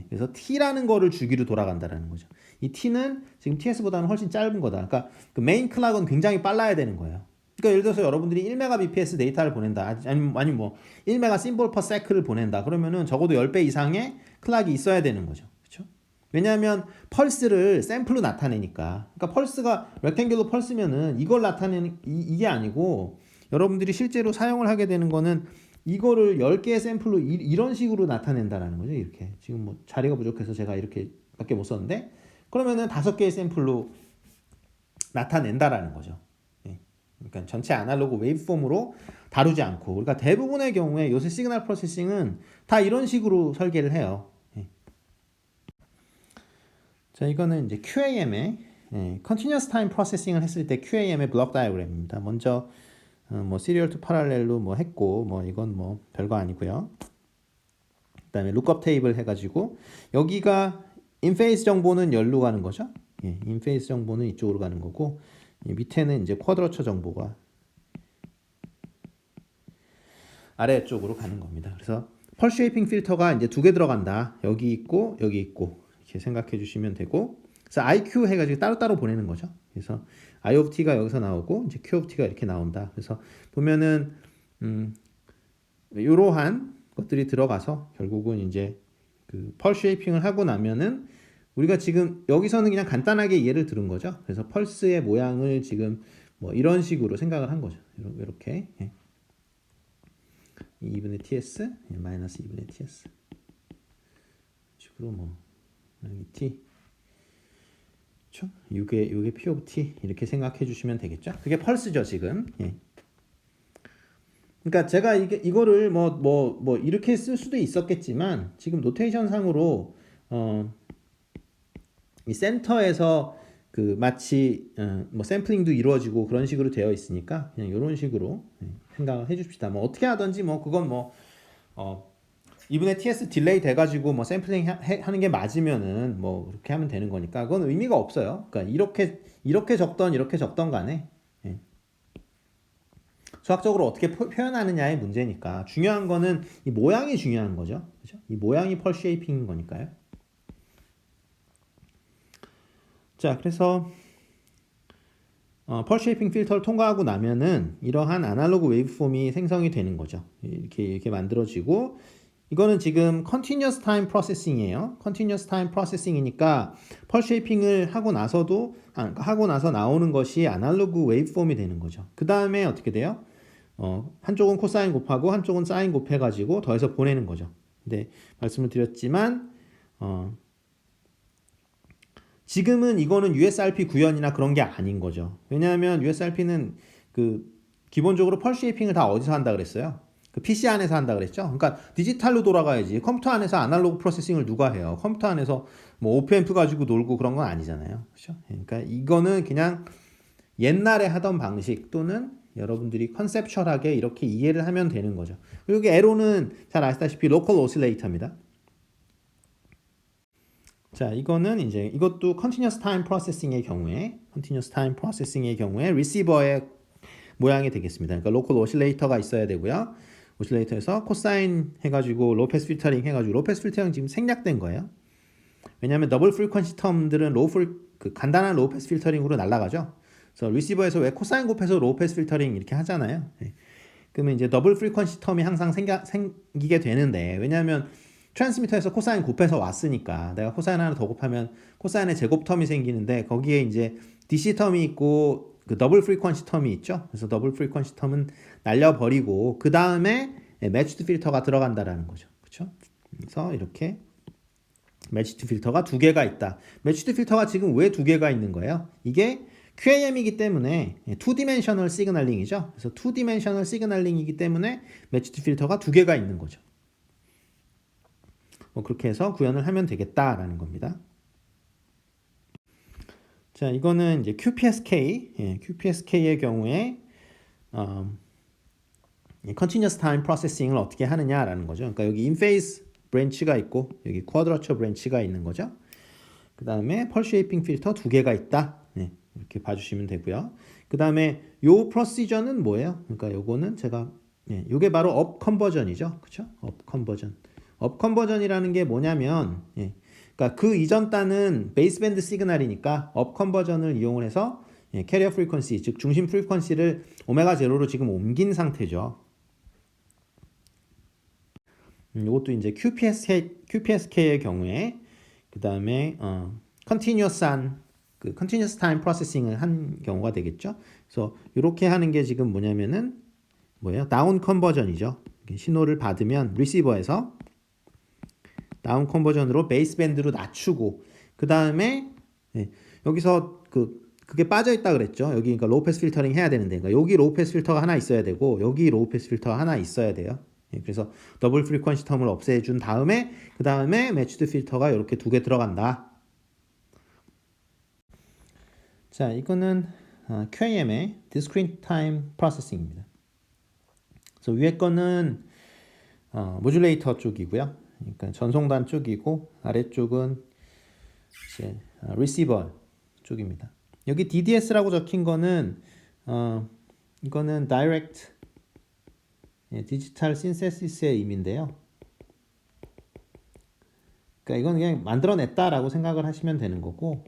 그래서 T라는 거를 주기로 돌아간다라는 거죠. 이 T는 지금 TS보다는 훨씬 짧은 거다. 그러니까 그 메인 클락은 굉장히 빨라야 되는 거예요. 그러니까 예를 들어서 여러분들이 1Mbps 데이터를 보낸다. 아니면 뭐 1M 심볼 퍼 세크를 보낸다. 그러면은 적어도 10배 이상의 클락이 있어야 되는 거죠. 그렇죠? 왜냐하면 펄스를 샘플로 나타내니까. 그러니까 펄스가 렉탱귤러 펄스면은 이걸 나타내는 이게 아니고 여러분들이 실제로 사용을 하게 되는 거는 이거를 10개의 샘플로 이런 식으로 나타낸다라는 거죠. 이렇게. 지금 뭐 자리가 부족해서 제가 이렇게밖에 못 썼는데 그러면은 5개의 샘플로 나타낸다라는 거죠. 그러니까 전체 아날로그 웨이브폼으로 다루지 않고 그러니까 대부분의 경우에 요새 시그널 프로세싱은 다 이런 식으로 설계를 해요. 자, 이거는 이제 QAM의 Continuous Time Processing을 했을 때 QAM의 블록 다이어그램입니다. 먼저 뭐 시리얼 투 파랄렐로 뭐 했고 뭐 이건 뭐 별거 아니고요. 그다음에 룩업 테이블 해가지고 여기가 인페이스 정보는 열로 가는 거죠. 인페이스 정보는 이쪽으로 가는 거고 밑에는 이제 쿼드러처 정보가 아래쪽으로 가는 겁니다. 그래서 펄스 쉐이핑 필터가 이제 2개 들어간다. 여기 있고 여기 있고 이렇게 생각해 주시면 되고 그래서 IQ 해가지고 따로따로 보내는 거죠. 그래서 I of T가 여기서 나오고 이제 Q of T가 이렇게 나온다. 그래서 보면은 이러한 것들이 들어가서 결국은 이제 그 펄스 쉐이핑을 하고 나면은 우리가 지금 여기서는 그냥 간단하게 예를 들은 거죠. 그래서 펄스의 모양을 지금 뭐 이런 식으로 생각을 한 거죠. 이렇게 2분의 TS 마이너스 2분의 TS 식으로 뭐 여기 T 그렇죠? 요게 P of T 이렇게 생각해 주시면 되겠죠. 그게 펄스죠 지금. 그러니까 제가 이거를 뭐 이렇게 쓸 수도 있었겠지만 지금 노테이션 상으로 이 센터에서 그 마치 뭐 샘플링도 이루어지고 그런 식으로 되어 있으니까 그냥 이런 식으로 생각을 해줍시다. 뭐 어떻게 하든지 뭐 그건 뭐 2분의 TS 딜레이 돼가지고 뭐 샘플링 하는 게 맞으면은 뭐 그렇게 하면 되는 거니까 그건 의미가 없어요. 그러니까 이렇게 적던 간에 수학적으로 어떻게 표현하느냐의 문제니까 중요한 거는 이 모양이 중요한 거죠. 그죠? 이 모양이 펄스 쉐이핑인 거니까요. 자, 그래서 펄스 쉐이핑 필터를 통과하고 나면은 이러한 아날로그 웨이브폼이 생성이 되는 거죠. 이렇게 만들어지고 이거는 지금 Continuous Time Processing이에요. Continuous Time Processing이니까 펄스 쉐이핑을 하고 나서 나오는 것이 아날로그 웨이브폼이 되는 거죠. 그 다음에 어떻게 돼요? 한쪽은 코사인 곱하고 한쪽은 사인 곱해가지고 더해서 보내는 거죠. 근데 말씀을 드렸지만 지금은 이거는 USRP 구현이나 그런 게 아닌 거죠. 왜냐하면 USRP는 그 기본적으로 펄스 쉐이핑을 다 어디서 한다 그랬어요? 그 PC 안에서 한다 그랬죠. 그러니까 디지털로 돌아가야지. 컴퓨터 안에서 아날로그 프로세싱을 누가 해요? 컴퓨터 안에서 뭐 오프앰프 가지고 놀고 그런 건 아니잖아요. 그렇죠? 그러니까 이거는 그냥 옛날에 하던 방식 또는 여러분들이 컨셉츄얼하게 이렇게 이해를 하면 되는 거죠. 그리고 에로는 잘 아시다시피 로컬 오실레이터입니다. 자, 이거는 이제 이것도 continuous time processing의 경우에 receiver의 모양이 되겠습니다. 그러니까 로컬 오실레이터가 있어야 되고요. 오실레이터에서 코사인 해가지고 로패스 필터링 해가지고 로패스 필터링 지금 생략된 거예요. 왜냐하면 더블 프리퀀시 텀들은 간단한 로우 패스 필터링으로 날아가죠. 그래서 리시버에서 왜 코사인 곱해서 로우 패스 필터링 이렇게 하잖아요. 그러면 이제 더블 프리퀀시 텀이 항상 생기게 되는데, 왜냐하면 트랜스미터에서 코사인 곱해서 왔으니까 내가 코사인 하나 더 곱하면 코사인의 제곱 텀이 생기는데, 거기에 이제 DC 텀이 있고 그 더블 프리퀀시 텀이 있죠. 그래서 더블 프리퀀시 텀은 날려버리고 그 다음에 매치드 필터가 들어간다라는 거죠. 그렇죠? 그래서 이렇게 매치드 필터가 두 개가 있다. 매치드 필터가 지금 왜 두 개가 있는 거예요? 이게 QAM이기 때문에 2디멘셔널 시그널링이죠. 그래서 2디멘셔널 시그널링이기 때문에 매치드 필터가 두 개가 있는 거죠. 그렇게 해서 구현을 하면 되겠다라는 겁니다. 자, 이거는 이제 QPSK의 경우에 Continuous Time Processing을 어떻게 하느냐라는 거죠. 그러니까 여기 인페이스 브랜치가 있고 여기 쿼드러처 브랜치가 있는 거죠. 그 다음에 펄 쉐이핑 필터 두 개가 있다. 이렇게 봐주시면 되고요. 그 다음에 요 프로시저는 뭐예요? 그러니까 요거는 제가 요게 바로 업 컨버전이죠. 그렇죠? 업 컨버전. 업 컨버전이라는 게 뭐냐면 그러니까 그 이전 단은 베이스밴드 시그널이니까 업 컨버전을 이용을 해서 캐리어 프리퀀시, 즉 중심 프리퀀시를 오메가 제로로 지금 옮긴 상태죠. 이것도 이제 QPSK의 경우에 그 다음에 continuous time processing을 한 경우가 되겠죠. 그래서 이렇게 하는 게 지금 뭐냐면은 뭐예요? 다운 컨버전이죠. 신호를 받으면 리시버에서 다운 컨버전으로 베이스밴드로 낮추고 그 다음에 여기서 그게 빠져 있다 그랬죠. 여기 그러니까 로우 패스 필터링 해야 되는데, 그러니까 여기 로우 패스 필터가 하나 있어야 되고 여기 로우 패스 필터가 하나 있어야 돼요. 그래서 더블 프리퀀시 텀을 없애준 다음에 그 다음에 매치드 필터가 이렇게 두 개 들어간다. 자, 이거는 QAM의 Discrete Time Processing입니다. 그래서 위에 거는 모듈레이터 쪽이고요. 그러니까 전송단 쪽이고 아래쪽은 이제 리시버 쪽입니다. 여기 DDS라고 적힌 거는 이거는 Direct 디지털 신세시스의 의미인데요. 그러니까 이건 그냥 만들어냈다라고 생각을 하시면 되는 거고,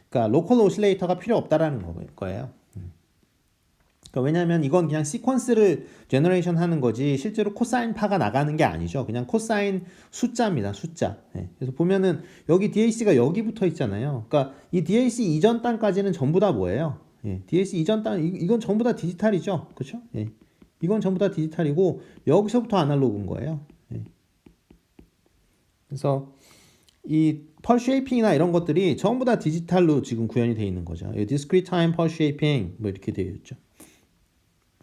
그러니까 로컬 오실레이터가 필요 없다라는 거예요. 그러니까 왜냐하면 이건 그냥 시퀀스를 제너레이션 하는 거지 실제로 코사인 파가 나가는 게 아니죠. 그냥 코사인 숫자입니다. 숫자. 그래서 보면은 여기 DAC가 여기 붙어 있잖아요. 그러니까 이 DAC 이전 단까지는 전부 다 뭐예요? DAC 이전 단 이건 전부 다 디지털이죠. 그렇죠? 이건 전부 다 디지털이고 여기서부터 아날로그인 거예요. 그래서 이 펄 쉐이핑이나 이런 것들이 전부 다 디지털로 지금 구현이 되어 있는 거죠. Discrete Time Pulse Shaping 뭐 이렇게 되어 있죠.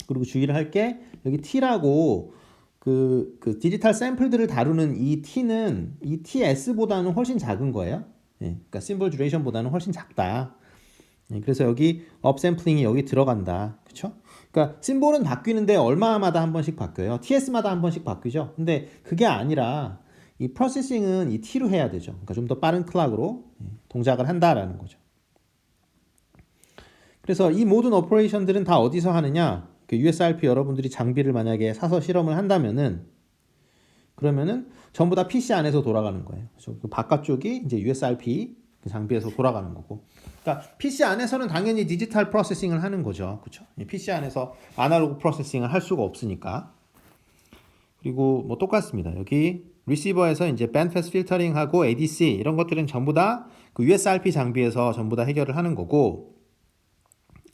그리고 주의를 할 게 여기 T라고 그 디지털 샘플들을 다루는 이 T는 이 TS보다는 훨씬 작은 거예요. 그러니까 심볼 듀레이션보다는 훨씬 작다. 그래서 여기 업샘플링이 여기 들어간다. 그렇죠? 그러니까 심볼은 바뀌는데 얼마마다 한 번씩 바뀌어요. TS마다 한 번씩 바뀌죠. 근데 그게 아니라 이 프로세싱은 이 T로 해야 되죠. 그러니까 좀 더 빠른 클락으로 동작을 한다라는 거죠. 그래서 이 모든 오퍼레이션들은 다 어디서 하느냐? USRP 여러분들이 장비를 만약에 사서 실험을 한다면은 그러면은 전부 다 PC 안에서 돌아가는 거예요. 그래서 그 바깥쪽이 이제 USRP 그 장비에서 돌아가는 거고. 그러니까 PC 안에서는 당연히 디지털 프로세싱을 하는 거죠. 그렇죠? PC 안에서 아날로그 프로세싱을 할 수가 없으니까. 그리고 뭐 똑같습니다. 여기 리시버에서 이제 밴드패스 필터링하고 ADC 이런 것들은 전부 다 그 USRP 장비에서 전부 다 해결을 하는 거고,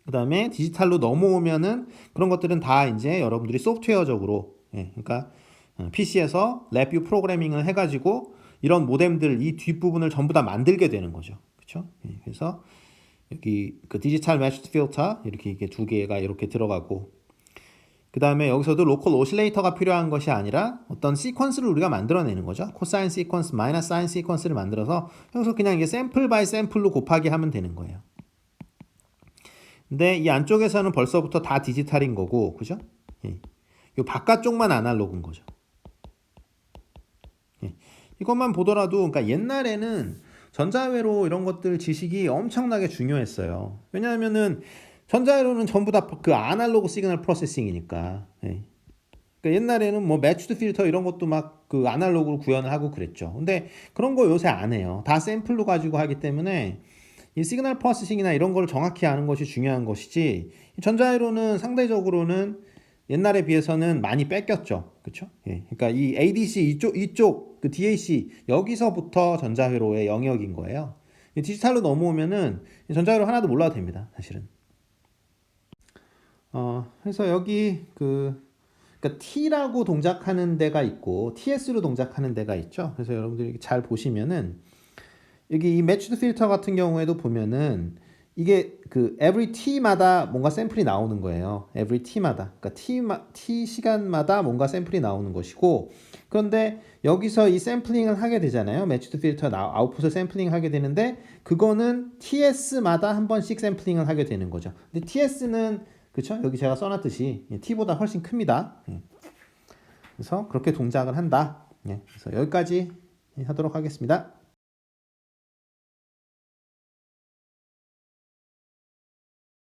그 다음에 디지털로 넘어오면은 그런 것들은 다 이제 여러분들이 소프트웨어적으로, 그러니까 PC에서 랩뷰 프로그래밍을 해가지고 이런 모뎀들 이 뒷부분을 전부 다 만들게 되는 거죠. 그렇죠? 그래서 여기 그 디지털 매치드 필터 이렇게 이게 두 개가 이렇게 들어가고, 그 다음에 여기서도 로컬 오실레이터가 필요한 것이 아니라 어떤 시퀀스를 우리가 만들어내는 거죠. 코사인 시퀀스, 마이너스 사인 시퀀스를 만들어서 여기서 그냥 이게 샘플 바이 샘플로 곱하기 하면 되는 거예요. 근데 이 안쪽에서는 벌써부터 다 디지털인 거고, 그죠? 이 바깥쪽만 아날로그인 거죠. 이것만 보더라도, 그러니까 옛날에는 전자회로 이런 것들 지식이 엄청나게 중요했어요. 왜냐하면은 전자회로는 전부 다 그 아날로그 시그널 프로세싱이니까. 예. 그러니까 옛날에는 뭐 매치드 필터 이런 것도 막 그 아날로그로 구현을 하고 그랬죠. 근데 그런 거 요새 안 해요. 다 샘플로 가지고 하기 때문에 이 시그널 프로세싱이나 이런 걸 정확히 아는 것이 중요한 것이지, 전자회로는 상대적으로는 옛날에 비해서는 많이 뺏겼죠. 그렇죠? 예. 그러니까 이 ADC 이쪽 그 DAC 여기서부터 전자회로의 영역인 거예요. 디지털로 넘어오면은 전자회로 하나도 몰라도 됩니다. 사실은. 그래서 여기 그러니까 T라고 동작하는 데가 있고 TS로 동작하는 데가 있죠. 그래서 여러분들이 잘 보시면은 여기 이 매치드 필터 같은 경우에도 보면은 이게 그 every t마다 뭔가 샘플이 나오는 거예요. every t마다. 그러니까 t 시간마다 뭔가 샘플이 나오는 것이고, 그런데 여기서 이 샘플링을 하게 되잖아요. 매치드 필터 아웃풋을 샘플링 하게 되는데 그거는 ts마다 한 번씩 샘플링을 하게 되는 거죠. 근데 ts는 그렇죠? 여기 제가 써놨듯이 t보다 훨씬 큽니다. 그래서 그렇게 동작을 한다. 그래서 여기까지 하도록 하겠습니다.